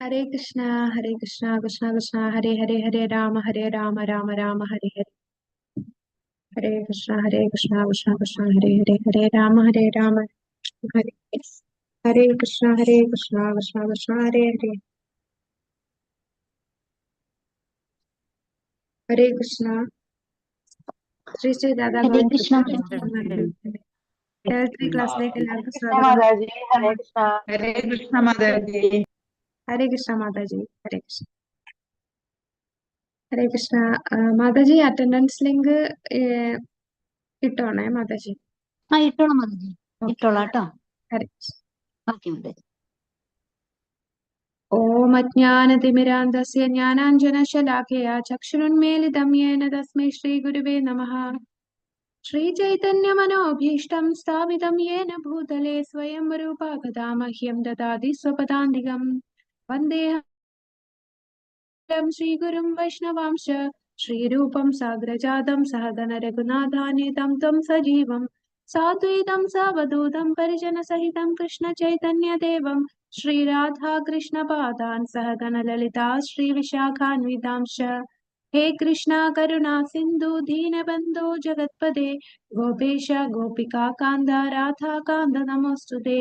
Hare Krishna, Krishna Krishna, Hare Hare, Hare Rama, Rama Rama, Hare Hare. Hare Krishna, Krishna Krishna, Hare Hare, Hare Rama, Hare. Hare Krishna, Krishna Krishna, Hare Hare. Hare Krishna. Sri Sri Dada हरे Govind Krishna Level 3 ക്ലാസ്സിലേക്ക് എല്ലാവർക്കും कृष्णा സ്വാഗതം. माताजी हरे Krishna Hare Krishna mataji. Hare Krishna mataji. Hare Krishna. Hare Krishna. Mataji attendance link ഇട്ടോണേ മാതാജി. ആ ഇട്ടോളാം മാതാജി ഇട്ടോളാം കേട്ടോ. Hare Krishna. Okay mataji. ഓം അജ്ഞാനതിമിരാന്തസ്യ ജ്ഞാനാഞ്ജനശലാഖയാ ചക്ഷുരുന്മീലിതം യേന തസ്മൈ ശ്രീഗുരുവേ നമഃ. ശ്രീചൈതന്യമനോഭീഷ്ടം സ്ഥാപിതം യേന ഭൂതലേ സ്വയം രൂപ കഥാ മഹ്യം ദദാതി സ്വപദാന്തികം. വന്ദേഹം ശ്രീഗുരും വൈഷ്ണവാംശ ശ്രീരൂപം സാഗ്രജാതം സഹഗണ രഘുനാഥാനിതം ത്വം സജീവം സാദ്വൈതം സവധൂതം പരിജനസഹിതം കൃഷ്ണ ചൈതന്യദേവം ശ്രീരാധാ കൃഷ്ണപാദാൻ സഹഗണ ലളിതാ ശ്രീവിശാഖാന്വിതാംശ. हे कृष्णा करुणा सिंधु दीनबंधो जगत्पदे गोपेश गोपिका कांदा राधा कांद नमोस्तुते.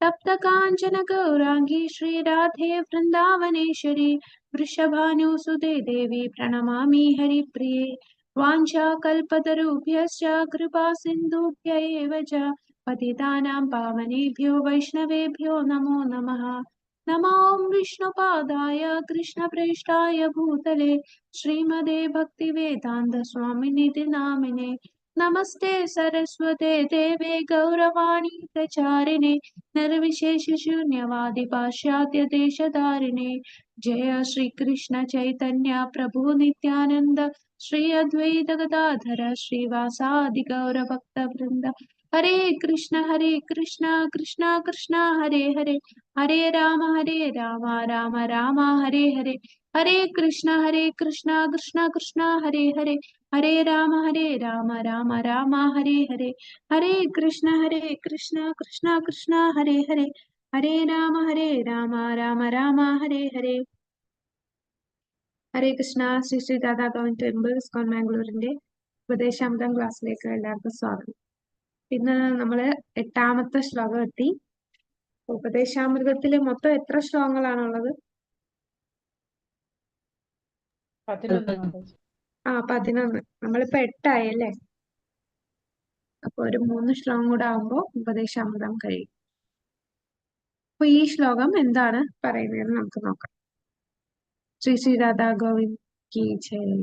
तप्त कांचन गौरांगी श्री राधे वृंदावनेश्वरी वृषभानुसुते देवी प्रणमामि हरिप्रिये. वाञ्छाकल्पतरुभ्यश्च कृपा सिन्धुभ्य एव च पतितानां पावनेभ्यो वैष्णवेभ्यो नमो नमः. नमो विष्णुपादाय कृष्णप्रेष्ठाय भूतले श्रीमदे भक्तिवेदान्त स्वामिनिधि नामिने. नमस्ते सरस्वते देवे गौरवाणी प्रचारिणे निर्विशेष शून्यवादि पाश्चात्य देशधारिणे. जय श्री कृष्ण चैतन्य प्रभु नित्यानंद श्री अद्वैत गदाधर श्रीवासादि गौर भक्त वृंद. हरे कृष्ण कृष्ण कृष्ण हरे हरे, हरे राम राम राम हरे हरे. हरे कृष्ण कृष्ण कृष्ण हरे हरे, हरे राम राम राम हरे हरे. हरे कृष्ण कृष्ण कृष्ण हरे हरे, हरे राम राम राम हरे हरे. ഹരേ കൃഷ്ണ. ശ്രീ ശ്രീ ദാദാ ഗോവിന്ദ് ടെമ്പിൾ ഇസ്കോൺ മാംഗ്ലൂരിന്റെ ഉപദേശാമൃതം ക്ലാസ്സിലേക്ക് എല്ലാവർക്കും സ്വാഗതം. ഇന്ന് നമ്മള് 8ാമത്തെ ശ്ലോകം എത്തി. ഉപദേശാമൃതത്തില് മൊത്തം എത്ര ശ്ലോകങ്ങളാണുള്ളത്? 11. നമ്മളിപ്പോ 8 അല്ലേ? അപ്പൊ ഒരു 3 ശ്ലോകം കൂടെ ആകുമ്പോ ഉപദേശാമൃതം കഴിയും. അപ്പൊ ഈ ശ്ലോകം എന്താണ് പറയുന്നതെന്ന് നമുക്ക് നോക്കാം. ശ്രീ ശ്രീ രാധാ ഗോവിന്ദ് കി ജയ്.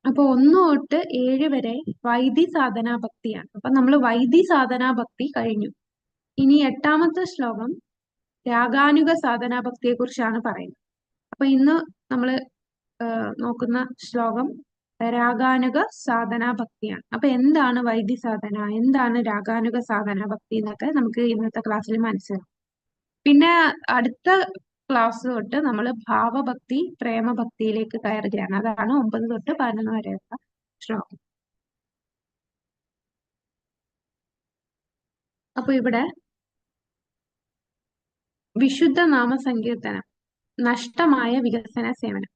അപ്പൊ 1 തൊട്ട് 7 വരെ വൈദി സാധനാ ഭക്തിയാണ്. അപ്പൊ നമ്മൾ വൈദി സാധനാ ഭക്തി കഴിഞ്ഞു. ഇനി 8ാമത്തെ ശ്ലോകം രാഗാനുഗ സാധനാ ഭക്തിയെ കുറിച്ചാണ് പറയുന്നത്. അപ്പൊ ഇന്ന് നമ്മള് നോക്കുന്ന ശ്ലോകം രാഗാനുഗ സാധനാ ഭക്തിയാണ്. അപ്പൊ എന്താണ് വൈദി സാധന, എന്താണ് രാഗാനുഗ സാധനാ ഭക്തി എന്നൊക്കെ നമുക്ക് ഇന്നത്തെ ക്ലാസ്സിൽ മനസ്സിലാവും. പിന്നെ അടുത്ത ക്ലാസ് തൊട്ട് നമ്മൾ ഭാവഭക്തി പ്രേമഭക്തിയിലേക്ക് കയറുകയാണ്. അതാണ് 9 തൊട്ട് 11 വരെയുള്ള ശ്ലോകം. അപ്പൊ ഇവിടെ വിശുദ്ധ നാമസങ്കീർത്തനം, നഷ്ടമായ വികസന സേവനം,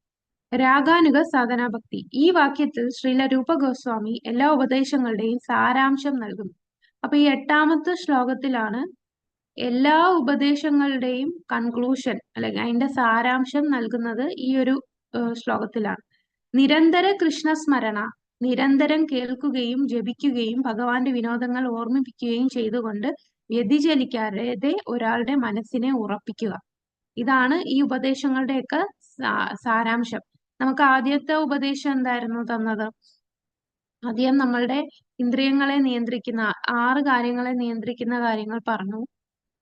രാഗാനുഗ സാധനാഭക്തി. ഈ വാക്യത്തിൽ ശ്രീല രൂപ ഗോസ്വാമി എല്ലാ ഉപദേശങ്ങളുടെയും സാരാംശം നൽകുന്നു. അപ്പൊ ഈ 8ാമത്തെ ശ്ലോകത്തിലാണ് എല്ലാ ഉപദേശങ്ങളുടെയും കൺക്ലൂഷൻ അല്ലെങ്കിൽ അതിന്റെ സാരാംശം നൽകുന്നത് ഈ ഒരു ശ്ലോകത്തിലാണ്. നിരന്തര കൃഷ്ണസ്മരണ, നിരന്തരം കേൾക്കുകയും ജപിക്കുകയും ഭഗവാന്റെ വിനോദങ്ങൾ ഓർമ്മിപ്പിക്കുകയും ചെയ്തുകൊണ്ട് വ്യതിചലിക്കാതെ ഒരാളുടെ മനസ്സിനെ ഉറപ്പിക്കുക. ഇതാണ് ഈ ഉപദേശങ്ങളുടെയൊക്കെ സാരാംശം. നമുക്ക് ആദ്യത്തെ ഉപദേശം എന്തായിരുന്നു തന്നത്? ആദ്യം നമ്മളുടെ ഇന്ദ്രിയങ്ങളെ നിയന്ത്രിക്കുന്ന 6 കാര്യങ്ങളെ നിയന്ത്രിക്കുന്ന കാര്യങ്ങൾ പറഞ്ഞു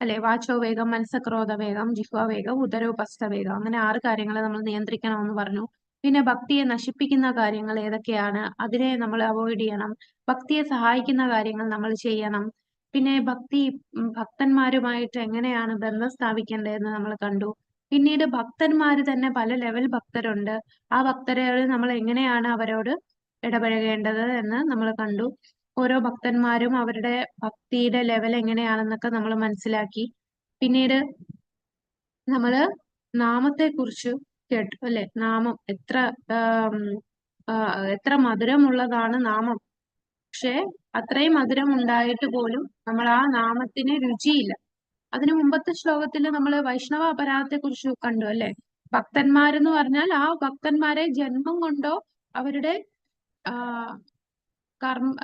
അല്ലെ? വാച്ചോ വേഗം, മനസ്സക്രോധ വേഗം, ജിഹ്വ വേഗം, ഉദരോപസ്ഥ വേഗം, അങ്ങനെ 6 കാര്യങ്ങളെ നമ്മൾ നിയന്ത്രിക്കണമെന്ന് പറഞ്ഞു. പിന്നെ ഭക്തിയെ നശിപ്പിക്കുന്ന കാര്യങ്ങൾ ഏതൊക്കെയാണ്, അതിനെ നമ്മൾ അവോയ്ഡ് ചെയ്യണം. ഭക്തിയെ സഹായിക്കുന്ന കാര്യങ്ങൾ നമ്മൾ ചെയ്യണം. പിന്നെ ഭക്തന്മാരുമായിട്ട് എങ്ങനെയാണ് ബന്ധം സ്ഥാപിക്കേണ്ടതെന്ന് നമ്മൾ കണ്ടു. പിന്നീട് ഭക്തന്മാര് തന്നെ പല ലെവൽ ഭക്തരുണ്ട്. ആ ഭക്തരോട് നമ്മൾ എങ്ങനെയാണ് അവരോട് ഇടപഴകേണ്ടത് എന്ന് നമ്മൾ കണ്ടു. ഓരോ ഭക്തന്മാരും അവരുടെ ഭക്തിയുടെ ലെവൽ എങ്ങനെയാണെന്നൊക്കെ നമ്മൾ മനസ്സിലാക്കി. പിന്നീട് നമ്മള് നാമത്തെ കുറിച്ച് കേട്ടു അല്ലെ? നാമം ആം, ആ, എത്ര മധുരമുള്ളതാണ് നാമം. പക്ഷെ അത്രയും മധുരം ഉണ്ടായിട്ട് പോലും നമ്മൾ ആ നാമത്തിന് രുചിയില്ല. അതിനു മുമ്പത്തെ ശ്ലോകത്തിൽ നമ്മൾ വൈഷ്ണവ അപരാധത്തെ കുറിച്ച് കണ്ടു അല്ലെ? ഭക്തന്മാരെന്ന് പറഞ്ഞാൽ ആ ഭക്തന്മാരെ ജന്മം കൊണ്ടോ അവരുടെ ആ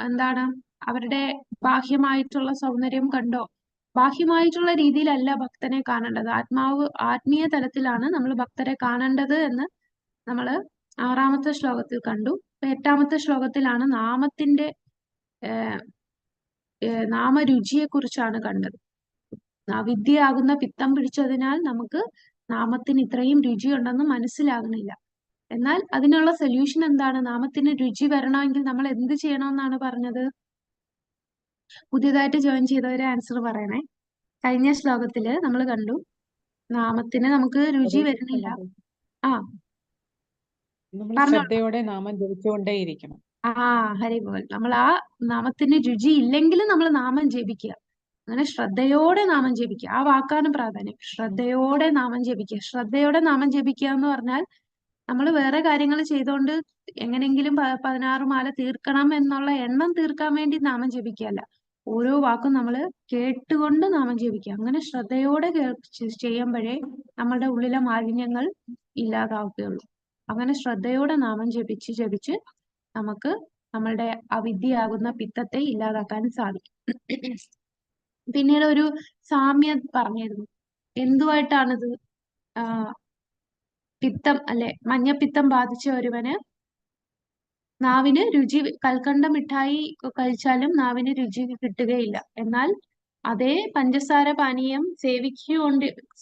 എന്താണ് അവരുടെ ബാഹ്യമായിട്ടുള്ള സൗന്ദര്യം കണ്ടോ, ബാഹ്യമായിട്ടുള്ള രീതിയിലല്ല ഭക്തനെ കാണേണ്ടത്. ആത്മീയ തലത്തിലാണ് നമ്മൾ ഭക്തരെ കാണേണ്ടത് എന്ന് നമ്മൾ 6-ാമത്തെ ശ്ലോകത്തിൽ കണ്ടു. 8-ാമത്തെ ശ്ലോകത്തിലാണ് നാമത്തിന്റെ നാമരുചിയെ കുറിച്ചാണ് കണ്ടത്. അവിദ്യയാകുന്ന പിത്തം പിടിച്ചതിനാൽ നമുക്ക് നാമത്തിന് ഇത്രയും രുചിയുണ്ടെന്ന് മനസ്സിലാകുന്നില്ല. എന്നാൽ അതിനുള്ള സൊല്യൂഷൻ എന്താണ്? നാമത്തിന് രുചി വരണമെങ്കിൽ നമ്മൾ എന്ത് ചെയ്യണമെന്നാണ് പറഞ്ഞത്? പുതിയതായിട്ട് ജോയിൻ ചെയ്തവരെ ആൻസർ പറയണേ. കഴിഞ്ഞ ശ്ലോകത്തില് നമ്മൾ കണ്ടു നാമത്തിന് നമുക്ക് രുചി വരുന്നില്ല. ആ നമ്മൾ പറഞ്ഞോളൂ. ശ്രദ്ധയോടെ നാമം ജപിച്ചുകൊണ്ടേയിരിക്കണം. ഹരിബോൾ. നമ്മൾ ആ നാമത്തിന് രുചി ഇല്ലെങ്കിലും നമ്മൾ നാമം ജപിക്കുക. അങ്ങനെ ശ്രദ്ധയോടെ നാമം ജപിക്കുക. ആ വാക്കാണ് പ്രാധാന്യം. ശ്രദ്ധയോടെ നാമം ജപിക്കുക. ശ്രദ്ധയോടെ നാമം ജപിക്കുക എന്ന് പറഞ്ഞാൽ നമ്മൾ വേറെ കാര്യങ്ങൾ ചെയ്തുകൊണ്ട് എങ്ങനെങ്കിലും 16 മാല തീർക്കണം എന്നുള്ള എണ്ണം തീർക്കാൻ വേണ്ടി നാമം ജപിക്കുകയല്ല. ഓരോ വാക്കും നമ്മൾ കേട്ടുകൊണ്ട് നാമം ജപിക്കുക. അങ്ങനെ ശ്രദ്ധയോടെ ചെയ്യുമ്പോഴേ നമ്മുടെ ഉള്ളിലെ മാലിന്യങ്ങൾ ഇല്ലാതാവുകയുള്ളൂ. അങ്ങനെ ശ്രദ്ധയോടെ നാമം ജപിച്ച് നമുക്ക് നമ്മളുടെ അവിദ്യയാകുന്ന പിത്തത്തെ ഇല്ലാതാക്കാൻ സാധിക്കും. പിന്നീട് ഒരു സാമ്യം പറഞ്ഞിരുന്നു. എന്തുമായിട്ടാണിത്? പിത്തം അല്ലെ, മഞ്ഞപ്പിത്തം ബാധിച്ച ഒരുവന് നാവിന് രുചി, കൽക്കണ്ട മിഠായി കഴിച്ചാലും നാവിന് രുചി കിട്ടുകയില്ല. എന്നാൽ അതേ പഞ്ചസാര പാനീയം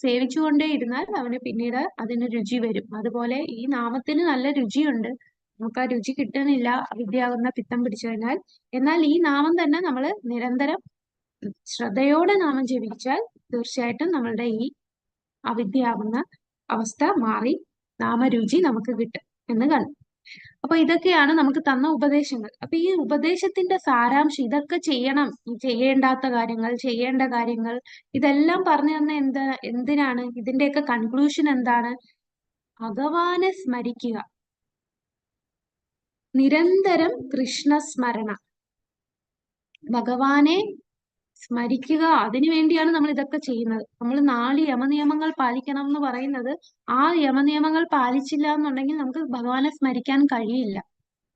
സേവിച്ചുകൊണ്ടേ ഇരുന്നാൽ അവന് പിന്നീട് അതിന് രുചി വരും. അതുപോലെ ഈ നാമത്തിന് നല്ല രുചിയുണ്ട്, നമുക്ക് ആ രുചി കിട്ടുന്നില്ല അവിദ്യയാകുന്ന പിത്തം പിടിച്ചതിനാൽ. എന്നാൽ ഈ നാമം തന്നെ നമ്മൾ നിരന്തരം ശ്രദ്ധയോടെ നാമം ജപിച്ചാൽ തീർച്ചയായിട്ടും നമ്മളുടെ ഈ അവിദ്യയാകുന്ന അവസ്ഥ മാറി നാമരുചി നമുക്ക് കിട്ടും എന്ന് കണ്ടു. അപ്പൊ ഇതൊക്കെയാണ് നമുക്ക് തന്ന ഉപദേശങ്ങൾ. അപ്പൊ ഈ ഉപദേശത്തിന്റെ സാരാംശം, ഇതൊക്കെ ചെയ്യണം, ഈ ചെയ്യേണ്ടാത്ത കാര്യങ്ങൾ, ചെയ്യേണ്ട കാര്യങ്ങൾ, ഇതെല്ലാം പറഞ്ഞു തന്ന എന്തിനാണ്? ഇതിന്റെയൊക്കെ കൺക്ലൂഷൻ എന്താണ്? ഭഗവാനെ സ്മരിക്കുക, നിരന്തരം കൃഷ്ണസ്മരണ, ഭഗവാനെ സ്മരിക്കുക. അതിനു വേണ്ടിയാണ് നമ്മൾ ഇതൊക്കെ ചെയ്യുന്നത്. നമ്മൾ 4 യമനിയമങ്ങൾ പാലിക്കണം എന്ന് പറയുന്നത് ആ യമനിയമങ്ങൾ പാലിച്ചില്ല എന്നുണ്ടെങ്കിൽ നമുക്ക് ഭഗവാനെ സ്മരിക്കാൻ കഴിയില്ല.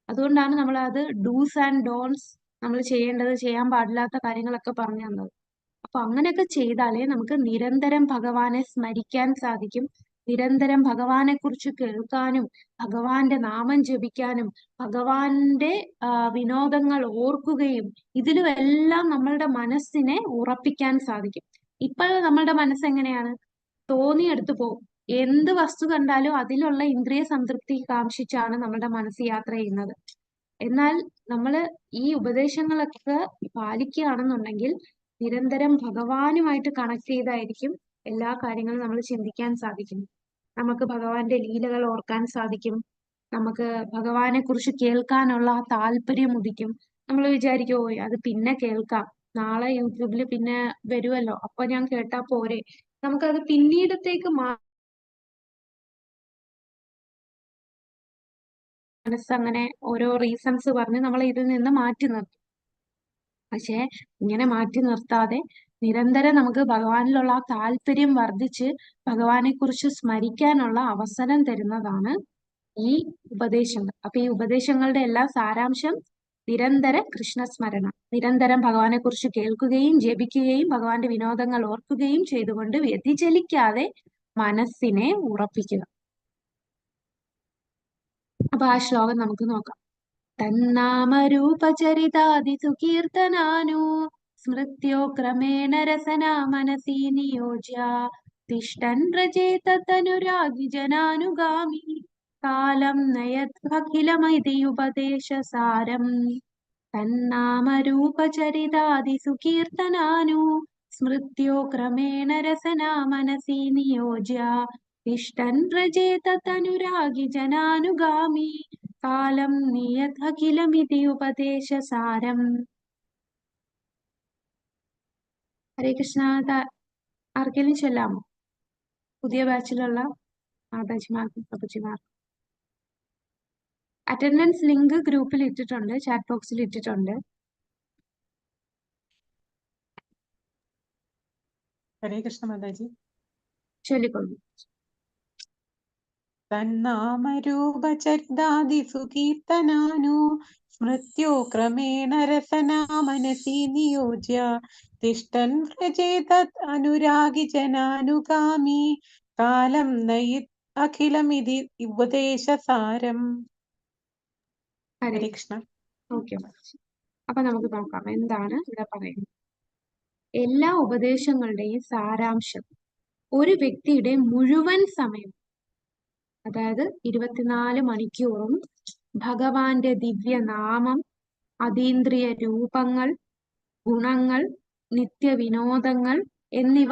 അതുകൊണ്ടാണ് നമ്മൾ അത് ഡൂസ് ആൻഡ് ഡോൺസ്, നമ്മൾ ചെയ്യേണ്ടത് ചെയ്യാൻ പാടില്ലാത്ത കാര്യങ്ങളൊക്കെ പറഞ്ഞു തന്നത്. അപ്പൊ അങ്ങനെയൊക്കെ ചെയ്താലേ നമുക്ക് നിരന്തരം ഭഗവാനെ സ്മരിക്കാൻ സാധിക്കും. നിരന്തരം ഭഗവാനെ കുറിച്ച് കേൾക്കാനും ഭഗവാന്റെ നാമം ജപിക്കാനും ഭഗവാന്റെ വിനോദങ്ങൾ ഓർക്കുകയും ഇതിലും എല്ലാം നമ്മളുടെ മനസ്സിനെ ഉറപ്പിക്കാൻ സാധിക്കും. ഇപ്പൊ നമ്മളുടെ മനസ്സ് എങ്ങനെയാണ്? തോന്നിയെടുത്തു പോകും. എന്ത് വസ്തു കണ്ടാലും അതിലുള്ള ഇന്ദ്രിയ സംതൃപ്തി കാംക്ഷിച്ചാണ് നമ്മുടെ മനസ്സ് യാത്ര ചെയ്യുന്നത്. എന്നാൽ നമ്മൾ ഈ ഉപദേശങ്ങളൊക്കെ പാലിക്കുകയാണെന്നുണ്ടെങ്കിൽ നിരന്തരം ഭഗവാനുമായിട്ട് കണക്ട് ചെയ്തായിരിക്കും എല്ലാ കാര്യങ്ങളും നമ്മൾ ചിന്തിക്കാൻ സാധിക്കും. നമുക്ക് ഭഗവാന്റെ ലീലകൾ ഓർക്കാൻ സാധിക്കും. നമുക്ക് ഭഗവാനെ കുറിച്ച് കേൾക്കാനുള്ള താല്പര്യം ഉദിക്കും. നമ്മൾ വിചാരിക്കും, ഓ അത് പിന്നെ കേൾക്കാം, നാളെ യൂട്യൂബിൽ പിന്നെ വരുമല്ലോ, അപ്പൊ ഞാൻ കേട്ടാ പോരെ. നമുക്കത് പിന്നീടത്തേക്ക് മനസ്സങ്ങനെ ഓരോ റീസൺസ് പറഞ്ഞ് നമ്മളെ ഇതിൽ നിന്ന് മാറ്റി നിർത്തും. പക്ഷെ ഇങ്ങനെ മാറ്റി നിർത്താതെ നിരന്തരം നമുക്ക് ഭഗവാനിലുള്ള ആ താല്പര്യം വർദ്ധിച്ച് ഭഗവാനെ കുറിച്ച് സ്മരിക്കാനുള്ള അവസരം തരുന്നതാണ് ഈ ഉപദേശങ്ങൾ. അപ്പൊ ഈ ഉപദേശങ്ങളുടെ എല്ലാ സാരാംശം നിരന്തര കൃഷ്ണസ്മരണ, നിരന്തരം ഭഗവാനെ കുറിച്ച് കേൾക്കുകയും ജപിക്കുകയും ഭഗവാന്റെ വിനോദങ്ങൾ ഓർക്കുകയും ചെയ്തുകൊണ്ട് വ്യതിചലിക്കാതെ മനസ്സിനെ ഉറപ്പിക്കുക. അപ്പൊ ആ ശ്ലോകം നമുക്ക് നോക്കാം. തന്നാമരൂപചരിതാദിസുകീർത്തനാനു സ്മൃത്യോ ക്രമേണ രസനാ മനസി നിയോജ്യ തിഷ്ടൻ വ്രജേത തനുരാഗി ജനാനുഗാമി കാലം നയത്വഖിലമിതി ഉപദേശസാരം. തന്നാമരൂപചരിതാദിസുകീർത്തനാനു സ്മൃത്യോ ക്രമേണ രസനാ മനസി നിയോജ്യ തിഷ്ടൻ വ്രജേത തനുരാഗി ജനാനുഗാമി കാലം നിയതഖിലമിതി ഉപദേശസാരം. ഹരേ കൃഷ്ണ. ആർക്കെങ്കിലും ചൊല്ലാമോ? പുതിയ ബാച്ചിലുള്ള മാതാജിമാർക്കും പപ്പച്ചിമാർക്കും അറ്റൻഡൻസ് ലിങ്ക് ഗ്രൂപ്പിൽ ഇട്ടിട്ടുണ്ട്, ചാറ്റ് ബോക്സിൽ ഇട്ടിട്ടുണ്ട്. ഹരേ കൃഷ്ണ മാതാജി. ചൊല്ലിക്കൊള്ളു. തന്നാമരൂപചരിതാദിസു കീർത്തനാനു സ്മൃത്യോ ക്രമേണ രസനാ മനസി നിയോജ്യ തിഷ്ടൻ വ്രജേതത് അനുരാഗി ജനാനുഗാമി കാലം നയിത് അഖിലമിതി ഉപദേശസാരം. ഹരേ ഹരേ കൃഷ്ണ. ഓക്കെ. അപ്പൊ നമുക്ക് നോക്കാം എന്താണ് ഇവിടെ പറയുന്നത്. എല്ലാ ഉപദേശങ്ങളുടെയും സാരാംശം ഒരു വ്യക്തിയുടെ മുഴുവൻ സമയം, അതായത് 24 മണിക്കൂറും ഭഗവാന്റെ ദിവ്യനാമം, അതീന്ദ്രിയ രൂപങ്ങൾ, ഗുണങ്ങൾ, നിത്യവിനോദങ്ങൾ എന്നിവ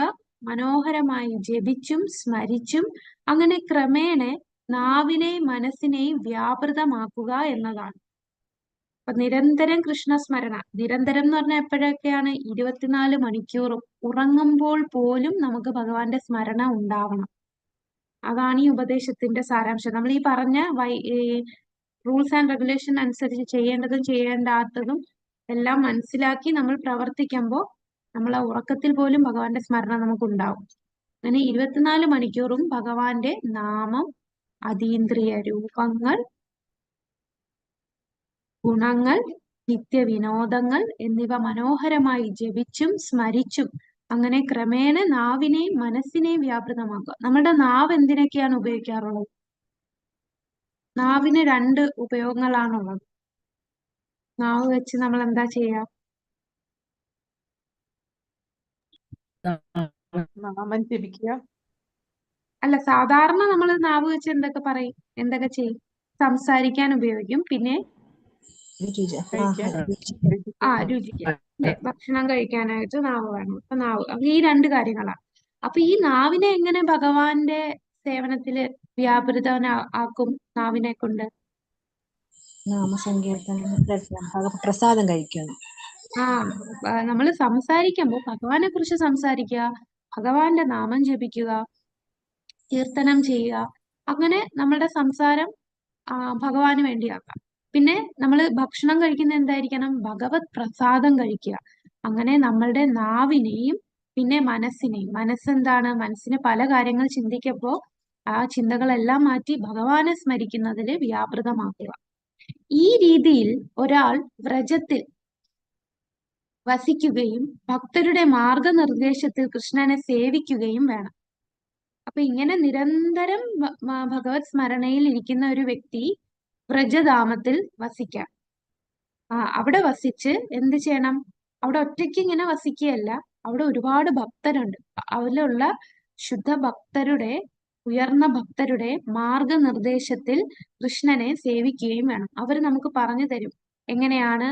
മനോഹരമായി ജപിച്ചും സ്മരിച്ചും അങ്ങനെ ക്രമേണ നാവിനെയും മനസ്സിനെയും വ്യാപൃതമാക്കുക എന്നതാണ്. അപ്പൊ നിരന്തരം കൃഷ്ണസ്മരണ, നിരന്തരം എന്ന് പറഞ്ഞാൽ എപ്പോഴൊക്കെയാണ്? 24 മണിക്കൂറും ഉറങ്ങുമ്പോൾ പോലും നമുക്ക് ഭഗവാന്റെ സ്മരണ ഉണ്ടാവണം. അതാണ് ഈ ഉപദേശത്തിന്റെ സാരാംശം. നമ്മൾ ഈ പറഞ്ഞ റൂൾസ് ആൻഡ് റെഗുലേഷൻ അനുസരിച്ച് ചെയ്യേണ്ടതും ചെയ്യേണ്ടാത്തതും എല്ലാം മനസ്സിലാക്കി നമ്മൾ പ്രവർത്തിക്കുമ്പോൾ നമ്മൾ ആ ഉറക്കത്തിൽ പോലും ഭഗവാന്റെ സ്മരണ നമുക്കുണ്ടാവും. അങ്ങനെ 24 മണിക്കൂറും ഭഗവാന്റെ നാമം, അതീന്ദ്രിയ രൂപങ്ങൾ, ഗുണങ്ങൾ, നിത്യവിനോദങ്ങൾ എന്നിവ മനോഹരമായി ജപിച്ചും സ്മരിച്ചും അങ്ങനെ ക്രമേണ നാവിനെയും മനസ്സിനെയും വ്യാപൃതമാക്കുക. നമ്മുടെ നാവ് എന്തിനൊക്കെയാണ് ഉപയോഗിക്കാറുള്ളത്? നാവിന് 2 ഉപയോഗങ്ങളാണുള്ളത്. നാവ് വെച്ച് നമ്മൾ എന്താ ചെയ്യുക? നാമം ജപിക്കുക. അല്ല, സാധാരണ നമ്മൾ നാവ് വെച്ച് എന്തൊക്കെ പറയും, എന്തൊക്കെ ചെയ്യും? സംസാരിക്കാൻ ഉപയോഗിക്കും, പിന്നെ കഴിക്കാൻ, രുചിക്കാൻ, അല്ലെ? ഭക്ഷണം കഴിക്കാനായിട്ട് നാവ് വേണം. അപ്പൊ നാവ്, അപ്പൊ ഈ 2 കാര്യങ്ങളാണ്. അപ്പൊ ഈ നാവിനെ എങ്ങനെ ഭഗവാന്റെ സേവനത്തില് വ്യാപൃതനാക്കും? നാവിനെ കൊണ്ട് നാമസങ്കീർത്തനം, പ്രസാദം കഴിക്കണം. നമ്മൾ സംസാരിക്കുമ്പോൾ ഭഗവാനെ കുറിച്ച് സംസാരിക്കുക, ഭഗവാന്റെ നാമം ജപിക്കുക, കീർത്തനം ചെയ്യുക. അങ്ങനെ നമ്മുടെ സംസാരം ഭഗവാന് വേണ്ടിയാക്കാം. പിന്നെ നമ്മൾ ഭക്ഷണം കഴിക്കുന്ന എന്തായിരിക്കണം? ഭഗവത് പ്രസാദം കഴിക്കുക. അങ്ങനെ നമ്മളുടെ നാവിനെയും പിന്നെ മനസ്സിനെയും, മനസ്സെന്താണ്? മനസ്സിന് പല കാര്യങ്ങൾ ചിന്തിക്കുമ്പോൾ ആ ചിന്തകളെല്ലാം മാറ്റി ഭഗവാനെ സ്മരിക്കുന്നതിൽ വ്യാപൃതമാക്കുക. ഈ രീതിയിൽ ഒരാൾ വ്രജത്തിൽ വസിക്കുകയും ഭക്തരുടെ മാർഗനിർദ്ദേശത്തിൽ കൃഷ്ണനെ സേവിക്കുകയും വേണം. അപ്പൊ ഇങ്ങനെ നിരന്തരം ഭഗവത് സ്മരണയിൽ ഇരിക്കുന്ന ഒരു വ്യക്തി വ്രജധാമത്തിൽ വസിക്കാം. അവിടെ വസിച്ച് എന്ത് ചെയ്യണം? അവിടെ ഒറ്റയ്ക്ക് ഇങ്ങനെ വസിക്കുകയല്ല, അവിടെ ഒരുപാട് ഭക്തരുണ്ട്. അതിലുള്ള ശുദ്ധ ഭക്തരുടെ, ഉയർന്ന ഭക്തരുടെ മാർഗനിർദ്ദേശത്തിൽ കൃഷ്ണനെ സേവിക്കുകയും വേണം. അവർ നമുക്ക് പറഞ്ഞു തരും എങ്ങനെയാണ്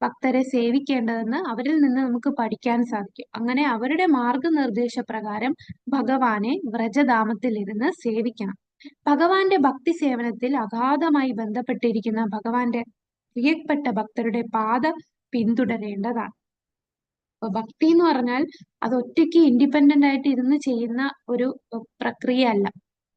ഭക്തരെ സേവിക്കേണ്ടതെന്ന്. അവരിൽ നിന്ന് നമുക്ക് പഠിക്കാൻ സാധിക്കും. അങ്ങനെ അവരുടെ മാർഗനിർദ്ദേശ പ്രകാരം ഭഗവാനെ വ്രജധാമത്തിൽ ഇരുന്ന് സേവിക്കണം. ഭഗവാന്റെ ഭക്തി സേവനത്തിൽ അഗാധമായി ബന്ധപ്പെട്ടിരിക്കുന്ന ഭഗവാന്റെ പ്രിയപ്പെട്ട ഭക്തരുടെ പാത പിന്തുടരേണ്ടതാണ്. അപ്പൊ ഭക്തി എന്ന് പറഞ്ഞാൽ അത് ഒറ്റയ്ക്ക് ഇൻഡിപെൻഡന്റ് ആയിട്ട് ഇരുന്ന് ചെയ്യുന്ന ഒരു പ്രക്രിയ അല്ല.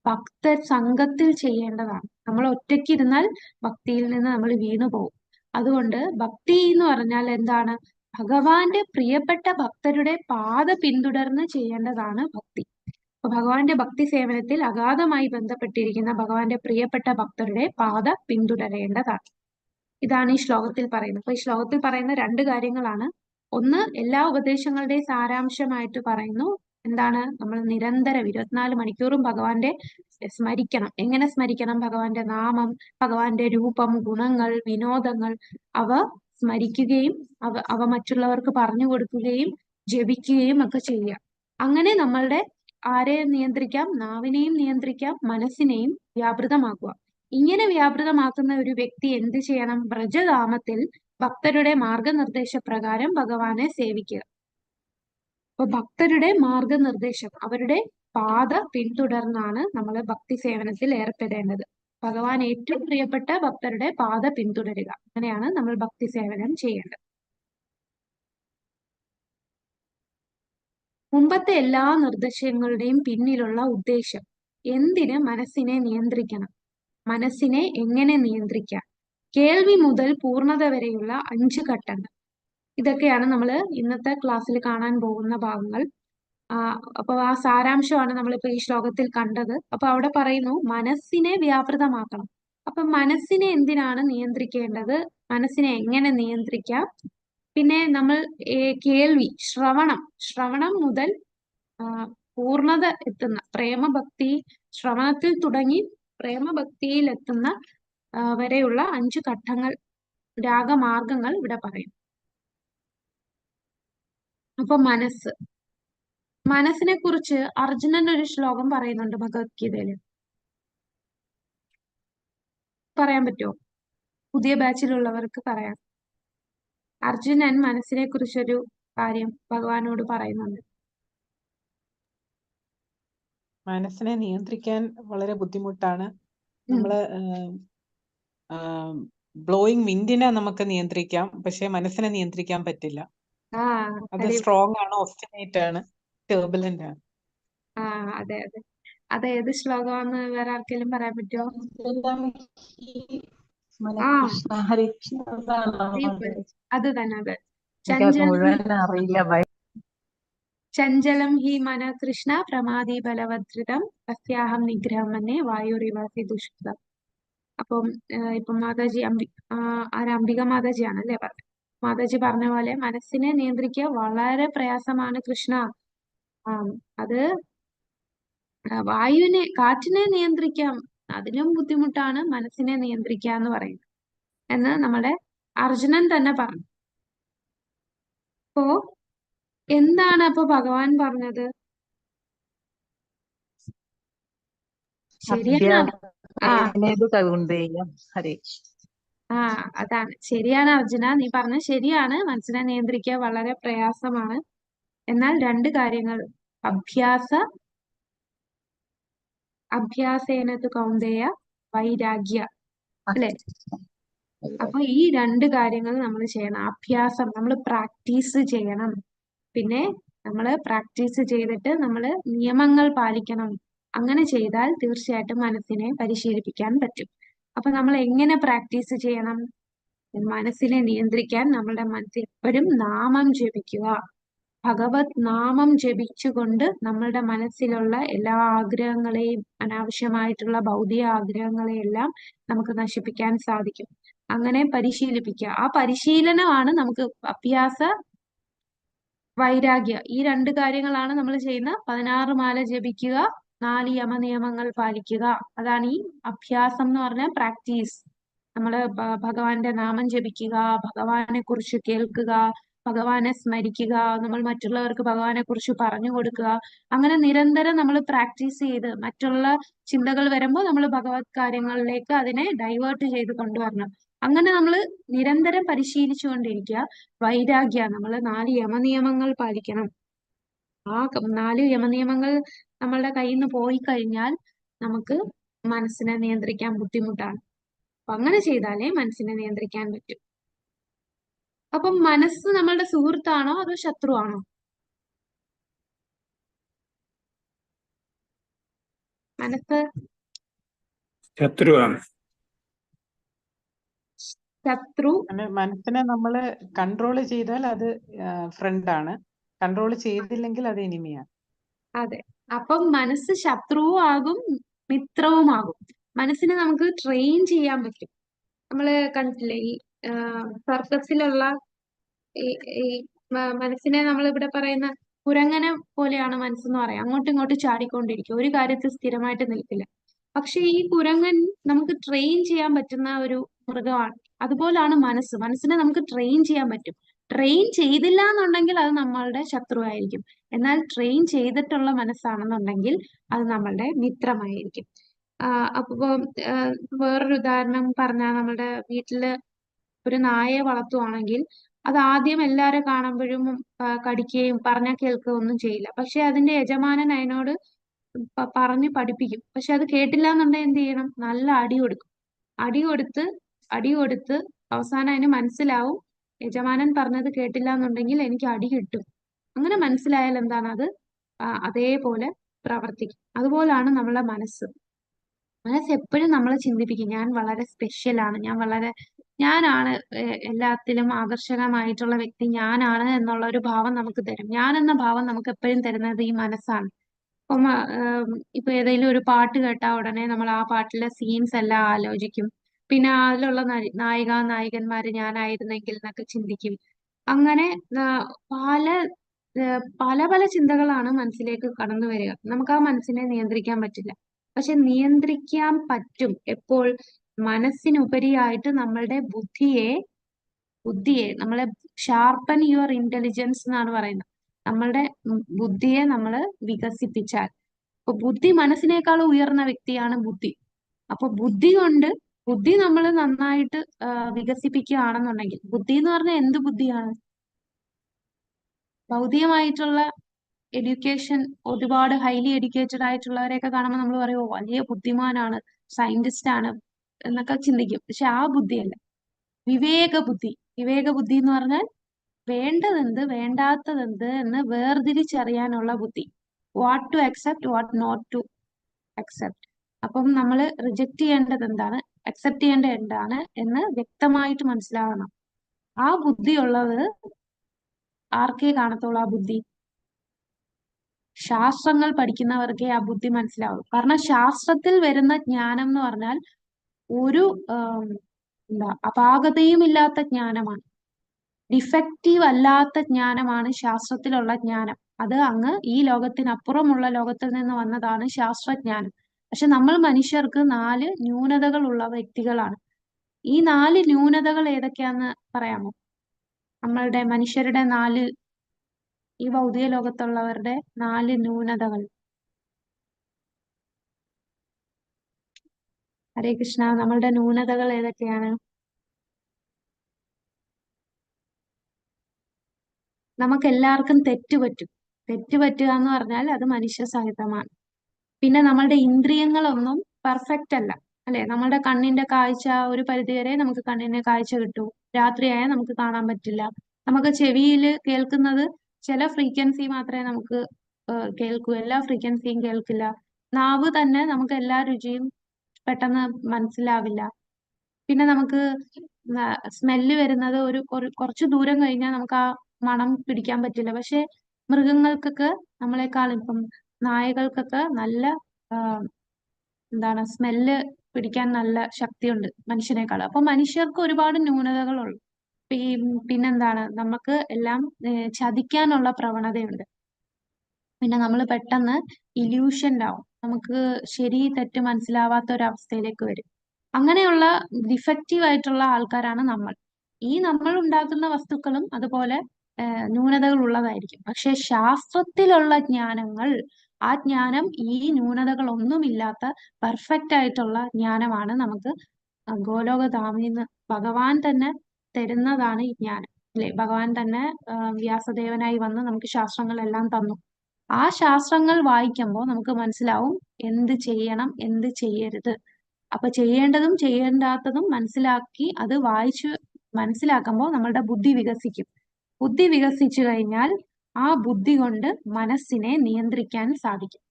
ഭക്ത സംഘത്തിൽ ചെയ്യേണ്ടതാണ്. നമ്മൾ ഒറ്റയ്ക്ക് ഇരുന്നാൽ ഭക്തിയിൽ നിന്ന് നമ്മൾ വീണു പോകും. അതുകൊണ്ട് ഭക്തി എന്ന് പറഞ്ഞാൽ എന്താണ്? ഭഗവാന്റെ പ്രിയപ്പെട്ട ഭക്തരുടെ പാത പിന്തുടർന്ന് ചെയ്യേണ്ടതാണ് ഭക്തി. അപ്പൊ ഭഗവാന്റെ ഭക്തി സേവനത്തിൽ അഗാധമായി ബന്ധപ്പെട്ടിരിക്കുന്ന ഭഗവാന്റെ പ്രിയപ്പെട്ട ഭക്തരുടെ പാത പിന്തുടരേണ്ടതാണ്. ഇതാണ് ഈ ശ്ലോകത്തിൽ പറയുന്നത്. അപ്പൊ ഈ ശ്ലോകത്തിൽ പറയുന്ന 2 കാര്യങ്ങളാണ്. ഒന്ന്, എല്ലാ ഉപദേശങ്ങളുടെയും സാരാംശമായിട്ട് പറയുന്നു. എന്താണ്? നമ്മൾ നിരന്തരം 24 മണിക്കൂറും ഭഗവാന്റെ സ്മരിക്കണം. എങ്ങനെ സ്മരിക്കണം? ഭഗവാന്റെ നാമം, ഭഗവാന്റെ രൂപം, ഗുണങ്ങൾ, വിനോദങ്ങൾ അവ സ്മരിക്കുകയും അവ മറ്റുള്ളവർക്ക് പറഞ്ഞു കൊടുക്കുകയും ജപിക്കുകയും ഒക്കെ ചെയ്യുക. അങ്ങനെ നമ്മളുടെ ആരെ നിയന്ത്രിക്കാം? നാവിനെയും നിയന്ത്രിക്കാം, മനസ്സിനെയും വ്യാപൃതമാക്കുക. ഇങ്ങനെ വ്യാപൃതമാക്കുന്ന ഒരു വ്യക്തി എന്ത് ചെയ്യണം? വ്രജധാമത്തിൽ ഭക്തരുടെ മാർഗനിർദ്ദേശ പ്രകാരം ഭഗവാനെ സേവിക്കുക. അപ്പൊ ഭക്തരുടെ മാർഗനിർദ്ദേശം, അവരുടെ പാത പിന്തുടർന്നാണ് നമ്മൾ ഭക്തി സേവനത്തിൽ ഏർപ്പെടേണ്ടത്. ഭഗവാൻ ഏറ്റവും പ്രിയപ്പെട്ട ഭക്തരുടെ പാത പിന്തുടരുക. അങ്ങനെയാണ് നമ്മൾ ഭക്തി സേവനം ചെയ്യേണ്ടത്. മുമ്പത്തെ എല്ലാ നിർദ്ദേശങ്ങളുടെയും പിന്നിലുള്ള ഉദ്ദേശം എന്തിന് മനസ്സിനെ നിയന്ത്രിക്കണം, മനസ്സിനെ എങ്ങനെ നിയന്ത്രിക്കാം, കേൾവി മുതൽ പൂർണ്ണത വരെയുള്ള 5 ഘട്ടങ്ങൾ. ഇതൊക്കെയാണ് നമ്മൾ ഇന്നത്തെ ക്ലാസ്സിൽ കാണാൻ പോകുന്ന ഭാഗങ്ങൾ. അപ്പൊ ആ സാരാംശമാണ് നമ്മളിപ്പോ ഈ ശ്ലോകത്തിൽ കണ്ടത്. അപ്പൊ അവിടെ പറയുന്നു മനസ്സിനെ വ്യാപൃതമാക്കണം. അപ്പൊ മനസ്സിനെ എന്തിനാണ് നിയന്ത്രിക്കേണ്ടത്, മനസ്സിനെ എങ്ങനെ നിയന്ത്രിക്കാം, പിന്നെ നമ്മൾ കേൾവി, ശ്രവണം മുതൽ പൂർണ്ണത എത്തുന്ന പ്രേമഭക്തി, ശ്രവണത്തിൽ തുടങ്ങി പ്രേമഭക്തിയിൽ എത്തുന്ന വരെയുള്ള 5 ഘട്ടങ്ങൾ, രാഗമാർഗങ്ങൾ ഇവിടെ പറയും. അപ്പൊ മനസ്സിനെ കുറിച്ച് അർജുനൻ ഒരു ശ്ലോകം പറയുന്നുണ്ട് ഭഗവത്ഗീതയില്. പറയാൻ പറ്റുമോ? പുതിയ ബാച്ചിലുള്ളവർക്ക് പറയാം. അർജുനൻ മനസ്സിനെ കുറിച്ചൊരു കാര്യം ഭഗവാനോട് പറയുന്നുണ്ട്. മനസ്സിനെ നിയന്ത്രിക്കാൻ വളരെ ബുദ്ധിമുട്ടാണ്. നമ്മള് ബ്ലോയിങ് വിൻഡിനെ നമുക്ക് നിയന്ത്രിക്കാം, പക്ഷെ മനസ്സിനെ നിയന്ത്രിക്കാൻ പറ്റില്ല. അത് സ്ട്രോങ് ആണ്, ഒബ്സ്റ്റിനേറ്റ് ആണ്, ടർബുലന്റ് ആണ്. അതെ അതെ. അത് ഏത് ശ്ലോകമാണെന്ന് വേറെ ആർക്കെങ്കിലും പറയാൻ പറ്റുമോ? അത് തന്നെ, അത് ചഞ്ചലം ഹി മന കൃഷ്ണ പ്രമാദി ബലവദ്രിതം അസ്യാഹം നിഗ്രഹം മന്നെ വായുരിവാസി ദുഷ്കൃതം. അപ്പം ഇപ്പം മാതാജി അംബിക മാതാജിയാണ് അല്ലേ പറഞ്ഞത്. മാതാജി പറഞ്ഞ പോലെ മനസ്സിനെ നിയന്ത്രിക്കുക വളരെ പ്രയാസമാണ് കൃഷ്ണ. അത് കാറ്റിനെ നിയന്ത്രിക്കാം, അതിലും ബുദ്ധിമുട്ടാണ് മനസ്സിനെ നിയന്ത്രിക്കുക എന്ന് പറയുന്നത് എന്ന് നമ്മുടെ അർജുനൻ തന്നെ പറഞ്ഞു. അപ്പോ എന്താണ് അപ്പൊ ഭഗവാൻ പറഞ്ഞത്? ശരിയാണ്. അതാണ് ശരിയാണ് അർജുന, നീ പറഞ്ഞ ശരിയാണ്. മനസ്സിനെ നിയന്ത്രിക്കുക വളരെ പ്രയാസമാണ്. എന്നാൽ 2 കാര്യങ്ങൾ, അഭ്യാസേനതു കൗന്ദേയ വൈരാഗ്യ, അല്ലെ? അപ്പൊ ഈ 2 കാര്യങ്ങൾ നമ്മൾ ചെയ്യണം. അഭ്യാസം, നമ്മൾ പ്രാക്ടീസ് ചെയ്യണം. പിന്നെ നമ്മൾ പ്രാക്ടീസ് ചെയ്തിട്ട് നമ്മൾ നിയമങ്ങൾ പാലിക്കണം. അങ്ങനെ ചെയ്താൽ തീർച്ചയായിട്ടും മനസ്സിനെ പരിശീലിപ്പിക്കാൻ പറ്റും. അപ്പൊ നമ്മൾ എങ്ങനെ പ്രാക്ടീസ് ചെയ്യണം? മനസ്സിനെ നിയന്ത്രിക്കാൻ നമ്മളുടെ മനസ്സിൽ എപ്പോഴും നാമം ജപിക്കുക. ഭഗവത് നാമം ജപിച്ചുകൊണ്ട് നമ്മളുടെ മനസ്സിലുള്ള എല്ലാ ആഗ്രഹങ്ങളെയും, അനാവശ്യമായിട്ടുള്ള ഭൗതിക ആഗ്രഹങ്ങളെയെല്ലാം നമുക്ക് നശിപ്പിക്കാൻ സാധിക്കും. അങ്ങനെ പരിശീലിപ്പിക്കുക. ആ പരിശീലനമാണ് നമുക്ക് അഭ്യാസ, വൈരാഗ്യ, ഈ 2 കാര്യങ്ങളാണ് നമ്മൾ ചെയ്യുന്ന. 16 മാല ജപിക്കുക, 4 യമനിയമങ്ങൾ പാലിക്കുക. അതാണ് ഈ അഭ്യാസം എന്ന് പറഞ്ഞ പ്രാക്ടീസ്. നമ്മള് ഭഗവാന്റെ നാമം ജപിക്കുക, ഭഗവാനെ കുറിച്ച് കേൾക്കുക, ഭഗവാനെ സ്മരിക്കുക, നമ്മൾ മറ്റുള്ളവർക്ക് ഭഗവാനെ കുറിച്ച് പറഞ്ഞു കൊടുക്കുക. അങ്ങനെ നിരന്തരം നമ്മൾ പ്രാക്ടീസ് ചെയ്ത് മറ്റുള്ള ചിന്തകൾ വരുമ്പോൾ നമ്മൾ ഭഗവത് കാര്യങ്ങളിലേക്ക് അതിനെ ഡൈവേർട്ട് ചെയ്ത് കൊണ്ടുവരണം. അങ്ങനെ നമ്മൾ നിരന്തരം പരിശീലിച്ചുകൊണ്ടിരിക്കുക. വൈരാഗ്യ, നമ്മൾ 4 യമനിയമങ്ങൾ പാലിക്കണം. ആ 4 യമനിയമങ്ങൾ നമ്മളുടെ കയ്യിൽ നിന്ന് പോയി കഴിഞ്ഞാൽ നമുക്ക് മനസ്സിനെ നിയന്ത്രിക്കാൻ ബുദ്ധിമുട്ടാണ്. അപ്പൊ അങ്ങനെ ചെയ്താലേ മനസ്സിനെ നിയന്ത്രിക്കാൻ പറ്റും. അപ്പം മനസ്സ് നമ്മളുടെ സുഹൃത്താണോ അതോ ശത്രുവാണോ? മനസ്സ് ശത്രുവാണ്. മനസ്സിനെ നമ്മള് കൺട്രോൾ ചെയ്താൽ അത് ഫ്രണ്ടാണ്, കൺട്രോൾ ചെയ്തില്ലെങ്കിൽ അത് എനിമിയാണ്. അതെ. അപ്പം മനസ്സ് ശത്രുവും ആകും മിത്രവുമാകും. മനസ്സിനെ നമുക്ക് ട്രെയിൻ ചെയ്യാൻ പറ്റും. നമ്മള് കണ്ടിട്ടില്ലേ ഈ സർക്കസിലുള്ള ഈ മനസ്സിനെ നമ്മൾ ഇവിടെ പറയുന്ന കുരങ്ങനെ പോലെയാണ് മനസ്സെന്ന് പറയാം. അങ്ങോട്ടും ഇങ്ങോട്ടും ചാടിക്കൊണ്ടിരിക്കും, ഒരു കാര്യത്തിൽ സ്ഥിരമായിട്ട് നിൽക്കില്ല. പക്ഷെ ഈ കുരങ്ങൻ നമുക്ക് ട്രെയിൻ ചെയ്യാൻ പറ്റുന്ന ഒരു മൃഗമാണ്. അതുപോലാണ് മനസ്സിനെ നമുക്ക് ട്രെയിൻ ചെയ്യാൻ പറ്റും. ട്രെയിൻ ചെയ്തില്ല എന്നുണ്ടെങ്കിൽ അത് നമ്മളുടെ ശത്രുവായിരിക്കും. എന്നാൽ ട്രെയിൻ ചെയ്തിട്ടുള്ള മനസ്സാണെന്നുണ്ടെങ്കിൽ അത് നമ്മളുടെ മിത്രമായിരിക്കും. അപ്പൊ വേറൊരു ഉദാഹരണം പറഞ്ഞാൽ, നമ്മുടെ വീട്ടില് ഒരു നായയെ വളർത്തുവാണെങ്കിൽ അത് ആദ്യം എല്ലാരെ കാണുമ്പോഴും കടിക്കുകയും പറഞ്ഞാൽ കേൾക്കുകയും ഒന്നും ചെയ്യില്ല. പക്ഷെ അതിന്റെ യജമാനൻ അതിനോട് പറഞ്ഞു പഠിപ്പിക്കും. പക്ഷെ അത് കേട്ടില്ല എന്നുണ്ടെങ്കിൽ എന്ത് ചെയ്യണം? നല്ല അടി കൊടുക്കും. അടി കൊടുത്ത് അവസാനം അതിന് മനസ്സിലാവും, യജമാനൻ പറഞ്ഞത് കേട്ടില്ല എന്നുണ്ടെങ്കിൽ എനിക്ക് അടി കിട്ടും. അങ്ങനെ മനസ്സിലായാൽ എന്താണ്? അത് അതേപോലെ പ്രവർത്തിക്കും. അതുപോലാണ് നമ്മളെ മനസ്സ്. മനസ്സ് എപ്പോഴും നമ്മളെ ചിന്തിപ്പിക്കും, ഞാൻ വളരെ സ്പെഷ്യലാണ്, ഞാനാണ് എല്ലാത്തിലും ആകർഷകമായിട്ടുള്ള വ്യക്തി, ഞാനാണ് എന്നുള്ള ഒരു ഭാവം നമുക്ക് തരും. ഞാൻ എന്ന ഭാവം നമുക്ക് എപ്പോഴും തരുന്നത് ഈ മനസ്സാണ്. ഇപ്പം ഇപ്പൊ ഏതെങ്കിലും ഒരു പാട്ട് കേട്ടാ ഉടനെ നമ്മൾ ആ പാട്ടിലെ സീൻസ് എല്ലാം ആലോചിക്കും. പിന്നെ അതിലുള്ള നായിക നായകന്മാര് ഞാനായിരുന്നെങ്കിൽ എന്നൊക്കെ ചിന്തിക്കും. അങ്ങനെ പല പല പല ചിന്തകളാണ് മനസ്സിലേക്ക് കടന്നു വരിക. നമുക്ക് ആ മനസ്സിനെ നിയന്ത്രിക്കാൻ പറ്റില്ല. പക്ഷെ നിയന്ത്രിക്കാൻ പറ്റും എപ്പോൾ? മനസ്സിനുപരിയായിട്ട് നമ്മളുടെ ബുദ്ധിയെ നമ്മളെ ഷാർപ്പൻ യുവർ ഇന്റലിജൻസ് എന്നാണ് പറയുന്നത്. നമ്മളുടെ ബുദ്ധിയെ നമ്മൾ വികസിപ്പിച്ചാൽ, ഇപ്പൊ ബുദ്ധി മനസ്സിനേക്കാൾ ഉയർന്ന വ്യക്തിയാണ് ബുദ്ധി. അപ്പൊ ബുദ്ധി നമ്മൾ നന്നായിട്ട് വികസിപ്പിക്കുകയാണെന്നുണ്ടെങ്കിൽ, ബുദ്ധി എന്ന് പറഞ്ഞാൽ എന്ത് ബുദ്ധിയാണ്? ഭൗതികമായിട്ടുള്ള എഡ്യൂക്കേഷൻ, ഒരുപാട് ഹൈലി എഡ്യൂക്കേറ്റഡ് ആയിട്ടുള്ളവരെയൊക്കെ കാണുമ്പോൾ നമ്മൾ പറയും, വലിയ ബുദ്ധിമാനാണ്, സയന്റിസ്റ്റ് ആണ് എന്നൊക്കെ ചിന്തിക്കും. പക്ഷെ ആ ബുദ്ധിയല്ല, വിവേകബുദ്ധി എന്ന് പറഞ്ഞാൽ വേണ്ടതെന്ത് വേണ്ടാത്തതെന്ത് എന്ന് വേർതിരിച്ചറിയാനുള്ള ബുദ്ധി. What to accept, what not to accept. അപ്പം നമ്മൾ റിജക്ട് ചെയ്യേണ്ടത് എന്താണ്, അക്സെപ്റ്റ് ചെയ്യേണ്ടത് എന്താണ് എന്ന് വ്യക്തമായിട്ട് മനസ്സിലാവണം. ആ ബുദ്ധിയുള്ളത് ആർക്കേ കാണത്തുള്ളൂ? ആ ബുദ്ധി ശാസ്ത്രങ്ങൾ പഠിക്കുന്നവർക്കേ ആ ബുദ്ധി മനസ്സിലാവും. കാരണം ശാസ്ത്രത്തിൽ വരുന്ന ജ്ഞാനം എന്ന് പറഞ്ഞാൽ ഒരു അപാകതയും ഇല്ലാത്ത ജ്ഞാനമാണ്. ഡിഫക്റ്റീവ് അല്ലാത്ത ജ്ഞാനമാണ് ശാസ്ത്രത്തിലുള്ള ജ്ഞാനം. അത് അങ്ങ് ഈ ലോകത്തിനപ്പുറമുള്ള ലോകത്തിൽ നിന്ന് വന്നതാണ് ശാസ്ത്രജ്ഞാനം. പക്ഷെ നമ്മൾ മനുഷ്യർക്ക് 4 ന്യൂനതകൾ ഉള്ള വ്യക്തികളാണ്. ഈ 4 ന്യൂനതകൾ ഏതൊക്കെയാന്ന് പറയാമോ? നമ്മളുടെ മനുഷ്യരുടെ ഈ ഭൗതിക ലോകത്തുള്ളവരുടെ 4 ന്യൂനതകൾ. ഹരേ കൃഷ്ണ. നമ്മളുടെ ന്യൂനതകൾ ഏതൊക്കെയാണ്? നമുക്ക് എല്ലാവർക്കും തെറ്റുപറ്റുക എന്ന് പറഞ്ഞാൽ അത് മനുഷ്യ സഹജമാണ്. പിന്നെ നമ്മളുടെ ഇന്ദ്രിയങ്ങളൊന്നും പെർഫെക്റ്റ് അല്ല, അല്ലെ? നമ്മളുടെ കണ്ണിന്റെ കാഴ്ച ഒരു പരിധിവരെ നമുക്ക് കണ്ണിന് കാഴ്ച കിട്ടൂ. രാത്രിയായാൽ നമുക്ക് കാണാൻ പറ്റില്ല. നമുക്ക് ചെവിയിൽ കേൾക്കുന്നത് ചില ഫ്രീക്വൻസി മാത്രമേ നമുക്ക് കേൾക്കൂ, എല്ലാ ഫ്രീക്വൻസിയും കേൾക്കില്ല. നാവ് തന്നെ നമുക്ക് എല്ലാ രുചിയും പെട്ടെന്ന് മനസ്സിലാവില്ല. പിന്നെ നമുക്ക് സ്മെല്ല് വരുന്നത് കുറച്ച് ദൂരം കഴിഞ്ഞാൽ നമുക്ക് ആ മണം പിടിക്കാൻ പറ്റില്ല. പക്ഷെ മൃഗങ്ങൾക്കൊക്കെ ഇപ്പം നായകൾക്കൊക്കെ നല്ല സ്മെല്ല് പിടിക്കാൻ നല്ല ശക്തിയുണ്ട് മനുഷ്യനേക്കാൾ. അപ്പൊ മനുഷ്യർക്ക് ഒരുപാട് ന്യൂനതകളുള്ളു. പിന്നെന്താണ്, നമുക്ക് എല്ലാം ചതിക്കാനുള്ള പ്രവണതയുണ്ട്. പിന്നെ നമ്മൾ പെട്ടെന്ന് ഇല്യൂഷൻഡാവും, നമുക്ക് ശരി തെറ്റ് മനസ്സിലാവാത്ത ഒരവസ്ഥയിലേക്ക് വരും. അങ്ങനെയുള്ള ഡിഫക്റ്റീവ് ആയിട്ടുള്ള ആൾക്കാരാണ് നമ്മൾ. നമ്മൾ ഉണ്ടാക്കുന്ന വസ്തുക്കളും അതുപോലെ ന്യൂനതകൾ ഉള്ളതായിരിക്കും. പക്ഷെ ശാസ്ത്രത്തിലുള്ള ജ്ഞാനങ്ങൾ, ആ ജ്ഞാനം ഈ ന്യൂനതകളൊന്നുമില്ലാത്ത പെർഫെക്റ്റ് ആയിട്ടുള്ള ജ്ഞാനമാണ് നമുക്ക് ഗോലോകധാമിന്ന് ഭഗവാൻ തന്നെ തരുന്നതാണ് ഈ ജ്ഞാനം, അല്ലെ? ഭഗവാൻ തന്നെ വ്യാസദേവനായി വന്ന് നമുക്ക് ശാസ്ത്രങ്ങളെല്ലാം തന്നു. ആ ശാസ്ത്രങ്ങൾ വായിക്കുമ്പോൾ നമുക്ക് മനസ്സിലാവും എന്ത് ചെയ്യണം, എന്ത് ചെയ്യരുത്. അപ്പൊ ചെയ്യേണ്ടതും ചെയ്യേണ്ടാത്തതും മനസ്സിലാക്കി അത് വായിച്ച് മനസ്സിലാക്കുമ്പോൾ നമ്മളുടെ ബുദ്ധി വികസിക്കും. ബുദ്ധി വികസിച്ചു കഴിഞ്ഞാൽ ആ ബുദ്ധി കൊണ്ട് മനസ്സിനെ നിയന്ത്രിക്കാൻ സാധിക്കും.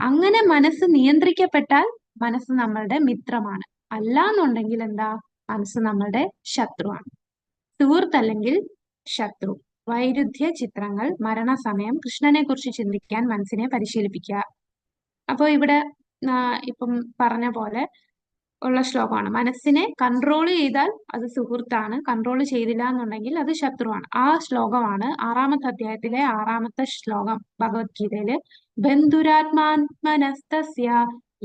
അങ്ങനെ മനസ്സ് നിയന്ത്രിക്കപ്പെട്ടാൽ മനസ്സ് നമ്മളുടെ മിത്രമാണ്. അല്ലാന്നുണ്ടെങ്കിൽ എന്താ? മനസ്സ് നമ്മളുടെ ശത്രുവാണ്. സുഹൃത്തല്ലെങ്കിൽ ശത്രു. വൈരുദ്ധ്യ ചിത്രങ്ങൾ, മരണസമയം, കൃഷ്ണനെ കുറിച്ച് ചിന്തിക്കാൻ മനസ്സിനെ പരിശീലിപ്പിക്കുക. അപ്പോൾ ഇവിടെ ഇപ്പം പറഞ്ഞ പോലെ ഉള്ള ശ്ലോകമാണ്. മനസ്സിനെ കൺട്രോൾ ചെയ്താൽ അത് സുഹൃത്താണ്, കൺട്രോൾ ചെയ്തില്ല എന്നുണ്ടെങ്കിൽ അത് ശത്രുവാണ്. ആ ശ്ലോകമാണ് 6ാമത്തെ അധ്യായത്തിലെ 6ാമത്തെ ശ്ലോകം ഭഗവത്ഗീതയില്. ബന്ധുരാത്മാത്മനസ്തസ്യ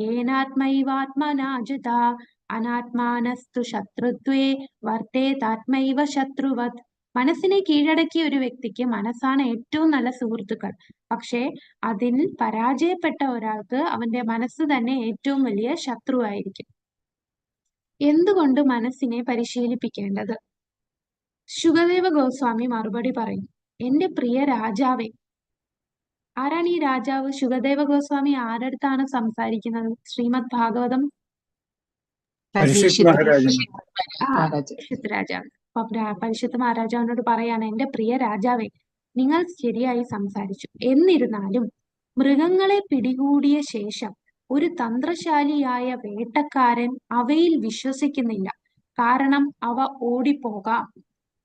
യേനാത്മൈവാത്മനാജിത അനാത്മാനസ്തു ശത്രുത്വേ വർത്തേതാത്മൈവ ശത്രുവത്. മനസ്സിനെ കീഴടക്കിയ ഒരു വ്യക്തിക്ക് മനസ്സാണ് ഏറ്റവും നല്ല സുഹൃത്തുക്കൾ. പക്ഷേ അതിൽ പരാജയപ്പെട്ട ഒരാൾക്ക് അവന്റെ മനസ്സ് തന്നെ ഏറ്റവും വലിയ ശത്രുവായിരിക്കും. എന്തുകൊണ്ട് മനസ്സിനെ പരിശീലിപ്പിക്കേണ്ടത്? ശുകദേവ ഗോസ്വാമി മറുപടി പറയും, എന്റെ പ്രിയ രാജാവേ. ആരാണ് ഈ രാജാവ്? ശുകദേവ ഗോസ്വാമി ആരടുത്താണ് സംസാരിക്കുന്നത്? ശ്രീമദ് ഭാഗവതം പരീക്ഷിത് രാജാവ്. പരിശുദ്ധ മഹാരാജാവിനോട് പറയാണ്, എന്റെ പ്രിയ രാജാവേ, നിങ്ങൾ ശരിയായി സംസാരിച്ചു. എന്നിരുന്നാലും മൃഗങ്ങളെ പിടികൂടിയ ശേഷം ഒരു തന്ത്രശാലിയായ വേട്ടക്കാരൻ അവയിൽ വിശ്വസിക്കുന്നില്ല, കാരണം അവ ഓടിപ്പോകാം.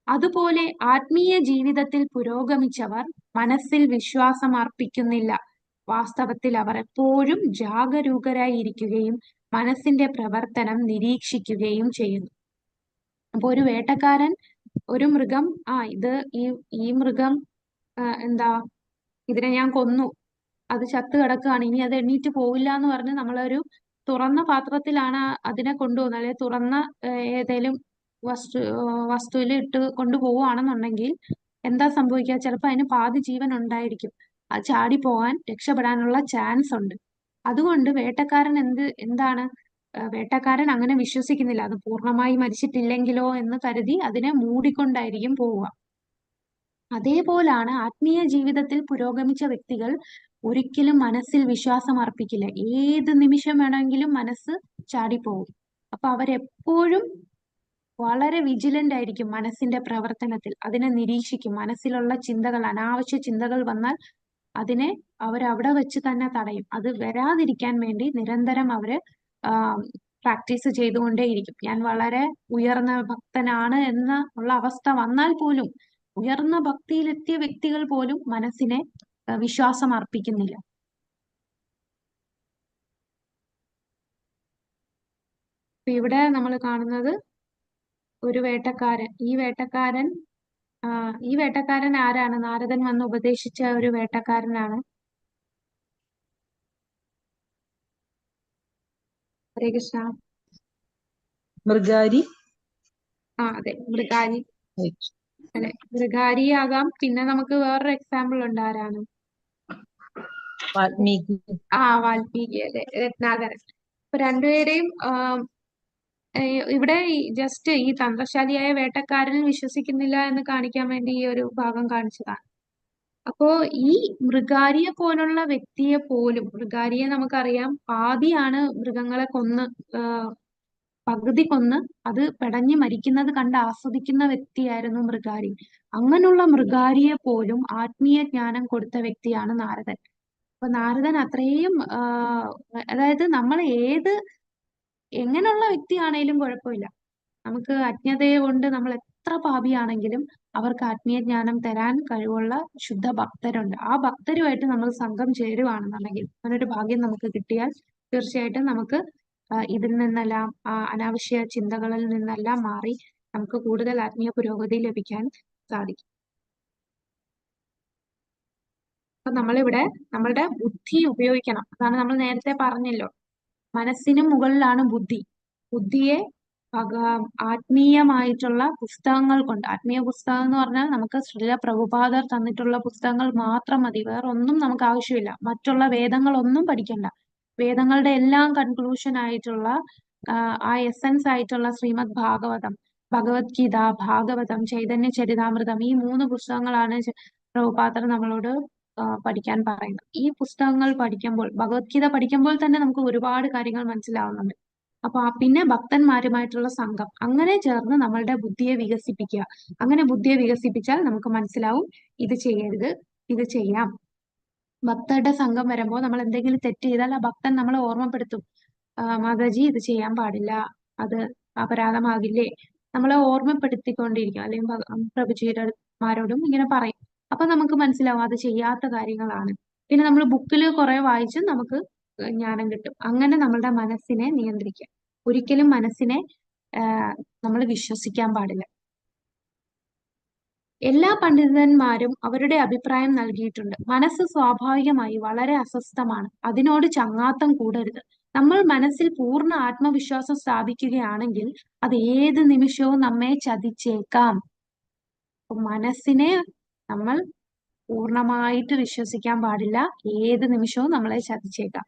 അതുപോലെ ആത്മീയ ജീവിതത്തിൽ പുരോഗമിച്ചവർ മനസ്സിൽ വിശ്വാസം അർപ്പിക്കുന്നില്ല. വാസ്തവത്തിൽ അവർ എപ്പോഴും ജാഗരൂകരായിരിക്കുകയും മനസ്സിന്റെ പ്രവർത്തനം നിരീക്ഷിക്കുകയും ചെയ്യുന്നു. അപ്പൊ ഒരു വേട്ടക്കാരൻ ഒരു മൃഗം ഈ മൃഗം എന്താ ഇതിനെ ഞാൻ കൊന്നു, അത് ചത്ത് കിടക്കുകയാണ്, ഇനി അത് എണ്ണീറ്റ് പോവില്ല എന്ന് പറഞ്ഞ് നമ്മളൊരു തുറന്ന പാത്രത്തിലാണ് അതിനെ കൊണ്ടുപോകുന്നത്, അല്ലെങ്കിൽ തുറന്ന ഏതേലും വസ്തുവിൽ ഇട്ട് കൊണ്ടുപോവുകയാണെന്നുണ്ടെങ്കിൽ എന്താ സംഭവിക്കുക? ചിലപ്പോൾ അതിന് പാതി ജീവൻ ഉണ്ടായിരിക്കും. അത് ചാടിപ്പോകാൻ രക്ഷപ്പെടാനുള്ള ചാൻസ് ഉണ്ട്. അതുകൊണ്ട് വേട്ടക്കാരൻ വേട്ടക്കാരൻ അങ്ങനെ വിശ്വസിക്കുന്നില്ല. അത് പൂർണ്ണമായി മരിച്ചിട്ടില്ലെങ്കിലോ എന്ന് കരുതി അതിനെ മൂടിക്കൊണ്ടായിരിക്കും പോവുക. അതേപോലാണ് ആത്മീയ ജീവിതത്തിൽ പുരോഗമിച്ച വ്യക്തികൾ ഒരിക്കലും മനസ്സിൽ വിശ്വാസം അർപ്പിക്കില്ല. ഏത് നിമിഷം വേണമെങ്കിലും മനസ്സ് ചാടിപ്പോകും. അപ്പൊ അവരെപ്പോഴും വളരെ വിജിലന്റ് ആയിരിക്കും മനസ്സിന്റെ പ്രവർത്തനത്തിൽ. അതിനെ നിരീക്ഷിക്കും. മനസ്സിലുള്ള ചിന്തകൾ, അനാവശ്യ ചിന്തകൾ വന്നാൽ അതിനെ അവരവിടെ വെച്ച് തന്നെ തടയും. അത് വരാതിരിക്കാൻ വേണ്ടി നിരന്തരം അവര് പ്രാക്ടീസ് ചെയ്തുകൊണ്ടേയിരിക്കും. ഞാൻ വളരെ ഉയർന്ന ഭക്തനാണ് ഉള്ള അവസ്ഥ വന്നാൽ പോലും, ഉയർന്ന ഭക്തിയിലെത്തിയ വ്യക്തികൾ പോലും മനസ്സിനെ വിശ്വാസം അർപ്പിക്കുന്നില്ല. ഇവിടെ നമ്മൾ കാണുന്നത് ഒരു വേട്ടക്കാരൻ. ഈ വേട്ടക്കാരൻ ആരാണ്? നാരദൻ വന്ന് ഉപദേശിച്ച ഒരു വേട്ടക്കാരനാണ്. ഹരേ കൃഷ്ണ. മൃഗാരി. അതെ, മൃഗാരി. അല്ലെ, മൃഗാരിയാകാം. പിന്നെ നമുക്ക് വേറൊരു എക്സാമ്പിൾ ഉണ്ട്. ആരാണ്? വാൽമീകി. വാൽമീകി. അല്ലെ, രത്നാകരൻ. അപ്പൊ രണ്ടുപേരെയും ഇവിടെ ജസ്റ്റ് ഈ തന്ത്രശാലിയായ വേട്ടക്കാരനിൽ വിശ്വസിക്കുന്നില്ല എന്ന് കാണിക്കാൻ വേണ്ടി ഈ ഒരു ഭാഗം കാണിച്ചതാണ്. അപ്പോ ഈ മൃഗാരിയെ പോലുള്ള വ്യക്തിയെ പോലും, മൃഗാരിയെ നമുക്കറിയാം പാതിയാണ് മൃഗങ്ങളെ പകുതി കൊന്ന് അത് പെടഞ്ഞു മരിക്കുന്നത് കണ്ട് ആസ്വദിക്കുന്ന വ്യക്തിയായിരുന്നു മൃഗാരി. അങ്ങനെയുള്ള മൃഗാരിയെ പോലും ആത്മീയ ജ്ഞാനം കൊടുത്ത വ്യക്തിയാണ് നാരദൻ. അപ്പൊ നാരദൻ അത്രയും അതായത് നമ്മൾ എങ്ങനെയുള്ള വ്യക്തിയാണേലും കുഴപ്പമില്ല, നമുക്ക് അജ്ഞതയെ കൊണ്ട് നമ്മൾ എത്ര പാപിയാണെങ്കിലും അവർക്ക് ആത്മീയ ജ്ഞാനം തരാൻ കഴിവുള്ള ശുദ്ധ ഭക്തരുണ്ട്. ആ ഭക്തരുമായിട്ട് നമ്മൾ സംഘം ചേരുവാണെന്നുണ്ടെങ്കിൽ, അങ്ങനൊരു ഭാഗ്യം നമുക്ക് കിട്ടിയാൽ തീർച്ചയായിട്ടും നമുക്ക് ഇതിൽ നിന്നെല്ലാം, അനാവശ്യ ചിന്തകളിൽ നിന്നെല്ലാം മാറി നമുക്ക് കൂടുതൽ ആത്മീയ പുരോഗതി ലഭിക്കാൻ സാധിക്കും. അപ്പൊ നമ്മളിവിടെ നമ്മളുടെ ബുദ്ധി ഉപയോഗിക്കണം. അതാണ് നമ്മൾ നേരത്തെ പറഞ്ഞല്ലോ, മനസ്സിന് മുകളിലാണ് ബുദ്ധി. ബുദ്ധിയെ ആത്മീയമായിട്ടുള്ള പുസ്തകങ്ങൾ കൊണ്ട്, ആത്മീയ പുസ്തകം എന്ന് പറഞ്ഞാൽ നമുക്ക് ശ്രീല പ്രഭുപാദർ തന്നിട്ടുള്ള പുസ്തകങ്ങൾ മാത്രം മതി, വേറെ ഒന്നും നമുക്ക് ആവശ്യമില്ല. മറ്റുള്ള വേദങ്ങളൊന്നും പഠിക്കണ്ട. വേദങ്ങളുടെ എല്ലാം കൺക്ലൂഷൻ ആയിട്ടുള്ള ആ എസൻസ് ആയിട്ടുള്ള ശ്രീമദ് ഭാഗവതം, ഭഗവത്ഗീത, ഭാഗവതം, ചൈതന്യ ചരിതാമൃതം, ഈ 3 പുസ്തകങ്ങളാണ് പ്രഭുപാദർ നമ്മളോട് പഠിക്കാൻ പറയുന്നത്. ഈ പുസ്തകങ്ങൾ പഠിക്കുമ്പോൾ, ഭഗവത്ഗീത പഠിക്കുമ്പോൾ തന്നെ നമുക്ക് ഒരുപാട് കാര്യങ്ങൾ മനസ്സിലാവുന്നുണ്ട്. അപ്പൊ പിന്നെ ഭക്തന്മാരുമായിട്ടുള്ള സംഘം, അങ്ങനെ ചേർന്ന് നമ്മളുടെ ബുദ്ധിയെ വികസിപ്പിക്കുക. അങ്ങനെ ബുദ്ധിയെ വികസിപ്പിച്ചാൽ നമുക്ക് മനസ്സിലാവും ഇത് ചെയ്യരുത്, ഇത് ചെയ്യാം. ഭക്തരുടെ സംഘം വരുമ്പോൾ നമ്മൾ എന്തെങ്കിലും തെറ്റ് ചെയ്താൽ ആ ഭക്തൻ നമ്മളെ ഓർമ്മപ്പെടുത്തും. മാതാജി ഇത് ചെയ്യാൻ പാടില്ല, അത് അപരാധമാകില്ലേ, നമ്മളെ ഓർമ്മപ്പെടുത്തിക്കൊണ്ടിരിക്കും. അല്ലെങ്കിൽ പ്രഭുജിമാരോടും ഇങ്ങനെ പറയും. അപ്പൊ നമുക്ക് മനസ്സിലാവും അത് ചെയ്യാത്ത കാര്യങ്ങളാണ്. പിന്നെ നമ്മൾ ബുക്കിൽ കുറെ വായിച്ച് നമുക്ക് ജ്ഞാനം കിട്ടും. അങ്ങനെ നമ്മളുടെ മനസ്സിനെ നിയന്ത്രിക്കുക. ഒരിക്കലും മനസ്സിനെ നമ്മൾ വിശ്വസിക്കാൻ പാടില്ല. എല്ലാ പണ്ഡിതന്മാരും അവരുടെ അഭിപ്രായം നൽകിയിട്ടുണ്ട്. മനസ്സ് സ്വാഭാവികമായി വളരെ അസ്വസ്ഥമാണ്. അതിനോട് ചങ്ങാത്തം കൂടരുത്. നമ്മൾ മനസ്സിൽ പൂർണ്ണ ആത്മവിശ്വാസം സ്ഥാപിക്കുകയാണെങ്കിൽ അത് ഏത് നിമിഷവും നമ്മെ ചതിച്ചേക്കാം. മനസ്സിനെ നമ്മൾ പൂർണ്ണമായിട്ട് വിശ്വസിക്കാൻ പാടില്ല. ഏത് നിമിഷവും നമ്മളെ ചതിച്ചേക്കാം.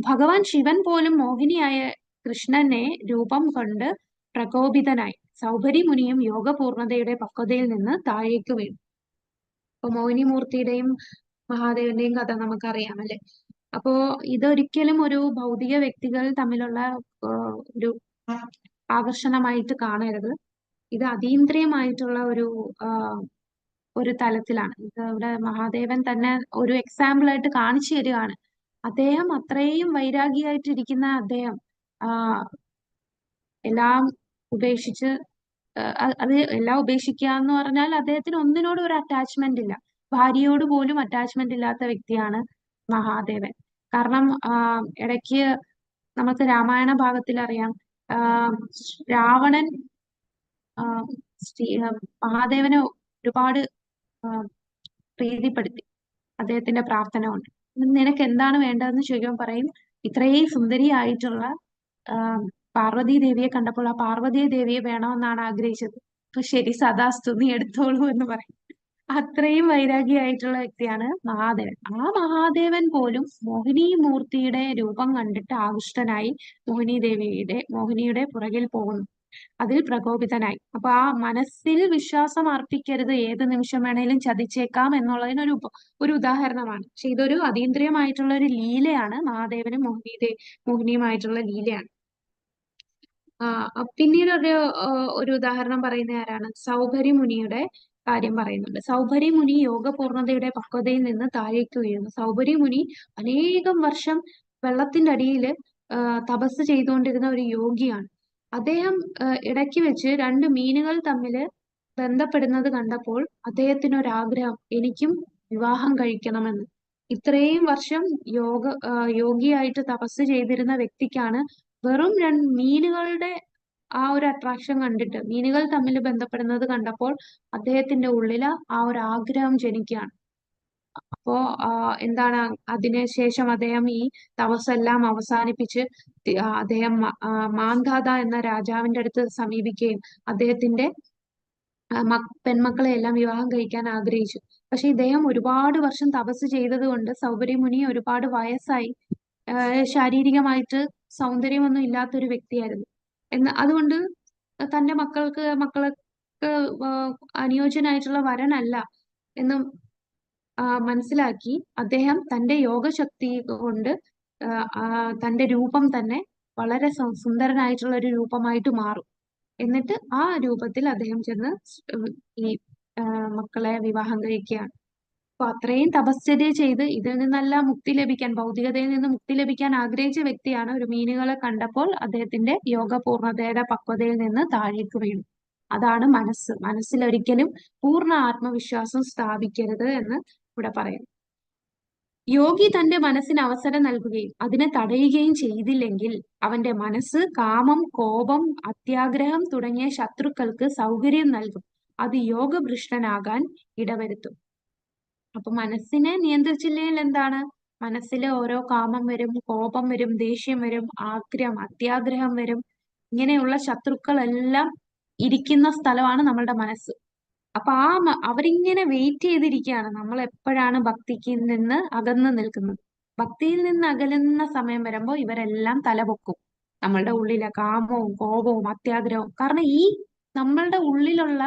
ഭഗവാൻ ശിവൻ പോലും മോഹിനിയായ കൃഷ്ണനെ രൂപം കൊണ്ട് പ്രകോപിതനായി. സൗഭരി മുനിയും യോഗപൂർണതയുടെ പക്വതയിൽ നിന്ന് താഴേക്ക് വീണു. അപ്പൊ മോഹിനിമൂർത്തിയുടെയും മഹാദേവന്റെയും കഥ നമുക്കറിയാം, അല്ലെ? അപ്പോ ഇതൊരിക്കലും ഒരു ഭൗതിക വ്യക്തികൾ തമ്മിലുള്ള ഒരു ആകർഷണമായിട്ട് കാണരുത്. ഇത് അതീന്ദ്രിയമായിട്ടുള്ള ഒരു ഒരു തലത്തിലാണ്. ഇത് ഇവിടെ മഹാദേവൻ തന്നെ ഒരു എക്സാമ്പിൾ ആയിട്ട് കാണിച്ചു തരികയാണ്. അദ്ദേഹം അത്രയും വൈരാഗിയായിട്ടിരിക്കുന്ന അദ്ദേഹം ആ എല്ലാം ഉപേക്ഷിച്ച് അത് എല്ലാം ഉപേക്ഷിക്കുക എന്ന് പറഞ്ഞാൽ അദ്ദേഹത്തിന് ഒന്നിനോടും ഒരു അറ്റാച്ച്മെന്റ് ഇല്ല. ഭാര്യയോട് പോലും അറ്റാച്ച്മെന്റ് ഇല്ലാത്ത വ്യക്തിയാണ് മഹാദേവൻ. കാരണം ഇടയ്ക്ക് നമുക്ക് രാമായണ ഭാഗത്തിൽ അറിയാം, രാവണൻ മഹാദേവനെ ഒരുപാട് പ്രീതിപ്പെടുത്തി അദ്ദേഹത്തിന്റെ പ്രാർത്ഥന കൊണ്ട്. നിനക്ക് എന്താണ് വേണ്ടതെന്ന് ചോദിക്കുമ്പോൾ പറയും, ഇത്രയും സുന്ദരിയായിട്ടുള്ള പാർവതി ദേവിയെ കണ്ടപ്പോൾ ആ പാർവതി ദേവിയെ വേണമെന്നാണ് ആഗ്രഹിച്ചത്. അപ്പൊ ശരി, സദാസ്തു, നീ എടുത്തോളൂ എന്ന് പറയും. അത്രയും വൈരാഗിയായിട്ടുള്ള വ്യക്തിയാണ് മഹാദേവൻ. ആ മഹാദേവൻ പോലും മോഹിനി മൂർത്തിയുടെ രൂപം കണ്ടിട്ട് ആകൃഷ്ടനായി മോഹിനിയുടെ പുറകിൽ പോകുന്നു, അതിൽ പ്രകോപിതനായി. അപ്പൊ ആ മനസ്സിൽ വിശ്വാസം അർപ്പിക്കരുത്, ഏത് നിമിഷം വേണേലും ചതിച്ചേക്കാം എന്നുള്ളതിനൊരു ഒരു ഉദാഹരണമാണ്. പക്ഷെ ഇതൊരു അതീന്ദ്രിയമായിട്ടുള്ള ഒരു ലീലയാണ്, മഹാദേവനും മോഹിനിയുമായിട്ടുള്ള ലീലയാണ്. പിന്നീട് ഒരു ഉദാഹരണം പറയുന്ന ആരാണ്? സൗഭരി മുനിയുടെ കാര്യം പറയുന്നുണ്ട്. സൗഭരി മുനി യോഗപൂർണതയുടെ പക്വതയിൽ നിന്ന് താഴേക്ക് വീഴുന്നു. സൗഭരി മുനി അനേകം വർഷം വെള്ളത്തിന്റെ അടിയിൽ തപസ് ചെയ്തുകൊണ്ടിരുന്ന ഒരു യോഗിയാണ്. അദ്ദേഹം ഇടയ്ക്ക് വെച്ച് രണ്ട് മീനുകൾ തമ്മിൽ ബന്ധപ്പെടുന്നത് കണ്ടപ്പോൾ അദ്ദേഹത്തിന് ഒരു ആഗ്രഹം, എനിക്കും വിവാഹം കഴിക്കണമെന്ന്. ഇത്രയും വർഷം യോഗിയായിട്ട് തപസ് ചെയ്തിരുന്ന വ്യക്തിക്കാണ് വെറും മീനുകളുടെ ആ ഒരു അട്രാക്ഷൻ കണ്ടിട്ട്, മീനുകൾ തമ്മിൽ ബന്ധപ്പെടുന്നത് കണ്ടപ്പോൾ അദ്ദേഹത്തിന്റെ ഉള്ളില് ആ ഒരു ആഗ്രഹം ജനിക്കുകയാണ്. അപ്പോ എന്താണ്, അതിനുശേഷം അദ്ദേഹം ഈ തപസ്സെല്ലാം അവസാനിപ്പിച്ച് അദ്ദേഹം മാന്ധാത എന്ന രാജാവിന്റെ അടുത്ത് സമീപിക്കുകയും അദ്ദേഹത്തിന്റെ പെൺമക്കളെ എല്ലാം വിവാഹം കഴിക്കാൻ ആഗ്രഹിച്ചു. പക്ഷെ ഇദ്ദേഹം ഒരുപാട് വർഷം തപസ് ചെയ്തത് കൊണ്ട് സൗഭരി മുനി ഒരുപാട് വയസ്സായി, ശാരീരികമായിട്ട് സൗന്ദര്യമൊന്നും ഇല്ലാത്തൊരു വ്യക്തിയായിരുന്നു. അതുകൊണ്ട് തന്റെ മക്കൾക്ക് അനുയോജ്യനായിട്ടുള്ള വരനല്ല എന്ന് മനസ്സിലാക്കി അദ്ദേഹം തന്റെ യോഗശക്തി കൊണ്ട് തന്റെ രൂപം തന്നെ വളരെ സുന്ദരനായിട്ടുള്ള ഒരു രൂപമായിട്ട് മാറും. എന്നിട്ട് ആ രൂപത്തിൽ അദ്ദേഹം ചെന്ന് ഈ മക്കളെ വിവാഹം കഴിക്കുകയാണ്. അപ്പൊ അത്രയും തപശ്ചര്യ ചെയ്ത് ഇതിൽ നിന്നെല്ലാം മുക്തി ലഭിക്കാൻ, ഭൗതികതയിൽ നിന്ന് മുക്തി ലഭിക്കാൻ ആഗ്രഹിച്ച വ്യക്തിയാണ് ഒരു മീനുകളെ കണ്ടപ്പോൾ അദ്ദേഹത്തിന്റെ യോഗപൂർണതയുടെ പക്വതയിൽ നിന്ന് താഴേക്ക് വീണു. അതാണ് മനസ്സിൽ ഒരിക്കലും പൂർണ്ണ ആത്മവിശ്വാസം സ്ഥാപിക്കരുത് എന്ന് ഇവിടെ പറയുന്നു. യോഗി തന്റെ മനസ്സിന് അവസരം നൽകുകയും അതിനെ തടയുകയും ചെയ്തില്ലെങ്കിൽ അവന്റെ മനസ്സ് കാമം, കോപം, അത്യാഗ്രഹം തുടങ്ങിയ ശത്രുക്കൾക്ക് സൗകര്യം നൽകും. അത് യോഗഭ്രഷ്ടനാകാൻ ഇടവരുത്തും. അപ്പൊ മനസ്സിനെ നിയന്ത്രിച്ചില്ലെങ്കിൽ എന്താണ്? മനസ്സിൽ ഓരോ കാമം വരും, കോപം വരും, ദേഷ്യം വരും, ആഗ്രഹം, അത്യാഗ്രഹം വരും. ഇങ്ങനെയുള്ള ശത്രുക്കളെല്ലാം ഇരിക്കുന്ന സ്ഥലമാണ് നമ്മളുടെ മനസ്സ്. അപ്പൊ അവരിങ്ങനെ വെയിറ്റ് ചെയ്തിരിക്കുകയാണ് നമ്മൾ എപ്പോഴാണ് ഭക്തിക്ക് നിന്ന് അകന്നു നിൽക്കുന്നത്. ഭക്തിയിൽ നിന്ന് അകലുന്ന സമയം വരുമ്പോൾ ഇവരെല്ലാം തലപൊക്കും. നമ്മളുടെ ഉള്ളിലെ കാമവും കോപവും അത്യാഗ്രഹവും. കാരണം ഈ നമ്മളുടെ ഉള്ളിലുള്ള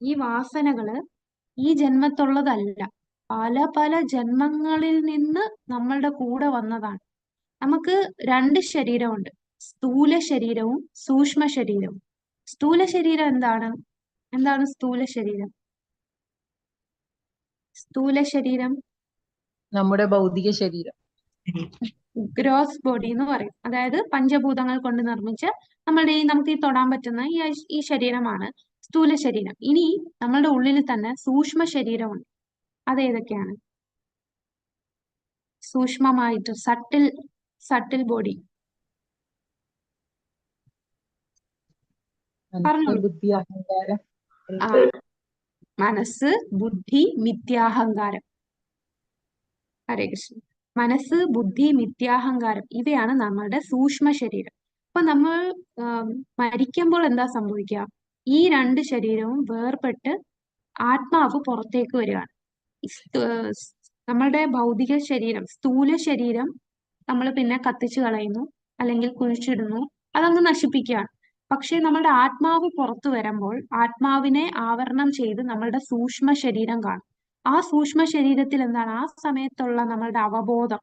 ഈ വാസനകള് ഈ ജന്മത്തുള്ളതല്ല, പല പല ജന്മങ്ങളിൽ നിന്ന് നമ്മളുടെ കൂടെ വന്നതാണ്. നമുക്ക് രണ്ട് ശരീരമുണ്ട്, സ്ഥൂല ശരീരവും സൂക്ഷ്മ ശരീരവും. സ്ഥൂല ശരീരം എന്താണ് സ്ഥൂല ശരീരം? സ്ഥൂല ശരീരം നമ്മുടെ ഭൗതിക ശരീരം, ഗ്രോസ് ബോഡി എന്ന് പറയും. അതായത് പഞ്ചഭൂതങ്ങൾ കൊണ്ട് നിർമ്മിച്ച നമുക്ക് ഈ തൊടാൻ പറ്റുന്ന ഈ ശരീരമാണ് സ്ഥൂല ശരീരം. ഇനി നമ്മളുടെ ഉള്ളിൽ തന്നെ സൂക്ഷ്മ ശരീരമുണ്ട്. അതേതൊക്കെയാണ്? സൂക്ഷ്മമായിട്ട് സട്ടിൽ ബോഡി ബുദ്ധി, അഹങ്കാരം. മനസ്സ്, ബുദ്ധി, മിഥ്യാഹങ്കാരം. ഹരേ കൃഷ്ണ. മനസ്സ്, ബുദ്ധി, മിഥ്യാഹങ്കാരം ഇവയാണ് നമ്മളുടെ സൂക്ഷ്മ ശരീരം. അപ്പൊ നമ്മൾ മരിക്കുമ്പോൾ എന്താ സംഭവിക്കുക? ഈ രണ്ട് ശരീരവും വേർപെട്ട് ആത്മാവ് പുറത്തേക്ക് വരികയാണ്. നമ്മളുടെ ഭൗതിക ശരീരം, സ്ഥൂല ശരീരം നമ്മൾ പിന്നെ കത്തിച്ചു കളയുന്നു, അല്ലെങ്കിൽ കുഴിച്ചിടുന്നു, അതങ്ങ് നശിപ്പിക്കുകയാണ്. പക്ഷെ നമ്മളുടെ ആത്മാവ് പുറത്തു വരുമ്പോൾ ആത്മാവിനെ ആവരണം ചെയ്ത് നമ്മളുടെ സൂക്ഷ്മ ശരീരം കാണും. ആ സൂക്ഷ്മ ശരീരത്തിൽ എന്താണ്? ആ സമയത്തുള്ള നമ്മളുടെ അവബോധം,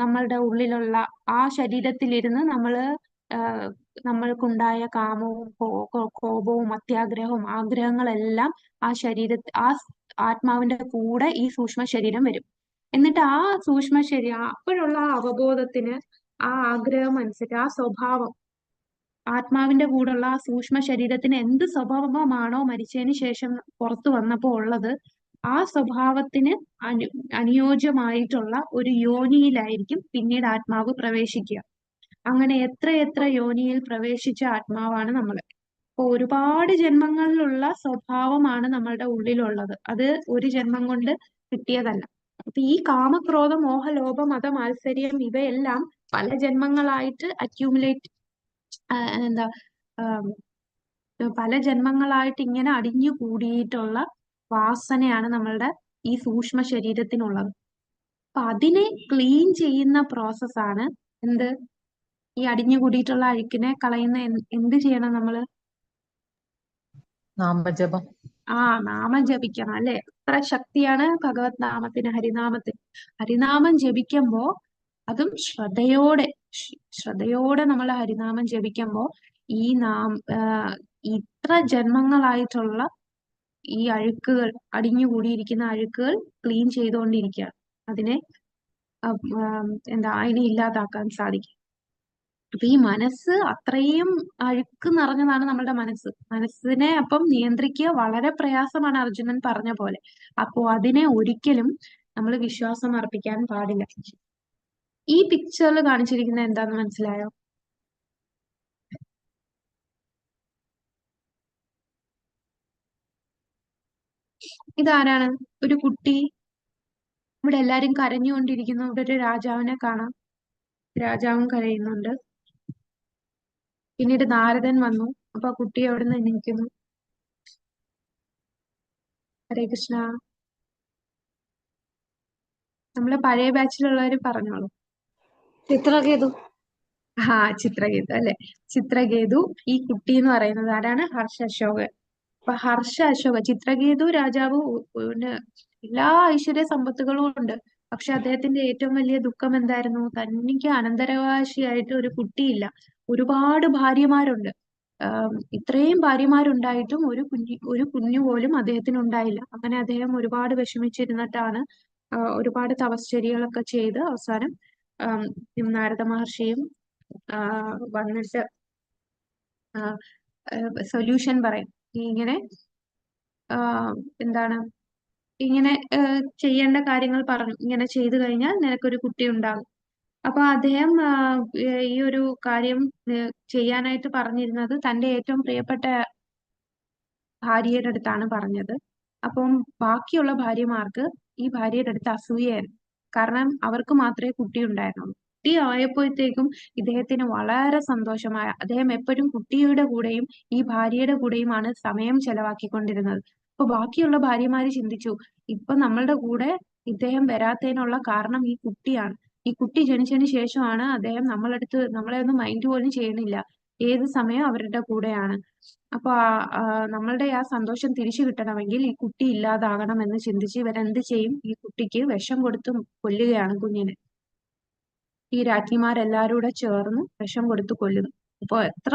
നമ്മളുടെ ഉള്ളിലുള്ള ആ ശരീരത്തിലിരുന്ന് നമ്മൾക്കുണ്ടായ കാമവും കോപവും അത്യാഗ്രഹവും ആഗ്രഹങ്ങളെല്ലാം ആ ആത്മാവിന്റെ കൂടെ ഈ സൂക്ഷ്മ ശരീരം വരും. എന്നിട്ട് ആ സൂക്ഷ്മ ശരീരം അപ്പോഴുള്ള ആ അവബോധത്തിന്, ആ ആഗ്രഹം അനുസരിച്ച് ആ സ്വഭാവം, ആത്മാവിന്റെ കൂടെയുള്ള ആ സൂക്ഷ്മ ശരീരത്തിന് എന്ത് സ്വഭാവമാണോ മരിച്ചതിന് ശേഷം പുറത്തു വന്നപ്പോ ഉള്ളത്, ആ സ്വഭാവത്തിന് അനുയോജ്യമായിട്ടുള്ള ഒരു യോനിയിലായിരിക്കും പിന്നീട് ആത്മാവ് പ്രവേശിക്കുക. അങ്ങനെ എത്ര യോനിയിൽ പ്രവേശിച്ച ആത്മാവാണ് നമ്മൾ. അപ്പൊ ഒരുപാട് ജന്മങ്ങളിലുള്ള സ്വഭാവമാണ് നമ്മളുടെ ഉള്ളിലുള്ളത്. അത് ഒരു ജന്മം കൊണ്ട് കിട്ടിയതല്ല. അപ്പൊ ഈ കാമക്രോധ മോഹ ലോഭ മത മാത്സര്യം ഇവയെല്ലാം പല ജന്മങ്ങളായിട്ട് അക്യൂമുലേറ്റ് എന്താ പല ജന്മങ്ങളായിട്ട് ഇങ്ങനെ അടിഞ്ഞു കൂടിയിട്ടുള്ള വാസനയാണ് നമ്മളുടെ ഈ സൂക്ഷ്മ ശരീരത്തിനുള്ളത്. അപ്പൊ അതിനെ ക്ലീൻ ചെയ്യുന്ന പ്രോസസ്സാണ് എന്ത്? ഈ അടിഞ്ഞു കൂടിയിട്ടുള്ള അഴുക്കിനെ കളയുന്ന എന്ത് ചെയ്യണം നമ്മള്? നാമജപം. നാമം ജപിക്കണം അല്ലെ? എത്ര ശക്തിയാണ് ഭഗവത് നാമത്തിന്, ഹരിനാമത്തിന്. ഹരിനാമം ജപിക്കുമ്പോ അതും ശ്രദ്ധയോടെ നമ്മൾ ഹരിനാമം ജപിക്കുമ്പോ ഈ ഇത്ര ജന്മങ്ങളായിട്ടുള്ള ഈ അഴുക്കുകൾ, അടിഞ്ഞുകൂടിയിരിക്കുന്ന അഴുക്കുകൾ ക്ലീൻ ചെയ്തുകൊണ്ടിരിക്കുകയാണ്. അതിനെ അതിനെ ഇല്ലാതാക്കാൻ സാധിക്കും. അപ്പൊ ഈ മനസ്സ് അത്രയും അഴുക്ക് നിറഞ്ഞതാണ് നമ്മളുടെ മനസ്സ്. മനസ്സിനെ അപ്പം നിയന്ത്രിക്കുക വളരെ പ്രയാസമാണ്, അർജുനൻ പറഞ്ഞ പോലെ. അപ്പോ അതിനെ ഒരിക്കലും നമ്മൾ വിശ്വാസം അർപ്പിക്കാൻ പാടില്ല. ഈ പിക്ചറിൽ കാണിച്ചിരിക്കുന്നത് എന്താന്ന് മനസ്സിലായോ? ഇതാരാണ്? ഒരു കുട്ടി. ഇവിടെ എല്ലാരും കരഞ്ഞുകൊണ്ടിരിക്കുന്നു. ഇവിടെ ഒരു രാജാവിനെ കാണാം. രാജാവും കരയുന്നുണ്ട്. പിന്നീട് നാരദൻ വന്നു. അപ്പൊ ആ കുട്ടി അവിടെ നിന്ന് എണീക്കുന്നു. ഹരേ കൃഷ്ണ. നമ്മളെ പഴയ ബാച്ചിലുള്ളവര് പറഞ്ഞോളൂ. ചിത്രകേതു. ചിത്രകേതു അല്ലെ? ചിത്രകേതു. ഈ കുട്ടി എന്ന് പറയുന്നത് ആരാണ്? ഹർഷ അശോകൻ. അപ്പൊ ഹർഷ അശോക, ചിത്രകേതു രാജാവ് എല്ലാ ഐശ്വര്യ സമ്പത്തുകളും ഉണ്ട്. പക്ഷെ അദ്ദേഹത്തിന്റെ ഏറ്റവും വലിയ ദുഃഖം എന്തായിരുന്നു? തനിക്ക് അനന്തരാവകാശിയായിട്ട് ഒരു കുട്ടിയില്ല. ഒരുപാട് ഭാര്യമാരുണ്ട്. ഇത്രയും ഭാര്യമാരുണ്ടായിട്ടും ഒരു കുഞ്ഞു പോലും അദ്ദേഹത്തിന് ഉണ്ടായില്ല. അങ്ങനെ അദ്ദേഹം ഒരുപാട് വിഷമിച്ചിരുന്നിട്ടാണ് ഒരുപാട് തപശ്ചര്യകളൊക്കെ ചെയ്ത് അവസാനം നാരദ മഹർഷിയും വന്നിട്ട് സൊല്യൂഷൻ പറയും. ഇങ്ങനെ എന്താണ് ഇങ്ങനെ ചെയ്യേണ്ട കാര്യങ്ങൾ പറഞ്ഞു. ഇങ്ങനെ ചെയ്തു കഴിഞ്ഞാൽ നിനക്കൊരു കുട്ടി ഉണ്ടാകും. അപ്പൊ അദ്ദേഹം ഈ ഒരു കാര്യം ചെയ്യാനായിട്ട് പറഞ്ഞിരുന്നത് തന്റെ ഏറ്റവും പ്രിയപ്പെട്ട ഭാര്യയുടെ അടുത്താണ് പറഞ്ഞത്. അപ്പം ബാക്കിയുള്ള ഭാര്യമാർക്ക് ഈ ഭാര്യയുടെ അടുത്ത് അസൂയായിരുന്നു. കാരണം അവർക്ക് മാത്രമേ കുട്ടി ഉണ്ടായിരുന്നുള്ളൂ. കുട്ടി ആയപ്പോഴത്തേക്കും ഇദ്ദേഹത്തിന് വളരെ സന്തോഷമായ, അദ്ദേഹം എപ്പോഴും കുട്ടിയുടെ കൂടെയും ഈ ഭാര്യയുടെ കൂടെയുമാണ് സമയം ചെലവാക്കിക്കൊണ്ടിരുന്നത്. അപ്പൊ ബാക്കിയുള്ള ഭാര്യമാര് ചിന്തിച്ചു, ഇപ്പൊ നമ്മളുടെ കൂടെ ഇദ്ദേഹം വരാത്തതിനുള്ള കാരണം ഈ കുട്ടിയാണ്. ഈ കുട്ടി ജനിച്ചതിന് ശേഷമാണ് അദ്ദേഹം നമ്മളെ ഒന്നും മൈൻഡ് പോലും ചെയ്യണില്ല. ഏത് സമയം അവരുടെ കൂടെയാണ്. അപ്പൊ നമ്മളുടെ ആ സന്തോഷം തിരിച്ചു കിട്ടണമെങ്കിൽ ഈ കുട്ടി ഇല്ലാതാകണം എന്ന് ചിന്തിച്ച് ഇവരെന്ത് ചെയ്യും? ഈ കുട്ടിക്ക് വിഷം കൊടുത്ത് കൊല്ലുകയാണ് കുഞ്ഞിനെ. ഈ രാജ്ഞിമാരെല്ലാരും കൂടെ ചേർന്ന് വിഷം കൊടുത്ത് കൊല്ലുന്നു. അപ്പൊ എത്ര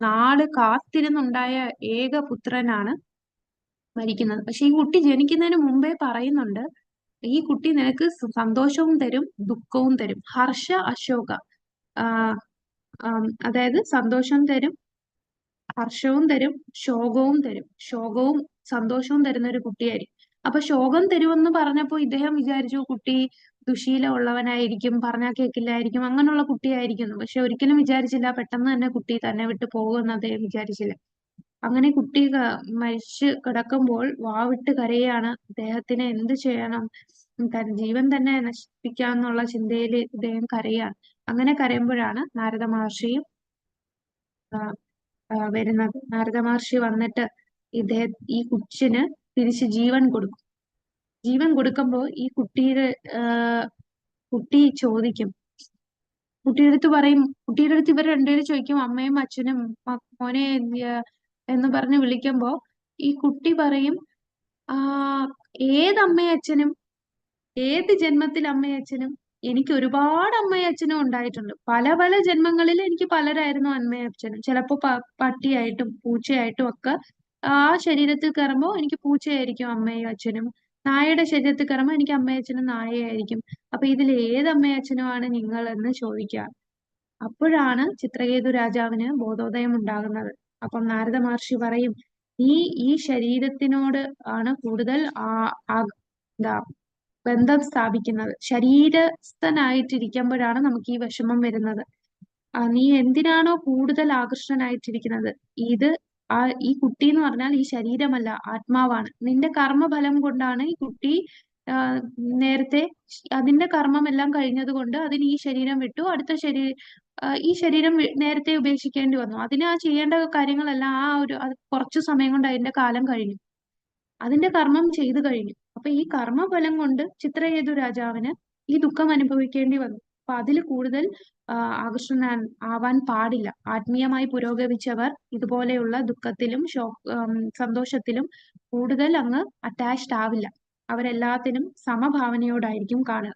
നാള് കാത്തിരുന്നുണ്ടായ ഏക പുത്രനാണ് മരിക്കുന്നത്. പക്ഷെ ഈ കുട്ടി ജനിക്കുന്നതിന് മുമ്പേ പറയുന്നുണ്ട്, ഈ കുട്ടി നിനക്ക് സന്തോഷവും തരും ദുഃഖവും തരും. ഹർഷ അശോക, അതായത് സന്തോഷം തരും, ഹർഷവും തരും, ശോകവും തരും. ശോകവും സന്തോഷവും തരുന്ന ഒരു കുട്ടിയായിരിക്കും. അപ്പൊ ശോകം തരുമെന്ന് പറഞ്ഞപ്പോ ഇദ്ദേഹം വിചാരിച്ചു കുട്ടി ദുശീലമുള്ളവനായിരിക്കും, പറഞ്ഞാൽ കേൾക്കില്ലായിരിക്കും, അങ്ങനെയുള്ള കുട്ടിയായിരിക്കുന്നു. പക്ഷെ ഒരിക്കലും വിചാരിച്ചില്ല പെട്ടെന്ന് തന്നെ കുട്ടി തന്നെ വിട്ടു പോകുമെന്ന് അദ്ദേഹം വിചാരിച്ചില്ല. അങ്ങനെ കുട്ടി മരിച്ചു കിടക്കുമ്പോൾ വാവിട്ട് കരയാണ്. അദ്ദേഹത്തിന് എന്ത് ചെയ്യണം, ജീവൻ തന്നെ നശിപ്പിക്കാന്നുള്ള ചിന്തയിൽ ഇദ്ദേഹം കരയാണ്. അങ്ങനെ കരയുമ്പോഴാണ് നാരദ മഹർഷിയും വരുന്നത്. നാരദ മഹർഷി വന്നിട്ട് ഈ കൊച്ചിന് തിരിച്ച് ജീവൻ കൊടുക്കും. ജീവൻ കൊടുക്കുമ്പോ ഈ കുട്ടി ചോദിക്കും, കുട്ടിയുടെ അടുത്ത് ഇവർ രണ്ടുപേരും ചോദിക്കും, അമ്മയും അച്ഛനും മോനെ എന്ന് പറഞ്ഞ് വിളിക്കുമ്പോ ഈ കുട്ടി പറയും, ഏതമ്മയും അച്ഛനും, ഏത് ജന്മത്തിൽ അമ്മയും അച്ഛനും? എനിക്ക് ഒരുപാട് അമ്മയും അച്ഛനും ഉണ്ടായിട്ടുണ്ട്. പല പല ജന്മങ്ങളിൽ എനിക്ക് പലരായിരുന്നു അമ്മയും അച്ഛനും. ചിലപ്പോ പട്ടിയായിട്ടും പൂച്ചയായിട്ടും ഒക്കെ ആ ശരീരത്തിൽ കയറുമ്പോൾ എനിക്ക് പൂച്ചയായിരിക്കും അമ്മയും അച്ഛനും. നായയുടെ ശരീരത്തിൽ കയറുമ്പോൾ എനിക്ക് അമ്മയും അച്ഛനും നായയായിരിക്കും. അപ്പൊ ഇതിൽ ഏത് അമ്മയും അച്ഛനുമാണ് നിങ്ങൾ എന്ന് ചോദിക്കുക. അപ്പോഴാണ് ചിത്രകേതു രാജാവിന് ബോധോദയം ഉണ്ടാകുന്നത്. അപ്പം നാരദ മഹർഷി പറയും, നീ ഈ ശരീരത്തിനോട് ആണ് കൂടുതൽ എന്താ ബന്ധം സ്ഥാപിക്കുന്നത്. ശരീരസ്ഥനായിട്ടിരിക്കുമ്പോഴാണ് നമുക്ക് ഈ വിഷമം വരുന്നത്. നീ എന്തിനാണോ കൂടുതൽ ആകർഷണനായിട്ടിരിക്കുന്നത്, ഇത് ഈ കുട്ടി എന്ന് പറഞ്ഞാൽ ഈ ശരീരമല്ല, ആത്മാവാണ്. നിന്റെ കർമ്മഫലം കൊണ്ടാണ് ഈ കുട്ടി നേരത്തെ അതിന്റെ കർമ്മം എല്ലാം കഴിഞ്ഞത് കൊണ്ട് അതിന് ഈ ശരീരം വിട്ടു. അടുത്ത ഈ ശരീരം നേരത്തെ ഉപേക്ഷിക്കേണ്ടി വന്നു. അതിന് ആ ചെയ്യേണ്ട കാര്യങ്ങളെല്ലാം അത് കുറച്ചു സമയം കൊണ്ട് അതിന്റെ കാലം കഴിഞ്ഞു. അതിന്റെ കർമ്മം ചെയ്തു കഴിഞ്ഞു. അപ്പൊ ഈ കർമ്മഫലം കൊണ്ട് ചിത്രകേതു രാജാവിന് ഈ ദുഃഖം അനുഭവിക്കേണ്ടി വന്നു. അപ്പൊ അതിൽ കൂടുതൽ ആകർഷണ ആവാൻ പാടില്ല. ആത്മീയമായി പുരോഗമിച്ചവർ ഇതുപോലെയുള്ള ദുഃഖത്തിലും സന്തോഷത്തിലും കൂടുതൽ അങ്ങ് അറ്റാച്ച്ഡ് ആവില്ല. അവരെല്ലാത്തിനും സമഭാവനയോടായിരിക്കും കാണുക.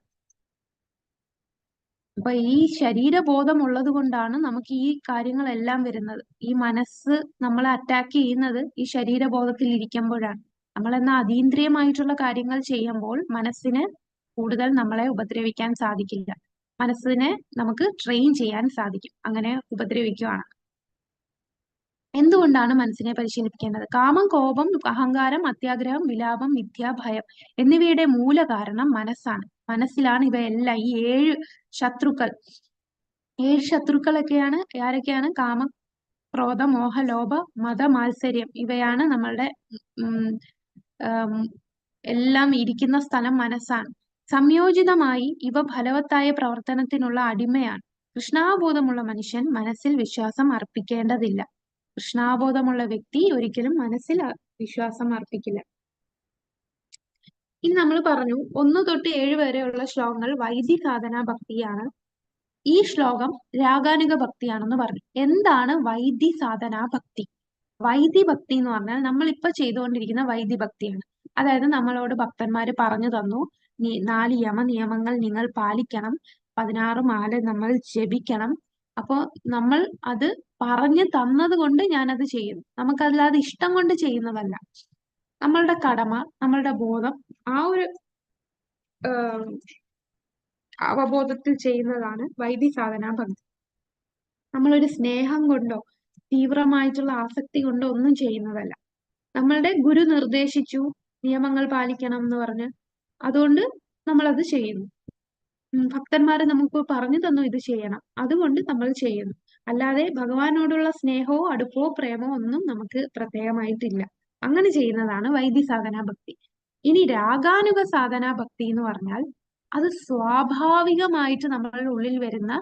അപ്പൊ ഈ ശരീരബോധം ഉള്ളത് കൊണ്ടാണ് നമുക്ക് ഈ കാര്യങ്ങളെല്ലാം വരുന്നത്. ഈ മനസ്സ് നമ്മളെ അറ്റാക്ക് ചെയ്യുന്നത് ഈ ശരീരബോധത്തിൽ ഇരിക്കുമ്പോഴാണ്. നമ്മളെന്നാ അതീന്ദ്രിയമായിട്ടുള്ള കാര്യങ്ങൾ ചെയ്യുമ്പോൾ മനസ്സിന് കൂടുതൽ നമ്മളെ ഉപദ്രവിക്കാൻ സാധിക്കില്ല. മനസ്സിനെ നമുക്ക് ട്രെയിൻ ചെയ്യാൻ സാധിക്കും. അങ്ങനെ ഉപദ്രവിക്കുകയാണ്. എന്തുകൊണ്ടാണ് മനസ്സിനെ പരിശീലിപ്പിക്കേണ്ടത്? കാമം, കോപം, അഹങ്കാരം, അത്യാഗ്രഹം, വിലാപം, മിഥ്യ, ഭയം എന്നിവയുടെ മൂല കാരണം മനസ്സാണ്. മനസ്സിലാണ് ഇവയെല്ലാം. ഈ 7 ശത്രുക്കൾ 7 ശത്രുക്കളൊക്കെയാണ് ആരൊക്കെയാണ്? കാമം, ക്രോധ, മോഹ, ലോഭ, മത, മാത്സര്യം. ഇവയാണ് നമ്മളുടെ എല്ലാം ഇരിക്കുന്ന സ്ഥലം മനസ്സാണ്. സംയോജിതമായി ഇവ ഫലവത്തായ പ്രവർത്തനത്തിനുള്ള അടിമയാണ്. കൃഷ്ണാബോധമുള്ള മനുഷ്യൻ മനസ്സിൽ വിശ്വാസം അർപ്പിക്കേണ്ടതില്ല. കൃഷ്ണാബോധമുള്ള വ്യക്തി ഒരിക്കലും മനസ്സിൽ വിശ്വാസം അർപ്പിക്കില്ല. ഇനി നമ്മൾ പറഞ്ഞു 1 തൊട്ട് 7 വരെയുള്ള ശ്ലോകങ്ങൾ വൈദി സാധനാ ഭക്തിയാണ്. ഈ ശ്ലോകം രാഗാനുഗ ഭക്തിയാണെന്ന് പറഞ്ഞു. എന്താണ് വൈദി സാധനാ ഭക്തി? വൈദി ഭക്തി എന്ന് പറഞ്ഞാൽ നമ്മൾ ഇപ്പൊ ചെയ്തുകൊണ്ടിരിക്കുന്ന വൈദി ഭക്തിയാണ്. അതായത് നമ്മളോട് ഭക്തന്മാര് പറഞ്ഞു തന്നു, 4 നിയമങ്ങൾ നിങ്ങൾ പാലിക്കണം, 16 മാല നമ്മൾ ജപിക്കണം. അപ്പോ നമ്മൾ അത് പറഞ്ഞു തന്നത് കൊണ്ട് ഞാനത് ചെയ്യുന്നു. നമുക്കല്ലാതെ ഇഷ്ടം കൊണ്ട് ചെയ്യുന്നതല്ല. നമ്മളുടെ കടമ, നമ്മളുടെ ബോധം, ആ ഒരു അവബോധത്തിൽ ചെയ്യുന്നതാണ് വൈദി സാധനാ ഭക്തി. നമ്മളൊരു സ്നേഹം കൊണ്ടോ തീവ്രമായിട്ടുള്ള ആസക്തി കൊണ്ടോ ഒന്നും ചെയ്യുന്നതല്ല. നമ്മളുടെ ഗുരു നിർദ്ദേശിച്ചു നിയമങ്ങൾ പാലിക്കണം എന്ന് പറഞ്ഞ് അതുകൊണ്ട് നമ്മളത് ചെയ്യുന്നു. ഭക്തന്മാര് നമുക്ക് പറഞ്ഞു തന്നു ഇത് ചെയ്യണം, അതുകൊണ്ട് നമ്മൾ ചെയ്യുന്നു. അല്ലാതെ ഭഗവാനോടുള്ള സ്നേഹമോ അടുപ്പമോ പ്രേമോ ഒന്നും നമുക്ക് പ്രത്യേകമായിട്ടില്ല. അങ്ങനെ ചെയ്യുന്നതാണ് വൈദി സാധനാ ഭക്തി. ഇനി രാഗാനുഗ സാധനാ ഭക്തി എന്ന് പറഞ്ഞാൽ അത് സ്വാഭാവികമായിട്ട് നമ്മളുടെ ഉള്ളിൽ വരുന്ന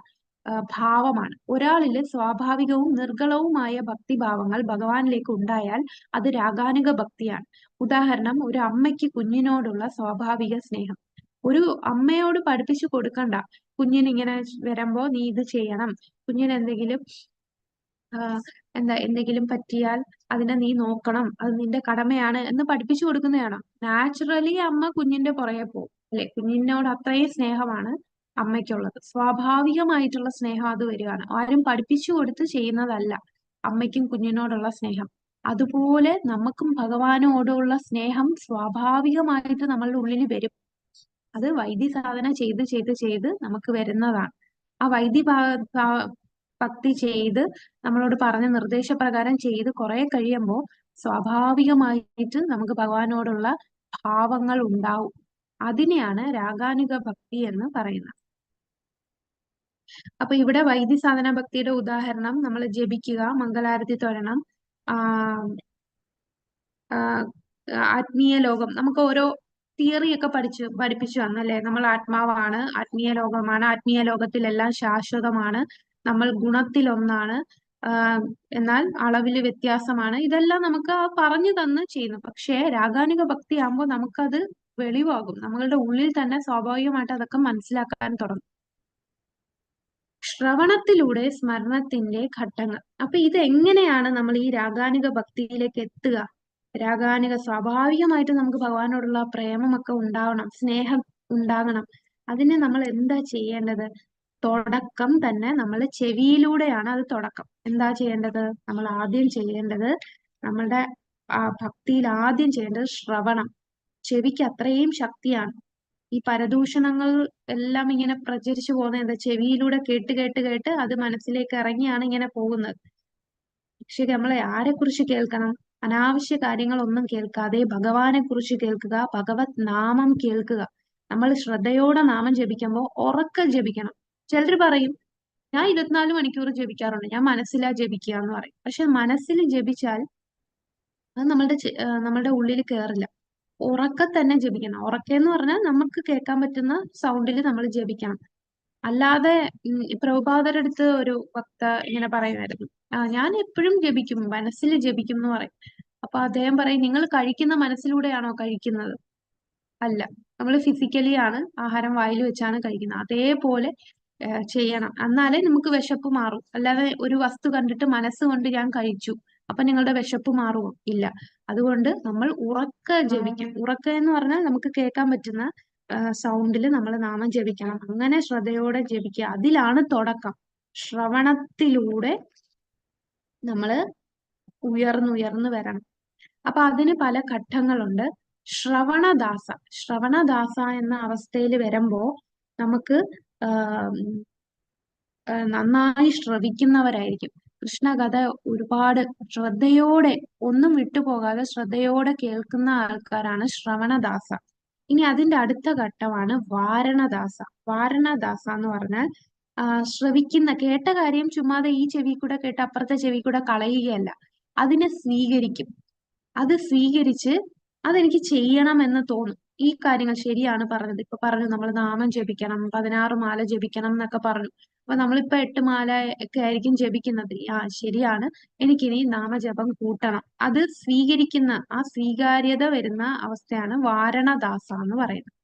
ഭാവമാണ്. ഒരാളില് സ്വാഭാവികവും നിർഗളവുമായ ഭക്തിഭാവങ്ങൾ ഭഗവാനിലേക്ക് ഉണ്ടായാൽ അത് രാഗാനുഗ ഭക്തിയാണ്. ഉദാഹരണം, ഒരു അമ്മയ്ക്ക് കുഞ്ഞിനോടുള്ള സ്വാഭാവിക സ്നേഹം. ഒരു അമ്മയോട് പഠിപ്പിച്ചു കൊടുക്കണ്ട, കുഞ്ഞിനിങ്ങനെ വരുമ്പോ നീ ഇത് ചെയ്യണം, കുഞ്ഞിന് എന്തെങ്കിലും പറ്റിയാൽ അതിനെ നീ നോക്കണം, അത് നിന്റെ കടമയാണ് എന്ന് പഠിപ്പിച്ചു കൊടുക്കുന്നതാണോ? നാച്ചുറലി അമ്മ കുഞ്ഞിന്റെ പുറകെ പോകും, അല്ലെ? കുഞ്ഞിനോട് അത്രയും സ്നേഹമാണ് അമ്മയ്ക്കുള്ളത്. സ്വാഭാവികമായിട്ടുള്ള സ്നേഹം അത് വരികയാണ്. ആരും പഠിപ്പിച്ചു കൊടുത്ത് ചെയ്യുന്നതല്ല അമ്മയ്ക്കും കുഞ്ഞിനോടുള്ള സ്നേഹം. അതുപോലെ നമുക്കും ഭഗവാനോടുള്ള സ്നേഹം സ്വാഭാവികമായിട്ട് നമ്മളുടെ ഉള്ളിൽ വരും. അത് വൈദി സാധന ചെയ്ത് ചെയ്ത് ചെയ്ത് നമുക്ക് വരുന്നതാണ്. ആ വൈദി ഭക്തി ചെയ്ത് നമ്മളോട് പറഞ്ഞ നിർദ്ദേശപ്രകാരം ചെയ്ത് കുറെ കഴിയുമ്പോൾ സ്വാഭാവികമായിട്ട് നമുക്ക് ഭഗവാനോടുള്ള ഭാവങ്ങൾ ഉണ്ടാവും. അതിനെയാണ് രാഗാനുഗ ഭക്തി എന്ന് പറയുന്നത്. അപ്പൊ ഇവിടെ വൈദി സാധന ഭക്തിയുടെ ഉദാഹരണം നമ്മൾ ജപിക്കുക, മംഗളാരതി തൊഴണം, ആത്മീയ ലോകം. നമുക്ക് ഓരോ തിയറി ഒക്കെ പഠിപ്പിച്ചു തന്നല്ലേ? നമ്മൾ ആത്മാവാണ്, ആത്മീയ ലോകമാണ്, ആത്മീയ ലോകത്തിലെല്ലാം ശാശ്വതമാണ്, നമ്മൾ ഗുണത്തിലൊന്നാണ്, എന്നാൽ അളവില് വ്യത്യാസമാണ്. ഇതെല്ലാം നമുക്ക് പറഞ്ഞു തന്ന് ചെയ്യുന്നു. പക്ഷേ രാഗാനുഗ ഭക്തി ആകുമ്പോൾ നമുക്കത് വെളിവാകും. നമ്മളുടെ ഉള്ളിൽ തന്നെ സ്വാഭാവികമായിട്ട് അതൊക്കെ മനസ്സിലാക്കാൻ തുടങ്ങും. ശ്രവണത്തിലൂടെ സ്മരണത്തിന്റെ ഘട്ടങ്ങൾ. അപ്പൊ ഇത് എങ്ങനെയാണ് നമ്മൾ ഈ രാഗാനുഗ ഭക്തിയിലേക്ക് എത്തുക? രാഗാനുഗ സ്വാഭാവികമായിട്ട് നമുക്ക് ഭഗവാനോടുള്ള പ്രേമമൊക്കെ ഉണ്ടാവണം, സ്നേഹം ഉണ്ടാകണം. അതിന് നമ്മൾ എന്താ ചെയ്യേണ്ടത്? തുടക്കം തന്നെ നമ്മൾ ചെവിയിലൂടെയാണ് അത് തുടക്കം. എന്താ ചെയ്യേണ്ടത്? നമ്മൾ ആദ്യം ചെയ്യേണ്ടത് നമ്മളുടെ ആ ഭക്തിയിൽ ആദ്യം ചെയ്യേണ്ടത് ശ്രവണം. ചെവിക്ക് അത്രയും ശക്തിയാണ്. ഈ പരദൂഷണങ്ങൾ എല്ലാം ഇങ്ങനെ പ്രചരിച്ചു പോകുന്നത് എന്താ, ചെവിയിലൂടെ കേട്ട് കേട്ട് കേട്ട് അത് മനസ്സിലേക്ക് ഇറങ്ങിയാണ് ഇങ്ങനെ പോകുന്നത്. പക്ഷെ നമ്മളെ ആരെക്കുറിച്ച് കേൾക്കണം? അനാവശ്യ കാര്യങ്ങളൊന്നും കേൾക്കാതെ ഭഗവാനെ കുറിച്ച് കേൾക്കുക, ഭഗവത് നാമം കേൾക്കുക. നമ്മൾ ശ്രദ്ധയോടെ നാമം ജപിക്കുമ്പോൾ ഉറക്കം ജപിക്കണം. ചിലർ പറയും ഞാൻ 24 മണിക്കൂർ ജപിക്കാറുണ്ട്, ഞാൻ മനസ്സിലാ ജപിക്കുക എന്ന് പറയും. പക്ഷെ മനസ്സിൽ ജപിച്ചാൽ അത് നമ്മളുടെ ഉള്ളിൽ കയറില്ല. ഉറക്കെ തന്നെ ജപിക്കണം. ഉറക്കെന്ന് പറഞ്ഞാൽ നമുക്ക് കേൾക്കാൻ പറ്റുന്ന സൗണ്ടിൽ നമ്മൾ ജപിക്കണം. അല്ലാതെ പ്രഭുപാദരുടെ അടുത്ത് ഒരു ഭക്ത ഇങ്ങനെ പറയുമായിരുന്നു, ഞാൻ എപ്പോഴും ജപിക്കും, മനസ്സിൽ ജപിക്കും എന്ന് പറയും. അപ്പൊ അദ്ദേഹം പറയും, നിങ്ങൾ കഴിക്കുന്ന മനസ്സിലൂടെയാണോ കഴിക്കുന്നത്? അല്ല, നമ്മൾ ഫിസിക്കലി ആണ് ആഹാരം വായിൽ വെച്ചാണ് കഴിക്കുന്നത്. അതേപോലെ ചെയ്യണം, എന്നാലേ നമുക്ക് വിശപ്പ് മാറും. അല്ലാതെ ഒരു വസ്തു കണ്ടിട്ട് മനസ്സുകൊണ്ട് ഞാൻ കഴിച്ചു അപ്പൊ നിങ്ങളുടെ വിശപ്പ് മാറുമോ? ഇല്ല. അതുകൊണ്ട് നമ്മൾ ഉറക്കെ ജപിക്കും. ഉറക്ക എന്ന് പറഞ്ഞാൽ നമുക്ക് കേൾക്കാൻ പറ്റുന്ന സൗണ്ടിൽ നമ്മൾ നാമം ജപിക്കണം. അങ്ങനെ ശ്രദ്ധയോടെ ജപിക്കുക. അതിലാണ് തുടക്കം. ശ്രവണത്തിലൂടെ നമ്മള് ഉയർന്നുയർന്നു വരണം. അപ്പൊ അതിന് പല ഘട്ടങ്ങളുണ്ട്. ശ്രവണദാസ എന്ന അവസ്ഥയിൽ വരുമ്പോ നമുക്ക് നന്നായി ശ്രവിക്കുന്നവരായിരിക്കും. കൃഷ്ണകഥ ഒരുപാട് ശ്രദ്ധയോടെ, ഒന്നും വിട്ടുപോകാതെ ശ്രദ്ധയോടെ കേൾക്കുന്ന ആൾക്കാരാണ് ശ്രവണദാസ. ഇനി അതിന്റെ അടുത്ത ഘട്ടമാണ് വാരണദാസ. വാരണദാസ എന്ന് പറഞ്ഞാൽ കേട്ട കാര്യം ചുമ്മാതെ ഈ ചെവി കൂടെ കേട്ട് അപ്പുറത്തെ ചെവി കൂടെ കളയുകയല്ല, അതിനെ സ്വീകരിക്കും. അത് സ്വീകരിച്ച് അതെനിക്ക് ചെയ്യണം എന്ന് തോന്നും. ഈ കാര്യങ്ങൾ ശരിയാണ് പറഞ്ഞത്. ഇപ്പൊ പറഞ്ഞു നമ്മൾ നാമം ജപിക്കണം, 16 മാല ജപിക്കണം എന്നൊക്കെ പറഞ്ഞു. അപ്പൊ നമ്മളിപ്പോ 8 മാല ഒക്കെ ആയിരിക്കും ജപിക്കുന്നത്. ശരിയാണ്, എനിക്കിനി നാമജപം കൂട്ടണം. അത് സ്വീകരിക്കുന്ന, ആ സ്വീകാര്യത വരുന്ന അവസ്ഥയാണ് വാരണദാസ എന്ന് പറയുന്നത്.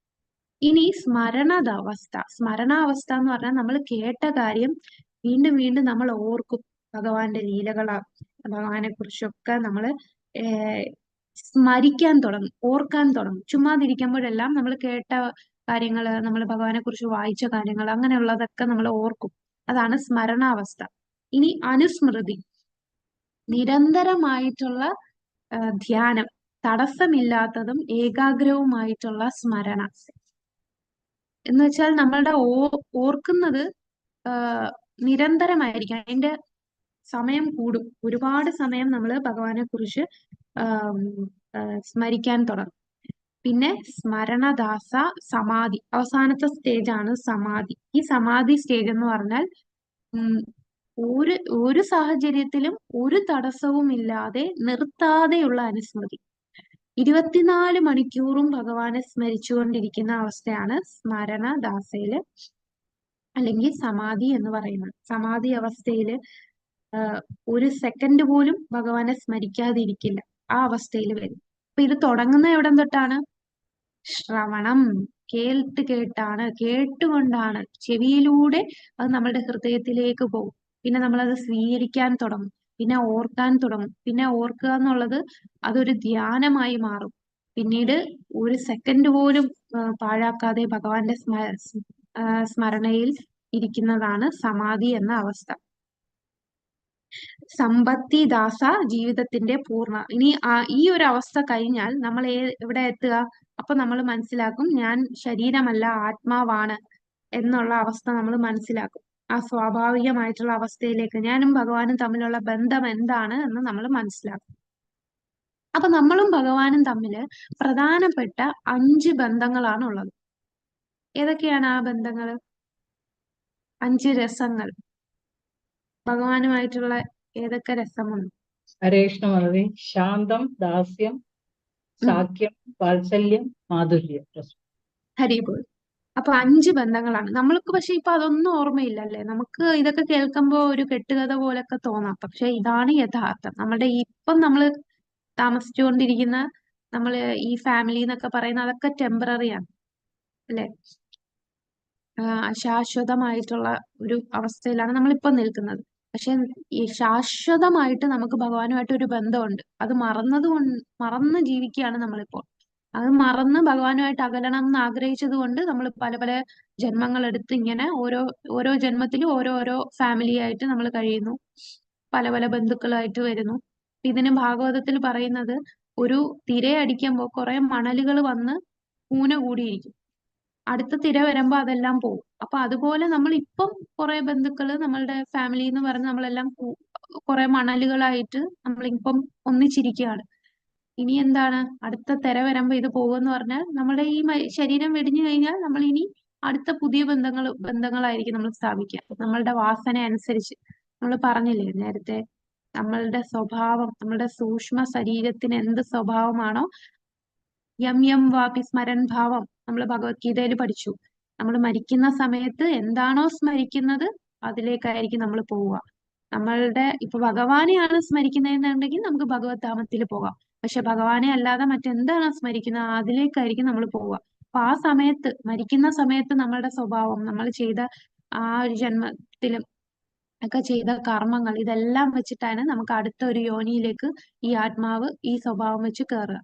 ഇനി സ്മരണാവസ്ഥ എന്ന് പറഞ്ഞാൽ നമ്മൾ കേട്ട കാര്യം വീണ്ടും വീണ്ടും നമ്മൾ ഓർക്കും. ഭഗവാന്റെ ലീലകളാ, ഭഗവാനെ കുറിച്ചൊക്കെ നമ്മൾ സ്മരിക്കാൻ തുടങ്ങും, ഓർക്കാൻ തുടങ്ങും. ചുമ്മാതിരിക്കുമ്പോഴെല്ലാം നമ്മൾ കേട്ട കാര്യങ്ങള്, നമ്മൾ ഭഗവാനെ കുറിച്ച് വായിച്ച കാര്യങ്ങൾ, അങ്ങനെയുള്ളതൊക്കെ നമ്മൾ ഓർക്കും. അതാണ് സ്മരണാവസ്ഥ. ഇനി അനുസ്മൃതി, നിരന്തരമായിട്ടുള്ള ധ്യാനം, തടസ്സമില്ലാത്തതും ഏകാഗ്രവുമായിട്ടുള്ള സ്മരണ. എന്ന് വെച്ചാൽ നമ്മളുടെ ഓർക്കുന്നത് നിരന്തരമായിരിക്കും. അതിന്റെ സമയം കൂടും. ഒരുപാട് സമയം നമ്മൾ ഭഗവാനെ കുറിച്ച് സ്മരിക്കാൻ തുടങ്ങും. പിന്നെ സ്മരണദാസ സമാധി, അവസാനത്തെ സ്റ്റേജ് ആണ് സമാധി. ഈ സമാധി സ്റ്റേജ് എന്ന് പറഞ്ഞാൽ ഒരു സാഹചര്യത്തിലും ഒരു തടസ്സവും ഇല്ലാതെ നിർത്താതെയുള്ള അനുസ്മൃതി. 24 മണിക്കൂറും ഭഗവാനെ സ്മരിച്ചുകൊണ്ടിരിക്കുന്ന അവസ്ഥയാണ് സ്മരണദാസയില് അല്ലെങ്കിൽ സമാധി എന്ന് പറയുന്നത്. സമാധി അവസ്ഥയില് ഒരു സെക്കൻഡ് പോലും ഭഗവാനെ സ്മരിക്കാതിരിക്കില്ല. ആ അവസ്ഥയിൽ വരും. അപ്പൊ ഇത് തുടങ്ങുന്ന എവിടം തൊട്ടാണ്? ശ്രവണം, കേട്ടാണ്, കേട്ടുകൊണ്ടാണ്. ചെവിയിലൂടെ അത് നമ്മളുടെ ഹൃദയത്തിലേക്ക് പോകും. പിന്നെ നമ്മളത് സ്വീകരിക്കാൻ തുടങ്ങും, പിന്നെ ഓർക്കാൻ തുടങ്ങും. പിന്നെ ഓർക്കുക എന്നുള്ളത് അതൊരു ധ്യാനമായി മാറും. പിന്നീട് ഒരു സെക്കൻഡ് പോലും പാഴാക്കാതെ ഭഗവാന്റെ സ്മരണയിൽ ഇരിക്കുന്നതാണ് സമാധി എന്ന അവസ്ഥ. സമ്പത്തിദാസ ജീവിതത്തിന്റെ പൂർണ്ണ. ഇനി ഈ ഒരു അവസ്ഥ കഴിഞ്ഞാൽ നമ്മൾ എവിടെ എത്തുക? അപ്പൊ നമ്മൾ മനസ്സിലാക്കും, ഞാൻ ശരീരമല്ല ആത്മാവാണ് എന്നുള്ള അവസ്ഥ നമ്മൾ മനസ്സിലാക്കും. ആ സ്വാഭാവികമായിട്ടുള്ള അവസ്ഥയിലേക്ക്, ഞാനും ഭഗവാനും തമ്മിലുള്ള ബന്ധം എന്താണ് എന്ന് നമ്മൾ മനസ്സിലാക്കും. അപ്പൊ നമ്മളും ഭഗവാനും തമ്മില് പ്രധാനപ്പെട്ട 5 ബന്ധങ്ങളാണ് ഉള്ളത്. ഏതൊക്കെയാണ് ആ ബന്ധങ്ങൾ? 5 രസങ്ങൾ. ഭഗവാനുമായിട്ടുള്ള ഏതൊക്കെ രസമുണ്ട്? ഹരേ കൃഷ്ണ മാധവി. ശാന്തം, ദാസ്യം, സാഖ്യം, വാത്സല്യം, മാധുര്യം. ഹരിബോൾ. അപ്പൊ 5 ബന്ധങ്ങളാണ് നമ്മൾക്ക്. പക്ഷെ ഇപ്പൊ അതൊന്നും ഓർമ്മയില്ലല്ലേ? നമുക്ക് ഇതൊക്കെ കേൾക്കുമ്പോ ഒരു കെട്ടുകഥ പോലൊക്കെ തോന്നാം. പക്ഷെ ഇതാണ് യഥാർത്ഥം. നമ്മുടെ ഇപ്പം നമ്മൾ താമസിച്ചുകൊണ്ടിരിക്കുന്ന നമ്മള് ഈ ഫാമിലി എന്നൊക്കെ പറയുന്ന അതൊക്കെ ടെമ്പററി ആണ് അല്ലെ? ശാശ്വതമായിട്ടുള്ള ഒരു അവസ്ഥയിലാണ് നമ്മളിപ്പം നിൽക്കുന്നത്. പക്ഷെ ഈ ശാശ്വതമായിട്ട് നമുക്ക് ഭഗവാനുമായിട്ട് ഒരു ബന്ധമുണ്ട്. അത് മറന്ന് ജീവിക്കുകയാണ് നമ്മളിപ്പോൾ. അത് മറന്ന് ഭഗവാനുമായിട്ട് അകലണം എന്ന് ആഗ്രഹിച്ചത് കൊണ്ട് നമ്മൾ പല പല ജന്മങ്ങളെടുത്ത് ഇങ്ങനെ ഓരോ ജന്മത്തിലും ഓരോരോ ഫാമിലി ആയിട്ട് നമ്മൾ കഴിയുന്നു. പല പല ബന്ധുക്കളായിട്ട് വരുന്നു. ഇതിന് ഭാഗവതത്തിൽ പറയുന്നത് ഒരു തിരയടിക്കുമ്പോൾ കുറെ മണലുകൾ വന്ന് കൂന കൂടിയിരിക്കും. അടുത്ത തിര വരുമ്പോ അതെല്ലാം പോകും. അപ്പൊ അതുപോലെ നമ്മൾ ഇപ്പം കുറെ ബന്ധുക്കള് നമ്മളുടെ ഫാമിലി എന്ന് പറഞ്ഞ് നമ്മളെല്ലാം കുറെ മണലുകളായിട്ട് നമ്മളിപ്പം ഒന്നിച്ചിരിക്കുകയാണ്. ഇനി എന്താണ് അടുത്ത തിര വരുമ്പോ ഇത് പോകുമെന്ന് പറഞ്ഞാൽ നമ്മുടെ ഈ ശരീരം വെടിഞ്ഞു കഴിഞ്ഞാൽ നമ്മൾ ഇനി അടുത്ത പുതിയ ബന്ധങ്ങളായിരിക്കും നമ്മൾ സ്ഥാപിക്കുക. നമ്മളുടെ വാസന അനുസരിച്ച് നമ്മൾ പറഞ്ഞില്ലേ നേരത്തെ, നമ്മളുടെ സ്വഭാവം, നമ്മളുടെ സൂക്ഷ്മ ശരീരത്തിന് എന്ത് സ്വഭാവമാണോ, യം യം വാപി സ്മരൻ ഭാവം നമ്മൾ ഭഗവത്ഗീതയിൽ പഠിച്ചു. നമ്മൾ മരിക്കുന്ന സമയത്ത് എന്താണോ സ്മരിക്കുന്നത് അതിലേക്കായിരിക്കും നമ്മൾ പോവുക. നമ്മളുടെ ഇപ്പൊ ഭഗവാനെയാണ് സ്മരിക്കുന്നതെന്നുണ്ടെങ്കിൽ നമുക്ക് ഭഗവത് ധാമത്തിൽ പോകാം. പക്ഷെ ഭഗവാനെ അല്ലാതെ മറ്റെന്താണോ സ്മരിക്കുന്നത് അതിലേക്കായിരിക്കും നമ്മൾ പോവുക. അപ്പൊ ആ സമയത്ത്, മരിക്കുന്ന സമയത്ത് നമ്മളുടെ സ്വഭാവം, നമ്മൾ ചെയ്ത ആ ഒരു ജന്മത്തിലും ഒക്കെ ചെയ്ത കർമ്മങ്ങൾ, ഇതെല്ലാം വെച്ചിട്ടാണ് നമുക്ക് അടുത്ത ഒരു യോനിയിലേക്ക് ഈ ആത്മാവ് ഈ സ്വഭാവം വെച്ച് കയറുക.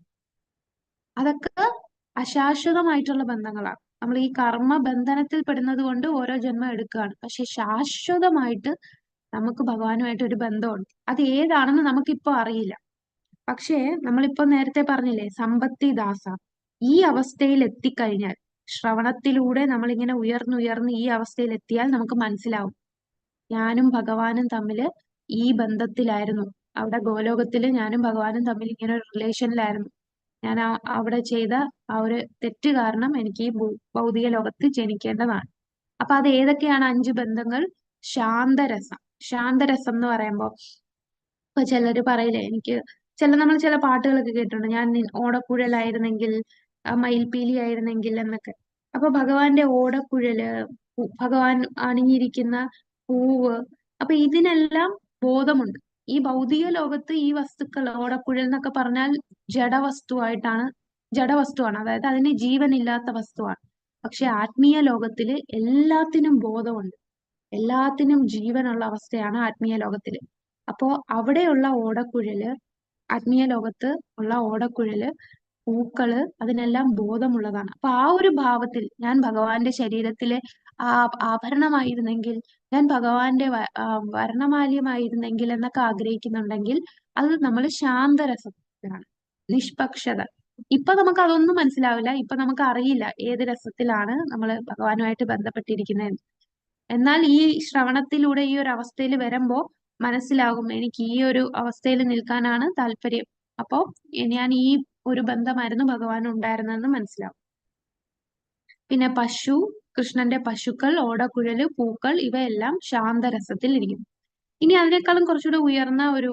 അതൊക്കെ അശാശ്വതമായിട്ടുള്ള ബന്ധങ്ങളാണ്. നമ്മൾ ഈ കർമ്മ ബന്ധനത്തിൽ പെടുന്നത് കൊണ്ട് ഓരോ ജന്മം എടുക്കുകയാണ്. പക്ഷെ ശാശ്വതമായിട്ട് നമുക്ക് ഭഗവാനുമായിട്ട് ഒരു ബന്ധമുണ്ട്. അത് ഏതാണെന്ന് നമുക്കിപ്പോ അറിയില്ല. പക്ഷേ നമ്മളിപ്പോ നേരത്തെ പറഞ്ഞില്ലേ, സമ്പത്തി ദാസ, ഈ അവസ്ഥയിൽ എത്തിക്കഴിഞ്ഞാൽ, ശ്രവണത്തിലൂടെ നമ്മളിങ്ങനെ ഉയർന്നുയർന്ന് ഈ അവസ്ഥയിൽ എത്തിയാൽ നമുക്ക് മനസ്സിലാവും ഞാനും ഭഗവാനും തമ്മില് ഈ ബന്ധത്തിലായിരുന്നു. അവിടെ ഗോലോകത്തില് ഞാനും ഭഗവാനും തമ്മിൽ ഇങ്ങനെ ഒരു റിലേഷനിലായിരുന്നു. ഞാൻ അവിടെ ചെയ്ത ആ ഒരു തെറ്റ് കാരണം എനിക്ക് ഈ ഭൗതിക ലോകത്ത് ജനിക്കേണ്ടതാണ്. അപ്പൊ അത് ഏതൊക്കെയാണ് 5 ബന്ധങ്ങൾ? ശാന്തരസം. ശാന്തരസം എന്ന് പറയുമ്പോ ഇപ്പൊ ചിലര് പറയില്ലേ, എനിക്ക് നമ്മൾ ചില പാട്ടുകളൊക്കെ കേട്ടിട്ടുണ്ട്, ഞാൻ ഓടക്കുഴലായിരുന്നെങ്കിൽ, മയിൽപീലി ആയിരുന്നെങ്കിൽ എന്നൊക്കെ. അപ്പൊ ഭഗവാന്റെ ഓടക്കുഴല്, ഭഗവാൻ അണിഞ്ഞിരിക്കുന്ന പൂവ്, അപ്പൊ ഇതിനെല്ലാം ബോധമുണ്ട്. ഈ ഭൗതിക ലോകത്ത് ഈ വസ്തുക്കൾ, ഓടക്കുഴൽ എന്നൊക്കെ പറഞ്ഞാൽ ജഡവസ്തുവാണ്, അതായത് അതിന് ജീവനില്ലാത്ത വസ്തുവാണ്. പക്ഷെ ആത്മീയ ലോകത്തില് എല്ലാത്തിനും ബോധമുണ്ട്, എല്ലാത്തിനും ജീവനുള്ള അവസ്ഥയാണ് ആത്മീയ ലോകത്തില്. അപ്പോ അവിടെയുള്ള ഓടക്കുഴല്, ആത്മീയ ലോകത്ത് ഉള്ള ഓടക്കുഴല്, പൂക്കള്, അതിനെല്ലാം ബോധമുള്ളതാണ്. അപ്പൊ ആ ഒരു ഭാവത്തിൽ ഞാൻ ഭഗവാന്റെ ശരീരത്തിലെ ആഭരണമായിരുന്നെങ്കിൽ, ഞാൻ ഭഗവാന്റെ വർണ്ണമാല്യമായിരുന്നെങ്കിൽ എന്നൊക്കെ ആഗ്രഹിക്കുന്നുണ്ടെങ്കിൽ അത് നമ്മൾ ശാന്തരസത്തിലാണ്. നിഷ്പക്ഷത. ഇപ്പൊ നമുക്ക് അതൊന്നും മനസ്സിലാവില്ല, ഇപ്പൊ നമുക്ക് അറിയില്ല ഏത് രസത്തിലാണ് നമ്മൾ ഭഗവാനുമായിട്ട് ബന്ധപ്പെട്ടിരിക്കുന്നത്. എന്നാൽ ഈ ശ്രവണത്തിലൂടെ ഈ ഒരു അവസ്ഥയിൽ വരുമ്പോ മനസ്സിലാകും എനിക്ക് ഈ ഒരു അവസ്ഥയിൽ നിൽക്കാനാണ് താല്പര്യം. അപ്പോ ഞാൻ ഈ ഒരു ബന്ധമായിരുന്നു ഭഗവാൻ ഉണ്ടായിരുന്നതെന്ന് മനസ്സിലാവും. പിന്നെ പശു, കൃഷ്ണന്റെ പശുക്കൾ, ഓടക്കുഴല്, പൂക്കൾ, ഇവയെല്ലാം ശാന്തരസത്തിൽ ഇരിക്കുന്നു. ഇനി അതിനേക്കാളും കുറച്ചുകൂടെ ഉയർന്ന ഒരു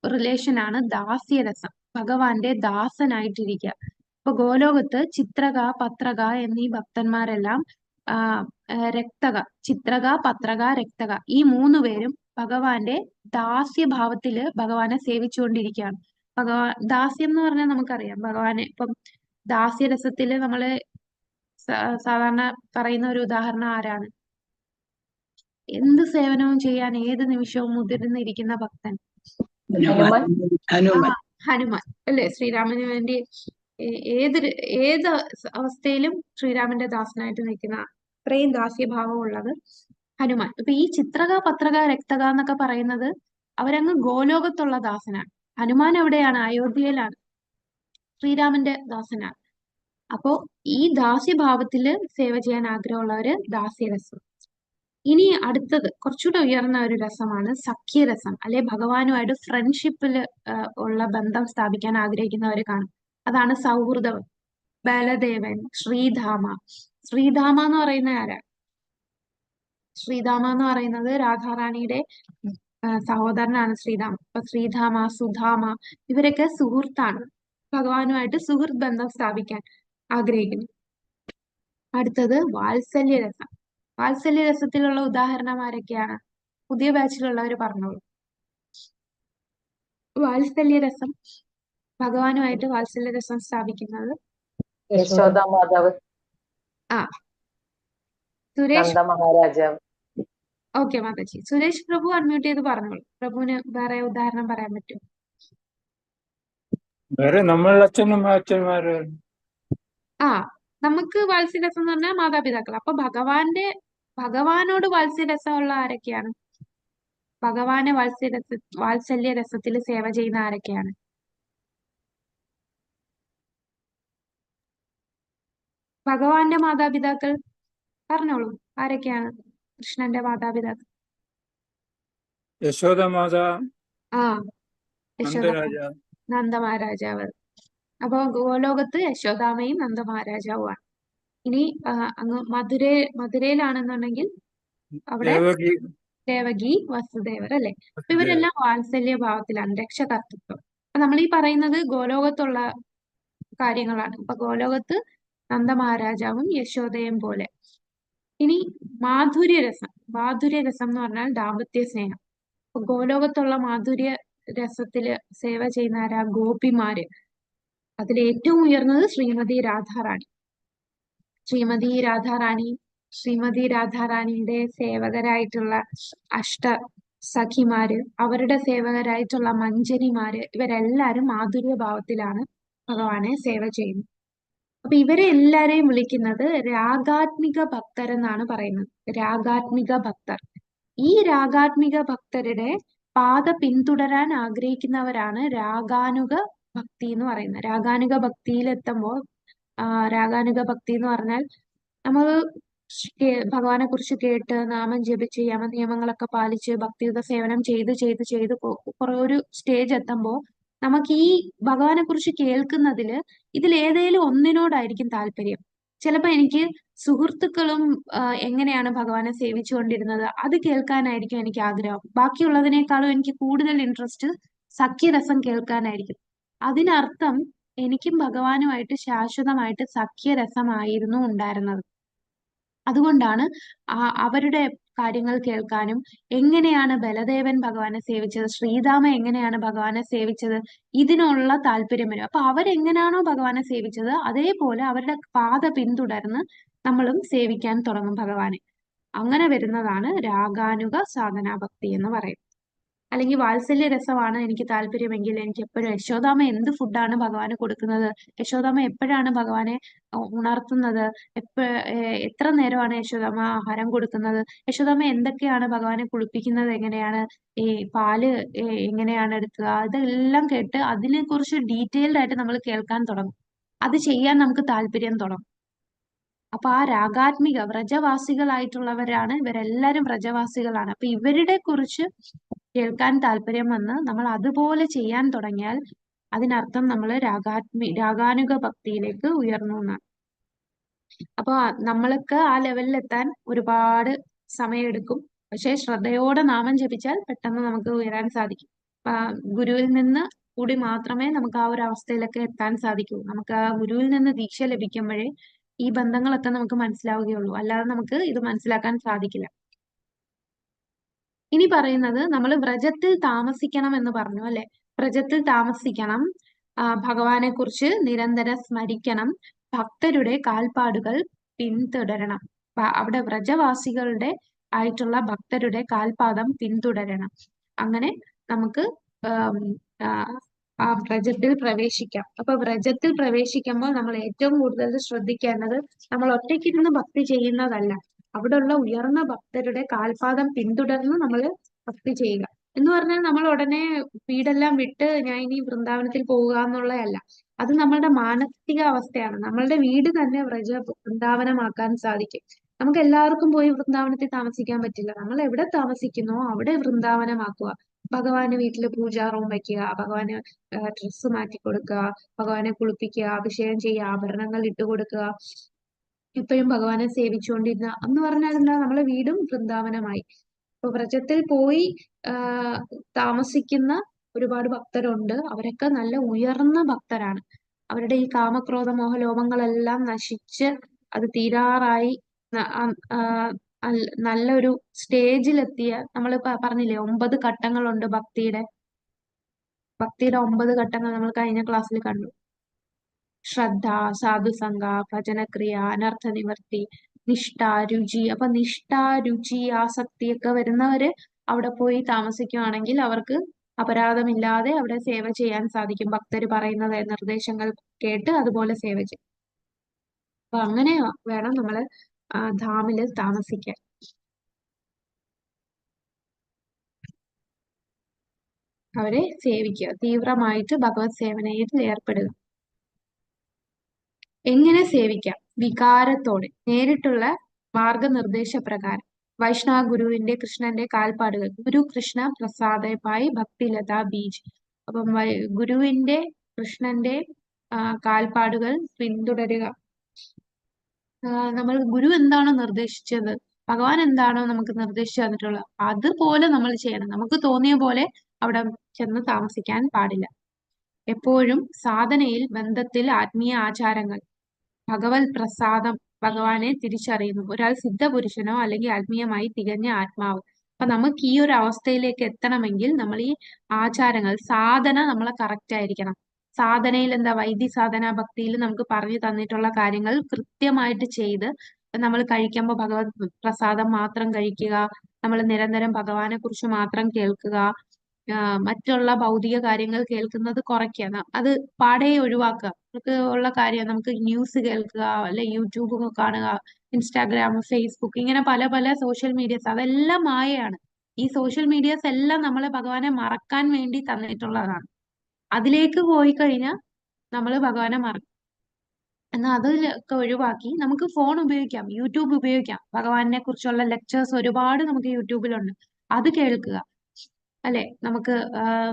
റിലേഷനാണ് ദാസ്യരസം. ഭഗവാന്റെ ദാസനായിട്ടിരിക്കുക. ഇപ്പൊ ഗോലോകത്ത് ചിത്രക, പത്രക എന്നീ ഭക്തന്മാരെല്ലാം രക്തക, ചിത്രക, പത്രക, രക്തക, ഈ 3 പേരും ഭഗവാന്റെ ദാസ്യഭാവത്തില് ഭഗവാനെ സേവിച്ചുകൊണ്ടിരിക്കുകയാണ്. ദാസ്യം എന്ന് പറഞ്ഞാൽ നമുക്കറിയാം, ഭഗവാനെ ഇപ്പം ദാസ്യരസത്തില് നമ്മള് സാധാരണ പറയുന്ന ഒരു ഉദാഹരണം ആരാണ്? എന്ത് സേവനവും ചെയ്യാൻ ഏത് നിമിഷവും മുതിർന്നിരിക്കുന്ന ഭക്തൻ, ഹനുമാൻ അല്ലെ? ശ്രീരാമന് വേണ്ടി ഏത് അവസ്ഥയിലും ശ്രീരാമന്റെ ദാസനായിട്ട് നിൽക്കുന്ന, അത്രയും ദാസ്യഭാവം ഉള്ളത് ഹനുമാൻ. ഇപ്പൊ ഈ ചിത്രക, പത്രക, രക്തക എന്നൊക്കെ പറയുന്നത് അവരങ്ങ് ഗോലോകത്തുള്ള ദാസനാണ്. ഹനുമാൻ എവിടെയാണ്? അയോധ്യയിലാണ്, ശ്രീരാമന്റെ ദാസനാണ്. അപ്പോ ഈ ദാസ്യഭാവത്തില് സേവ ചെയ്യാൻ ആഗ്രഹമുള്ളവര് ദാസ്യരസം. ഇനി അടുത്തത് കുറച്ചുകൂടെ ഉയർന്ന ഒരു രസമാണ് സഖ്യരസം, അല്ലെ ഭഗവാനുമായിട്ട് ഫ്രണ്ട്ഷിപ്പില് ഉള്ള ബന്ധം സ്ഥാപിക്കാൻ ആഗ്രഹിക്കുന്നവരെ കാണും. അതാണ് സൗഹൃദം. ബലദേവൻ, ശ്രീധാമ. ശ്രീധാമ എന്ന് പറയുന്ന ആരാ? ശ്രീധാമ എന്ന് പറയുന്നത് രാധാറാണിയുടെ സഹോദരനാണ് ശ്രീധാമ. അപ്പൊ ശ്രീധാമ, സുധാമ, ഇവരൊക്കെ സുഹൃത്താണ്, ഭഗവാനുമായിട്ട് സുഹൃത്ത് ബന്ധം സ്ഥാപിക്കാൻ ആഗ്രഹിക്കുന്നു. അടുത്തത് വാത്സല്യരസം. വാത്സല്യരസത്തിലുള്ള ഉദാഹരണം ആരൊക്കെയാണ്? പുതിയ ബാച്ചിലുള്ളവർ പറഞ്ഞോളൂ. വാത്സല്യരസം, ഭഗവാനുമായിട്ട് വാത്സല്യരസം സ്ഥാപിക്കുന്നത് യശോദ മാതാവ്, ആ സുരേഷ്. നന്ദ മഹാരാജാവ്. ഓക്കെ മാതാജി. സുരേഷ് പ്രഭു അൺമ്യൂട്ട് ചെയ്ത് പറഞ്ഞോളൂ. പ്രഭുവിന് വേറെ ഉദാഹരണം പറയാൻ പറ്റുമോ? വേറെ നമ്മളുടെ അച്ഛന്മാര്. ആ നമുക്ക് വാത്സല്യരസം എന്ന് പറഞ്ഞാൽ മാതാപിതാക്കൾ. അപ്പൊ ഭഗവാനോട് വാത്സല്യരസമുള്ള ആരൊക്കെയാണ്? ഭഗവാനെ വാത്സല്യ രസത്തിൽ സേവ ചെയ്യുന്ന ആരൊക്കെയാണ്? ഭഗവാന്റെ മാതാപിതാക്കൾ പറഞ്ഞോളൂ, ആരൊക്കെയാണ് കൃഷ്ണന്റെ മാതാപിതാക്കൾ? യശോദമാത, ആ, യശോദ, നന്ദരാജ. നന്ദമഹാരാജാവ്. അപ്പൊ ഗോലോകത്ത് യശോദാമയും നന്ദമഹാരാജാവുമാണ്. ഇനി അങ്ങ് മധുരയിലാണെന്നുണ്ടെങ്കിൽ അവിടെ ദേവകി, ദേവകി, വസുദേവർ അല്ലെ. അപ്പൊ ഇവരെല്ലാം വാത്സല്യ ഭാവത്തിലാണ്, രക്ഷകർത്തൃത്വം. അപ്പൊ നമ്മൾ ഈ പറയുന്നത് ഗോലോകത്തുള്ള കാര്യങ്ങളാണ്. അപ്പൊ ഗോലോകത്ത് നന്ദമഹാരാജാവും യശോദയും പോലെ. ഇനി മാധുര്യരസം എന്ന് പറഞ്ഞാൽ ദാമ്പത്യ സ്നേഹം. അപ്പൊ ഗോലോകത്തുള്ള മാധുര്യ രസത്തില് സേവ ചെയ്യുന്ന ആരാ? ഗോപിമാര്. അതിൽ ഏറ്റവും ഉയർന്നത് ശ്രീമതി രാധാറാണി. ശ്രീമതി രാധാറാണിയുടെ സേവകരായിട്ടുള്ള സഖിമാര്, അവരുടെ സേവകരായിട്ടുള്ള മഞ്ജരിമാര്, ഇവരെല്ലാരും മാധുര്യ ഭാവത്തിലാണ് ഭഗവാനെ സേവ ചെയ്യുന്നത്. അപ്പൊ ഇവരെ എല്ലാരെയും വിളിക്കുന്നത് രാഗാത്മിക ഭക്തർ എന്നാണ് പറയുന്നത്. രാഗാത്മിക ഭക്തർ. ഈ രാഗാത്മിക ഭക്തരുടെ പാത പിന്തുടരാൻ ആഗ്രഹിക്കുന്നവരാണ് രാഗാനുഗ ഭക്തി എന്ന് പറയുന്നത്. രാഗാനുഗ ഭക്തിയിലെത്തുമ്പോൾ രാഗാനുഗ ഭക്തി എന്ന് പറഞ്ഞാൽ നമ്മൾ ഭഗവാനെ കുറിച്ച് കേട്ട് നാമം ജപിച്ച് യമനിയമങ്ങളൊക്കെ പാലിച്ച് ഭക്തിയുത സേവനം ചെയ്ത് കുറെ ഒരു സ്റ്റേജ് എത്തുമ്പോൾ നമുക്ക് ഈ ഭഗവാനെ കുറിച്ച് കേൾക്കുന്നതിൽ ഇതിലേതേലും ഒന്നിനോടായിരിക്കും താല്പര്യം. ചിലപ്പോ എനിക്ക് സുഹൃത്തുക്കളും എങ്ങനെയാണ് ഭഗവാനെ സേവിച്ചുകൊണ്ടിരുന്നത് അത് കേൾക്കാനായിരിക്കും എനിക്ക് ആഗ്രഹം. ബാക്കിയുള്ളതിനേക്കാളും എനിക്ക് കൂടുതൽ ഇൻട്രസ്റ്റ് സഖ്യരസം കേൾക്കാനായിരിക്കും. അതിനർത്ഥം എനിക്കും ഭഗവാനുമായിട്ട് ശാശ്വതമായിട്ട് സഖ്യരസമായിരുന്നു ഉണ്ടായിരുന്നത്. അതുകൊണ്ടാണ് അവരുടെ കാര്യങ്ങൾ കേൾക്കാനും, എങ്ങനെയാണ് ബലദേവൻ ഭഗവാനെ സേവിച്ചത്, ശ്രീരാമ എങ്ങനെയാണ് ഭഗവാനെ സേവിച്ചത്, ഇതിനുള്ള താല്പര്യം വരും. അപ്പൊ അവരെങ്ങനെയാണോ ഭഗവാനെ സേവിച്ചത് അതേപോലെ അവരുടെ പാത പിന്തുടർന്ന് നമ്മളും സേവിക്കാൻ തുടങ്ങും ഭഗവാനെ. അങ്ങനെ വരുന്നതാണ് രാഗാനുഗ സാധനാ ഭക്തി എന്ന് പറയുന്നത്. അല്ലെങ്കിൽ വാത്സല്യ രസമാണ് എനിക്ക് താല്പര്യമെങ്കിൽ എനിക്ക് എപ്പോഴും യശോദാമ്മ എന്ത് ഫുഡാണ് ഭഗവാന് കൊടുക്കുന്നത്, യശോദാമ്മ എപ്പോഴാണ് ഭഗവാനെ ഉണർത്തുന്നത്, എത്ര നേരമാണ് യശോദാമ്മ ആഹാരം കൊടുക്കുന്നത്, യശോദാമ്മ എന്തൊക്കെയാണ് ഭഗവാനെ കുളിപ്പിക്കുന്നത്, എങ്ങനെയാണ് ഈ പാല് എങ്ങനെയാണ് എടുക്കുക, ഇതെല്ലാം കേട്ട് അതിനെക്കുറിച്ച് ഡീറ്റെയിൽഡ് ആയിട്ട് നമ്മൾ കേൾക്കാൻ തുടങ്ങും. അത് ചെയ്യാൻ നമുക്ക് താല്പര്യം തുടങ്ങും. അപ്പൊ ആ രാഗാത്മിക വ്രജവാസികളായിട്ടുള്ളവരാണ് ഇവരെല്ലാരും, വ്രജവാസികളാണ്. അപ്പൊ ഇവരുടെ കുറിച്ച് കേൾക്കാൻ താല്പര്യം വന്ന് നമ്മൾ അതുപോലെ ചെയ്യാൻ തുടങ്ങിയാൽ അതിനർത്ഥം നമ്മൾ രാഗാനുഗ ഭക്തിയിലേക്ക് ഉയർന്നു എന്നാണ്. അപ്പൊ നമ്മൾക്ക് ആ ലെവലിൽ എത്താൻ ഒരുപാട് സമയമെടുക്കും. പക്ഷെ ശ്രദ്ധയോടെ നാമം ജപിച്ചാൽ പെട്ടെന്ന് നമുക്ക് ഉയരാൻ സാധിക്കും. ഗുരുവിൽ നിന്ന് കൂടി മാത്രമേ നമുക്ക് ആ ഒരു അവസ്ഥയിലൊക്കെ എത്താൻ സാധിക്കൂ. നമുക്ക് ആ ഗുരുവിൽ നിന്ന് ദീക്ഷ ലഭിക്കുമ്പോഴേ ഈ ബന്ധങ്ങളൊക്കെ നമുക്ക് മനസ്സിലാവുകയുള്ളൂ. അല്ലാതെ നമുക്ക് ഇത് മനസ്സിലാക്കാൻ സാധിക്കില്ല. ഇനി പറയുന്നത് നമ്മൾ വ്രജത്തിൽ താമസിക്കണം എന്ന് പറഞ്ഞു അല്ലെ. വ്രജത്തിൽ താമസിക്കണം, ഭഗവാനെ കുറിച്ച് നിരന്തരം സ്മരിക്കണം, ഭക്തരുടെ കാൽപ്പാടുകൾ പിന്തുടരണം. അവിടെ വ്രജവാസികളുടെ ആയിട്ടുള്ള ഭക്തരുടെ കാൽപാദം പിന്തുടരണം. അങ്ങനെ നമുക്ക് ആ വ്രജത്തിൽ പ്രവേശിക്കാം. അപ്പൊ വ്രജത്തിൽ പ്രവേശിക്കുമ്പോൾ നമ്മൾ ഏറ്റവും കൂടുതൽ ശ്രദ്ധിക്കേണ്ടത് നമ്മൾ ഒറ്റയ്ക്കിരുന്ന് ഭക്തി ചെയ്യുന്നതല്ല, അവിടെയുള്ള ഉയർന്ന ഭക്തരുടെ കാൽപാദം പിന്തുടർന്ന് നമ്മൾ ഭക്തി ചെയ്യുക. എന്ന് പറഞ്ഞാൽ നമ്മൾ ഉടനെ വീടെല്ലാം വിട്ട് ഞാൻ ഇനി വൃന്ദാവനത്തിൽ പോവുക എന്നുള്ളതല്ല. അത് നമ്മളുടെ മാനസിക അവസ്ഥയാണ്. നമ്മളുടെ വീട് തന്നെ വൃന്ദാവനമാക്കാൻ സാധിക്കും. നമുക്ക് എല്ലാവർക്കും പോയി വൃന്ദാവനത്തിൽ താമസിക്കാൻ പറ്റില്ല. നമ്മൾ എവിടെ താമസിക്കുന്നോ അവിടെ വൃന്ദാവനമാക്കുക. ഭഗവാന് വീട്ടില് പൂജാ റൂം വയ്ക്കുക, ഭഗവാന് ഡ്രസ്സ് മാറ്റി കൊടുക്കുക, ഭഗവാനെ കുളിപ്പിക്കുക, അഭിഷേകം ചെയ്യുക, ആഭരണങ്ങൾ ഇട്ട് കൊടുക്കുക, എപ്പോഴും ഭഗവാനെ സേവിച്ചുകൊണ്ടിരുന്ന എന്ന് പറഞ്ഞാൽ എന്താ, നമ്മളെ വീടും വൃന്ദാവനമായി. ഇപ്പൊ വ്രജത്തിൽ പോയി താമസിക്കുന്ന ഒരുപാട് ഭക്തരുണ്ട്. അവരൊക്കെ നല്ല ഉയർന്ന ഭക്തരാണ്. അവരുടെ ഈ കാമക്രോധ മോഹലോഭങ്ങളെല്ലാം നശിച്ച് അത് തീരാറായി നല്ലൊരു സ്റ്റേജിലെത്തിയ, നമ്മൾ പറഞ്ഞില്ലേ 9 ഘട്ടങ്ങളുണ്ട് ഭക്തിയുടെ 9 ഘട്ടങ്ങൾ നമ്മൾ കഴിഞ്ഞ ക്ലാസ്സിൽ കണ്ടു. ശ്രദ്ധ, സാധുസംഗ, ഭജനക്രിയ, അനർത്ഥ നിവർത്തി, നിഷ്ഠ, രുചി. അപ്പൊ നിഷ്ഠ, രുചി, ആസക്തിയൊക്കെ വരുന്നവര് അവിടെ പോയി താമസിക്കുകയാണെങ്കിൽ അവർക്ക് അപരാധമില്ലാതെ അവിടെ സേവ ചെയ്യാൻ സാധിക്കും. ഭക്തര് പറയുന്ന നിർദ്ദേശങ്ങൾ കേട്ട് അതുപോലെ സേവ ചെയ്യും. അപ്പൊ അങ്ങനെ വേണം നമ്മള് ധാമില് താമസിക്കാൻ. അവരെ സേവിക്കുക, തീവ്രമായിട്ട് ഭഗവത് സേവനയിൽ ഏർപ്പെടുക. എങ്ങനെ സേവിക്കാം? വികാരത്തോടെ, നേരിട്ടുള്ള മാർഗനിർദ്ദേശപ്രകാരം. വൈഷ്ണവ ഗുരുവിന്റെ കൃഷ്ണന്റെ കാൽപ്പാടുകൾ. ഗുരു കൃഷ്ണ പ്രസാദപായി ഭക്തിലതാ ബീജ്. അപ്പം ഗുരുവിന്റെ കൃഷ്ണന്റെ കാൽപ്പാടുകൾ പിന്തുടരുക. നമ്മൾ ഗുരു എന്താണോ നിർദ്ദേശിച്ചത്, ഭഗവാൻ എന്താണോ നമുക്ക് നിർദ്ദേശിച്ചു തന്നിട്ടുള്ളത്, അതുപോലെ നമ്മൾ ചെയ്യണം. നമുക്ക് തോന്നിയ പോലെ അവിടെ ചെന്ന് താമസിക്കാൻ പാടില്ല. എപ്പോഴും സാധനയിൽ, ബന്ധത്തിൽ, ആത്മീയ ആചാരങ്ങൾ, ഭഗവത് പ്രസാദം, ഭഗവാനെ തിരിച്ചറിയുന്നു. ഒരാൾ സിദ്ധപുരുഷനോ അല്ലെങ്കിൽ ആത്മീയമായി തികഞ്ഞ ആത്മാവ്. അപ്പൊ നമുക്ക് ഈ ഒരു അവസ്ഥയിലേക്ക് എത്തണമെങ്കിൽ നമ്മൾ ഈ ആചാരങ്ങൾ, സാധന നമ്മളെ കറക്റ്റ് ആയിരിക്കണം. സാധനയിൽ എന്താ, വൈദ്യ സാധന ഭക്തിയിൽ നമുക്ക് പറഞ്ഞു തന്നിട്ടുള്ള കാര്യങ്ങൾ കൃത്യമായിട്ട് ചെയ്ത്, നമ്മൾ കഴിക്കുമ്പോൾ ഭഗവത് പ്രസാദം മാത്രം കഴിക്കുക, നമ്മൾ നിരന്തരം ഭഗവാനെ കുറിച്ച് മാത്രം കേൾക്കുക, മറ്റുള്ള ഭൗതിക കാര്യങ്ങൾ കേൾക്കുന്നത് കുറയ്ക്കുക, അത് പാടെ ഒഴിവാക്കുക. നമുക്ക് ഉള്ള കാര്യം, നമുക്ക് ന്യൂസ് കേൾക്കുക, അല്ലെ യൂട്യൂബ് കാണുക, ഇൻസ്റ്റാഗ്രാം, ഫേസ്ബുക്ക്, ഇങ്ങനെ പല പല സോഷ്യൽ മീഡിയസ്, അതെല്ലാം മായയാണ്. ഈ സോഷ്യൽ മീഡിയസ് എല്ലാം നമ്മളെ ഭഗവാനെ മറക്കാൻ വേണ്ടി തന്നിട്ടുള്ളതാണ്. അതിലേക്ക് പോയി കഴിഞ്ഞാൽ നമ്മൾ ഭഗവാനെ മറക്കും. എന്നാൽ അതിലൊക്കെ ഒഴിവാക്കി നമുക്ക് ഫോൺ ഉപയോഗിക്കാം, യൂട്യൂബ് ഉപയോഗിക്കാം. ഭഗവാനെ കുറിച്ചുള്ള ലെക്ചേഴ്സ് ഒരുപാട് നമുക്ക് യൂട്യൂബിലുണ്ട്, അത് കേൾക്കുക, അല്ലെ? നമുക്ക്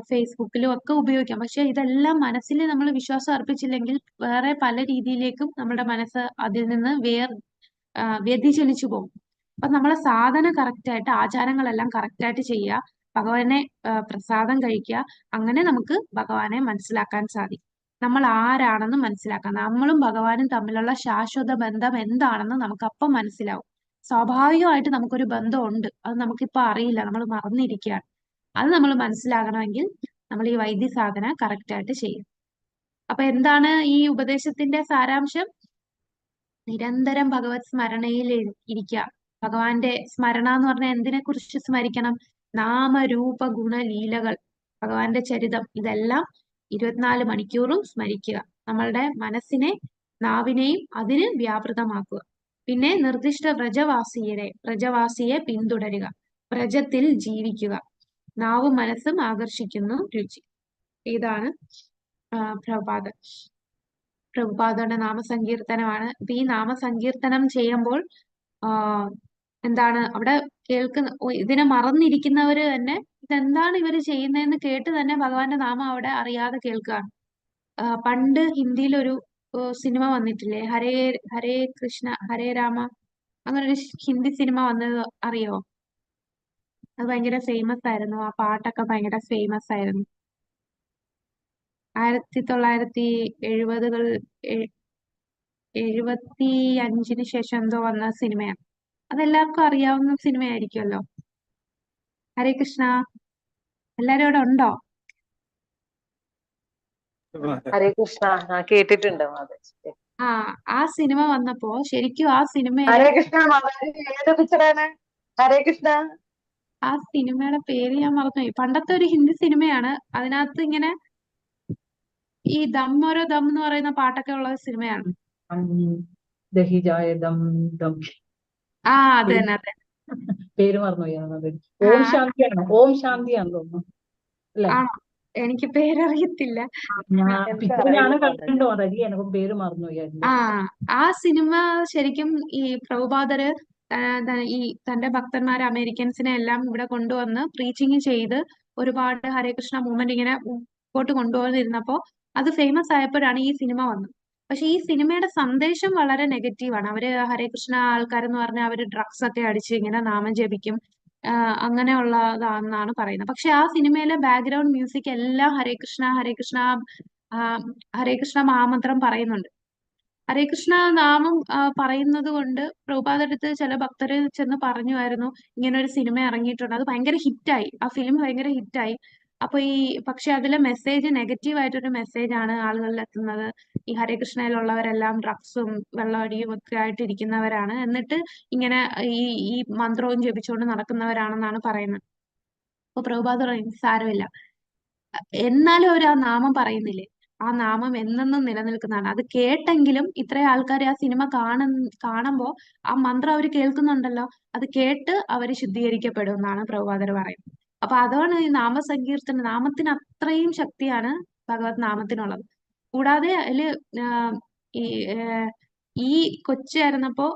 ഫേസ്ബുക്കിലും ഒക്കെ ഉപയോഗിക്കാം. പക്ഷെ ഇതെല്ലാം മനസ്സിൽ നമ്മൾ വിശ്വാസം അർപ്പിച്ചില്ലെങ്കിൽ വേറെ പല രീതിയിലേക്കും നമ്മുടെ മനസ്സ് അതിൽ നിന്ന് വ്യതിചലിച്ചു പോകും. അപ്പൊ നമ്മളെ സാധന കറക്റ്റായിട്ട്, ആചാരങ്ങളെല്ലാം കറക്റ്റായിട്ട് ചെയ്യുക, ഭഗവാനെ പ്രസാദം കഴിക്കുക. അങ്ങനെ നമുക്ക് ഭഗവാനെ മനസ്സിലാക്കാൻ സാധിക്കും. നമ്മൾ ആരാണെന്ന് മനസ്സിലാക്കാം. നമ്മളും ഭഗവാനും തമ്മിലുള്ള ശാശ്വത ബന്ധം എന്താണെന്ന് നമുക്ക് അപ്പം മനസ്സിലാവും. സ്വാഭാവികമായിട്ട് നമുക്കൊരു ബന്ധമുണ്ട്, അത് നമുക്കിപ്പോ അറിയില്ല, നമ്മൾ മറന്നിരിക്കുകയാണ്. അത് നമ്മൾ മനസ്സിലാകണമെങ്കിൽ നമ്മൾ ഈ വൈദ്യ സാധന കറക്റ്റായിട്ട് ചെയ്യും. അപ്പൊ എന്താണ് ഈ ഉപദേശത്തിന്റെ സാരാംശം? നിരന്തരം ഭഗവത് സ്മരണയിൽ ഇരിക്കുക. ഭഗവാന്റെ സ്മരണ എന്ന് പറഞ്ഞാൽ എന്തിനെ കുറിച്ച് സ്മരിക്കണം? നാമരൂപ ഗുണലീലകൾ, ഭഗവാന്റെ ചരിതം, ഇതെല്ലാം 24 മണിക്കൂറും സ്മരിക്കുക. നമ്മളുടെ മനസ്സിനെ, നാവിനെയും അതിന് വ്യാപൃതമാക്കുക. പിന്നെ നിർദ്ദിഷ്ട വ്രജവാസിയെ പിന്തുടരുക, വ്രജത്തിൽ ജീവിക്കുക. നാവും മനസ്സും ആകർഷിക്കുന്നു രുചി. ഇതാണ് പ്രഭുപാദയുടെ നാമസങ്കീർത്തനമാണ്. അപ്പൊ ഈ നാമസങ്കീർത്തനം ചെയ്യുമ്പോൾ എന്താണ് അവിടെ ഇതിനെ മറന്നിരിക്കുന്നവര് തന്നെ ഇതെന്താണ് ഇവര് ചെയ്യുന്നതെന്ന് കേട്ട് തന്നെ ഭഗവാന്റെ നാമം അവിടെ അറിയാതെ കേൾക്കുകയാണ്. പണ്ട് ഹിന്ദിയിലൊരു സിനിമ വന്നിട്ടില്ലേ, ഹരേ കൃഷ്ണ ഹരേ രാമ, അങ്ങനെ ഒരു ഹിന്ദി സിനിമ വന്നത് അറിയോ? അത് ഭയങ്കര ഫേമസ് ആയിരുന്നു. ആ പാട്ടൊക്കെ ഭയങ്കര ഫേമസ് ആയിരുന്നു. 1970 75 ശേഷം എന്തോ വന്ന സിനിമയാണ്. അതെല്ലാവർക്കും അറിയാവുന്ന സിനിമയായിരിക്കുമല്ലോ. ഹരേ കൃഷ്ണ, എല്ലാരും അവിടെ ഉണ്ടോ? ഹരേ കൃഷ്ണ, കേട്ടിട്ടുണ്ട്. ആ സിനിമ വന്നപ്പോ ശരിക്കും ആ സിനിമയിലെ ഹരേ കൃഷ്ണ ഏത് പിക്ചറാണ്? ഹരേ കൃഷ്ണ, ആ സിനിമയുടെ പേര് ഞാൻ മറന്നുപോയി. പണ്ടത്തെ ഒരു ഹിന്ദി സിനിമയാണ്. അതിനകത്ത് ഇങ്ങനെ ഈ ഓരോ ദം എന്ന് പറയുന്ന പാട്ടൊക്കെ ഉള്ള സിനിമയാണ്. ദഹി ജായ ദം ദം. അത് തന്നെ, അതെ. പേര് മറന്നുപോയി. ഓം ശാന്തിയാണോ? ഓം ശാന്തിയാന്ന് തോന്നുന്നു, അല്ലെ? ആണോ? എനിക്ക് പേരറിയത്തില്ല. ഞാൻ കണ്ടോ, അതല്ലേ എനക്കും പേര് മറന്നുപോയി. ആ സിനിമ ശരിക്കും ഈ പ്രഭുപാദര് ഈ തന്റെ ഭക്തന്മാരെ, അമേരിക്കൻസിനെ എല്ലാം ഇവിടെ കൊണ്ടുവന്ന് പ്രീച്ചിങ് ചെയ്ത് ഒരുപാട് ഹരേ കൃഷ്ണ മൂവ്മെന്റ് ഇങ്ങനെ മുമ്പോട്ട് കൊണ്ടുപോയിരുന്നപ്പോ അത് ഫേമസ് ആയപ്പോഴാണ് ഈ സിനിമ വന്നത്. പക്ഷെ ഈ സിനിമയുടെ സന്ദേശം വളരെ നെഗറ്റീവാണ്. അവര് ഹരേ കൃഷ്ണ ആൾക്കാരെന്ന് പറഞ്ഞാൽ അവര് ഡ്രഗ്സ് ഒക്കെ അടിച്ച് ഇങ്ങനെ നാമം ജപിക്കും, അങ്ങനെയുള്ളതാണെന്നാണ് പറയുന്നത്. പക്ഷെ ആ സിനിമയിലെ ബാക്ക്ഗ്രൗണ്ട് മ്യൂസിക് എല്ലാം ഹരേ കൃഷ്ണ ഹരേ കൃഷ്ണ ഹരേ കൃഷ്ണ മഹാമന്ത്രം പറയുന്നുണ്ട്. ഹരേ കൃഷ്ണ നാമം പറയുന്നത് കൊണ്ട് പ്രഭുപാദരുടെ അടുത്ത് ചില ഭക്തര് ചെന്ന് പറഞ്ഞുമായിരുന്നു, ഇങ്ങനെ ഒരു സിനിമ ഇറങ്ങിയിട്ടുണ്ട്, അത് ഭയങ്കര ഹിറ്റായി, ആ ഫിലിം ഭയങ്കര ഹിറ്റായി. അപ്പൊ പക്ഷെ അതിലെ മെസ്സേജ് നെഗറ്റീവ് ആയിട്ടൊരു മെസ്സേജ് ആണ് ആളുകളിൽ എത്തുന്നത്. ഈ ഹരേ കൃഷ്ണയിലുള്ളവരെല്ലാം ഡ്രഗ്സും വെള്ളമടിയും ഒക്കെ ആയിട്ട് ഇരിക്കുന്നവരാണ്, എന്നിട്ട് ഇങ്ങനെ ഈ മന്ത്രവും ജപിച്ചുകൊണ്ട് നടക്കുന്നവരാണെന്നാണ് പറയുന്നത്. അപ്പൊ പ്രഭുപാദ് പറയും, സാരമില്ല, എന്നാലും അവർ ആ നാമം പറയുന്നില്ലേ, ആ നാമം എന്നെന്നും നിലനിൽക്കുന്നതാണ്. അത് കേട്ടെങ്കിലും ഇത്രയും ആൾക്കാർ ആ സിനിമ കാണുമ്പോ ആ മന്ത്രം അവർ കേൾക്കുന്നുണ്ടല്ലോ, അത് കേട്ട് അവർ ശുദ്ധീകരിക്കപ്പെടും എന്നാണ് പ്രഭുപാദർ പറയുന്നത്. അപ്പൊ അതാണ് ഈ നാമസങ്കീർത്തനം. നാമത്തിന് അത്രയും ശക്തിയാണ് ഭഗവത് നാമത്തിനുള്ളത്. കൂടാതെ അതില് ഈ ഈ കൊച്ചായിരുന്നപ്പോ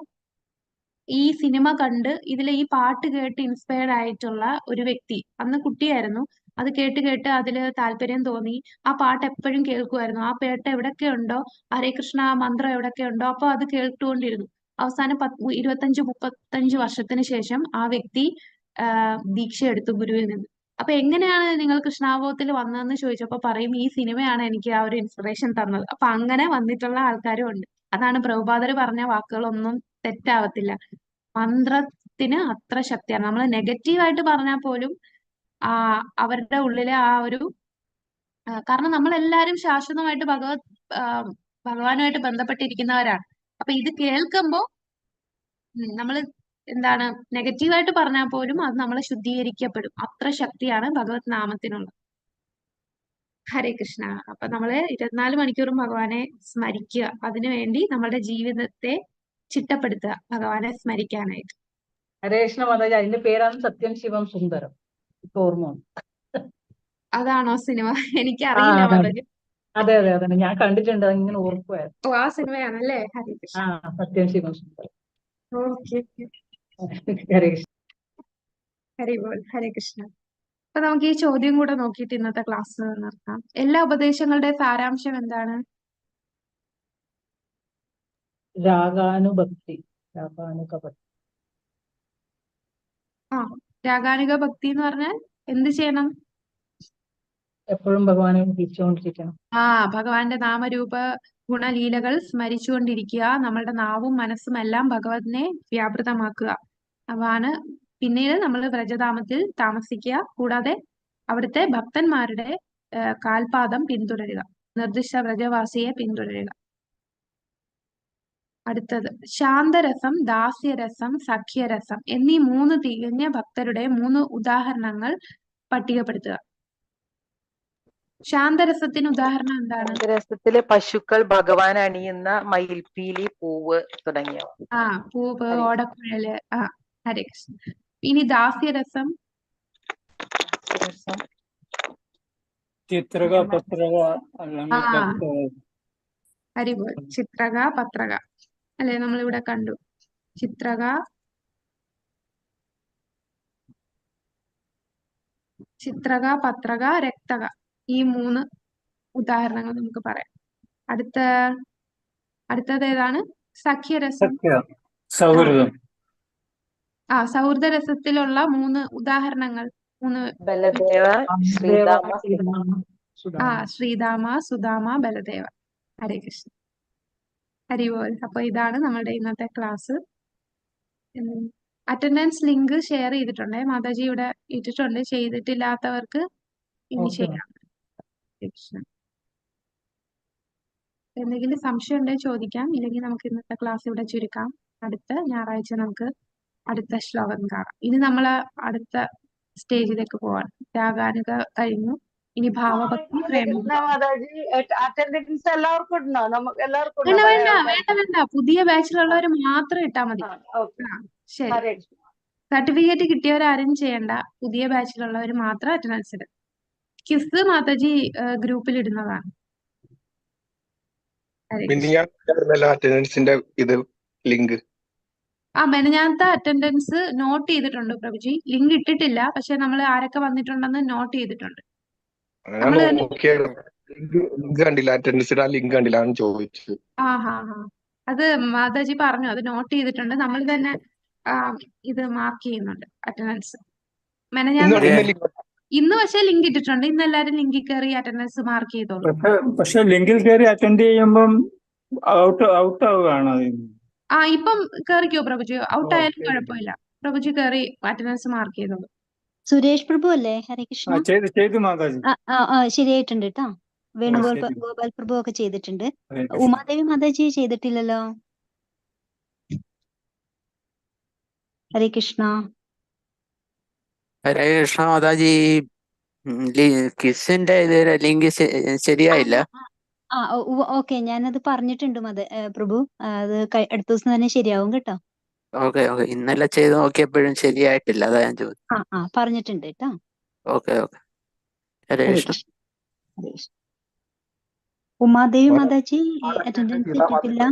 ഈ സിനിമ കണ്ട് ഇതിലെ ഈ പാട്ട് കേട്ട് ഇൻസ്പയർഡ് ആയിട്ടുള്ള ഒരു വ്യക്തി, അന്ന് കുട്ടിയായിരുന്നു, അത് കേട്ട് കേട്ട് അതില് താല്പര്യം തോന്നി. ആ പാട്ട് എപ്പോഴും കേൾക്കുമായിരുന്നു. ആ പാട്ട് എവിടൊക്കെ ഉണ്ടോ, ഹരേ കൃഷ്ണ മന്ത്രം എവിടൊക്കെ ഉണ്ടോ, അപ്പൊ അത് കേട്ടുകൊണ്ടിരുന്നു. അവസാനം 25-35 വർഷത്തിന് ശേഷം ആ വ്യക്തി ദീക്ഷ എടുത്തു ഗുരുവിൽ നിന്ന്. അപ്പൊ എങ്ങനെയാണ് നിങ്ങൾ കൃഷ്ണാവബോധത്തിൽ വന്നതെന്ന് ചോദിച്ചപ്പോ പറയും, ഈ സിനിമയാണ് എനിക്ക് ആ ഒരു ഇൻസ്പിറേഷൻ തന്നത്. അപ്പൊ അങ്ങനെ വന്നിട്ടുള്ള ആൾക്കാരും ഉണ്ട്. അതാണ് പ്രഭുപാദര് പറഞ്ഞ വാക്കുകളൊന്നും തെറ്റാവത്തില്ല. മന്ത്രത്തിന് അത്ര ശക്തിയാണ്. നമ്മൾ നെഗറ്റീവായിട്ട് പറഞ്ഞാൽ പോലും അവരുടെ ഉള്ളിലെ ആ ഒരു കാരണം നമ്മളെല്ലാരും ശാശ്വതമായിട്ട് ഭഗവാനുമായിട്ട് ബന്ധപ്പെട്ടിരിക്കുന്നവരാണ്. അപ്പൊ ഇത് കേൾക്കുമ്പോ നമ്മൾ എന്താണ് നെഗറ്റീവായിട്ട് പറഞ്ഞാൽ പോലും അത് നമ്മളെ ശുദ്ധീകരിക്കപ്പെടും. അത്ര ശക്തിയാണ് ഭഗവത് നാമത്തിനുള്ളത്. ഹരേ കൃഷ്ണ. അപ്പൊ നമ്മള് 24 മണിക്കൂറും ഭഗവാനെ സ്മരിക്കുക. അതിനുവേണ്ടി നമ്മുടെ ജീവിതത്തെ ചിട്ടപ്പെടുത്തുക ഭഗവാനെ സ്മരിക്കാനായിട്ട്. ഹരേ കൃഷ്ണ മാതാജി, അതിന്റെ പേരാണ് സത്യം ശിവം സുന്ദരം. ഇപ്പൊ ഓർമ്മ വന്നു. അതാണോ സിനിമ? ആ എനിക്കറിയില്ല അതെ മാതാജി. അതെ അതെ അതെ ഞാൻ കണ്ടിട്ടുണ്ട്, അതിങ്ങനെ ഓർക്കുമായിരുന്നു. ഓ, ആ സിനിമയാണല്ലേ? ഹരേ കൃഷ്ണ. സത്യം ശിവം സുന്ദരം. ഓക്കെ. ഹരേ കൃഷ്ണ. ഹരി ബോൾ. ഹരേ കൃഷ്ണ. അപ്പൊ നമുക്ക് ഈ ചോദ്യം കൂടെ നോക്കിയിട്ട് ഇന്നത്തെ ക്ലാസ് നിർത്താം. എല്ലാ ഉപദേശങ്ങളുടെ സാരാംശം എന്താണ്? രാഗാനുഭക്തി, രാഗാനുഗഭക്തി. രാഗാനുഗ ഭക്തി എന്ന് പറഞ്ഞാൽ എന്ത് ചെയ്യണം? എപ്പോഴും ഭഗവാനെ വിളിച്ചുകൊണ്ടിരിക്കണം. ഭഗവാന്റെ നാമരൂപ ഗുണലീലകൾ സ്മരിച്ചുകൊണ്ടിരിക്കുക. നമ്മളുടെ നാവും മനസ്സും എല്ലാം ഭഗവതിനെ വ്യാപൃതമാക്കുക. അതാണ് പിന്നീട് നമ്മൾ വ്രജധാമത്തിൽ താമസിക്കുക. കൂടാതെ അവിടുത്തെ ഭക്തന്മാരുടെ കാൽപാദം പിന്തുടരുക. നിർദ്ദിഷ്ട വ്രജവാസിയെ പിന്തുടരുക. അടുത്തത് ശാന്തരസം, ദാസ്യരസം, സഖ്യരസം എന്നീ 3 തികഞ്ഞ ഭക്തരുടെ 3 ഉദാഹരണങ്ങൾ പട്ടികപ്പെടുത്തുക. ശാന്തരസത്തിന് ഉദാഹരണം എന്താണ്? ശാന്തരസത്തിലെ പശുക്കൾ, ഭഗവാൻ അണിയുന്ന മയിൽപ്പീലി, പൂവ് തുടങ്ങിയവ. പൂവ്, ഓടക്കുഴല്. ഹരേ കൃഷ്ണ. ഇനി ദാസ്യരസം? ചിത്രക, പത്രക, അല്ലെങ്കിൽ ഹരിബോൾ. ചിത്രക, പത്രക അല്ലെ നമ്മളിവിടെ കണ്ടു. ചിത്രക, പത്രക, രക്തക. ഈ 3 ഉദാഹരണങ്ങൾ നമുക്ക് പറയാം. അടുത്തത് ഏതാണ്? സഖ്യരസം. സൗഹൃദം. സൗഹൃദരസത്തിലുള്ള 3 ഉദാഹരണങ്ങൾ. 3 ബലദേവ, ശ്രീദാമ, ശ്രീദാമ, സുദാമ, ബലദേവ. ഹരേ കൃഷ്ണ. ഹരിബോൾ. അപ്പൊ ഇതാണ് നമ്മുടെ ഇന്നത്തെ ക്ലാസ്. അറ്റൻഡൻസ് ലിങ്ക് ഷെയർ ചെയ്തിട്ടുണ്ടേ. മാതാജി ഇവിടെ ഇട്ടിട്ടുണ്ട്. ചെയ്തിട്ടില്ലാത്തവർക്ക് ഇനി ചെയ്യാം. എന്തെങ്കിലും സംശയം ഉണ്ടെങ്കിൽ ചോദിക്കാം. ഇല്ലെങ്കിൽ നമുക്ക് ഇന്നത്തെ ക്ലാസ് ഇവിടെ ചുരുക്കാം. അടുത്ത ഞായറാഴ്ച നമുക്ക് അടുത്ത ശ്ലോകം കാണാം. ഇനി നമ്മൾ അടുത്ത സ്റ്റേജിലേക്ക് പോവാൻ. രാഗാനുക കഴിഞ്ഞു. ഇനി ഭാവഭക്തി, പ്രേമഭക്തി. അറ്റൻഡൻസ് എല്ലാവർക്കും ഉണ്ടോ? നമുക്ക് എല്ലാവർക്കും വേണ്ട. പുതിയ ബാച്ചിലുള്ളവർ മാത്രം ഇട്ടാൽ മതി. ശരി. സർട്ടിഫിക്കറ്റ് കിട്ടിയവരാരും ചെയ്യണ്ട. പുതിയ ബാച്ചിലുള്ളവർ മാത്രം അറ്റൻഡൻസ് ഇടും. കിസ് മാതാജി ഗ്രൂപ്പിൽ ഇടുന്നതാണ്. അറ്റൻഡൻസിന്റെ ഇത് ലിങ്ക് മെനഞ്ഞാത്ത അറ്റൻഡൻസ് നോട്ട് ചെയ്തിട്ടുണ്ട് പ്രഭുജി. ലിങ്ക് ഇട്ടിട്ടില്ല, പക്ഷെ നമ്മൾ ആരൊക്കെ വന്നിട്ടുണ്ടെന്ന് നോട്ട് ചെയ്തിട്ടുണ്ട്. ലിങ്ക് കണ്ടില്ല, അറ്റൻഡൻസിന്റെ ലിങ്ക് കണ്ടില്ല, ചോദിച്ചു. അത് മാതാജി പറഞ്ഞു, അത് നോട്ട് ചെയ്തിട്ടുണ്ട്. നമ്മൾ തന്നെ ഇത് മാർക്ക് ചെയ്യുന്നുണ്ട് അറ്റൻഡൻസ്. ഇന്ന് പക്ഷെ ലിങ്ക് ഇട്ടിട്ടുണ്ട്. ഇന്ന് എല്ലാരും ലിങ്കിൽ കയറി അറ്റൻഡൻസ് മാർക്ക് ചെയ്തോളൂ. പക്ഷെ ലിങ്കിൽ കയറി അറ്റൻഡ് ചെയ്യുമ്പം ഔട്ട് ആവുകയാണ്. ഇപ്പം കേറിക്കോ പ്രഭുജി. ഔട്ട് ആയാലും കുഴപ്പമില്ല. പ്രഭുജി കയറി അറ്റൻഡൻസ് മാർക്ക് ചെയ്തോളൂ. സുരേഷ് പ്രഭു അല്ലേ? ഹരേ കൃഷ്ണ. ചെയ്തു മാതാജി. ശരിയായിട്ടുണ്ട് കേട്ടോ. വേണുഗോപാൽ പ്രഭു ഒക്കെ ചെയ്തിട്ടുണ്ട്. ഉമാദേവി മാതാജി ചെയ്തിട്ടില്ലല്ലോ. ഹരേ കൃഷ്ണ. ഹരേ കൃഷ്ണ മാതാജി. കിസിന്റെ ലിങ്ക് ശരിയായില്ല. ഓക്കെ, ഞാനത് പറഞ്ഞിട്ടുണ്ട് പ്രഭു. അത് അടുത്ത ദിവസം തന്നെ ശരിയാവും കേട്ടോ. ഓക്കെ. ഇന്നലെ ചെയ്ത് നോക്കിയപ്പോഴും ശരിയായിട്ടില്ല, അതാ ഞാൻ ചോദിച്ചത്. പറഞ്ഞിട്ടുണ്ട് കേട്ടോ. Okay okay. Hare Hare Krishna. Krishna. Hare Krishna. Umadevi mataji attendance കിട്ടിയിട്ടില്ല.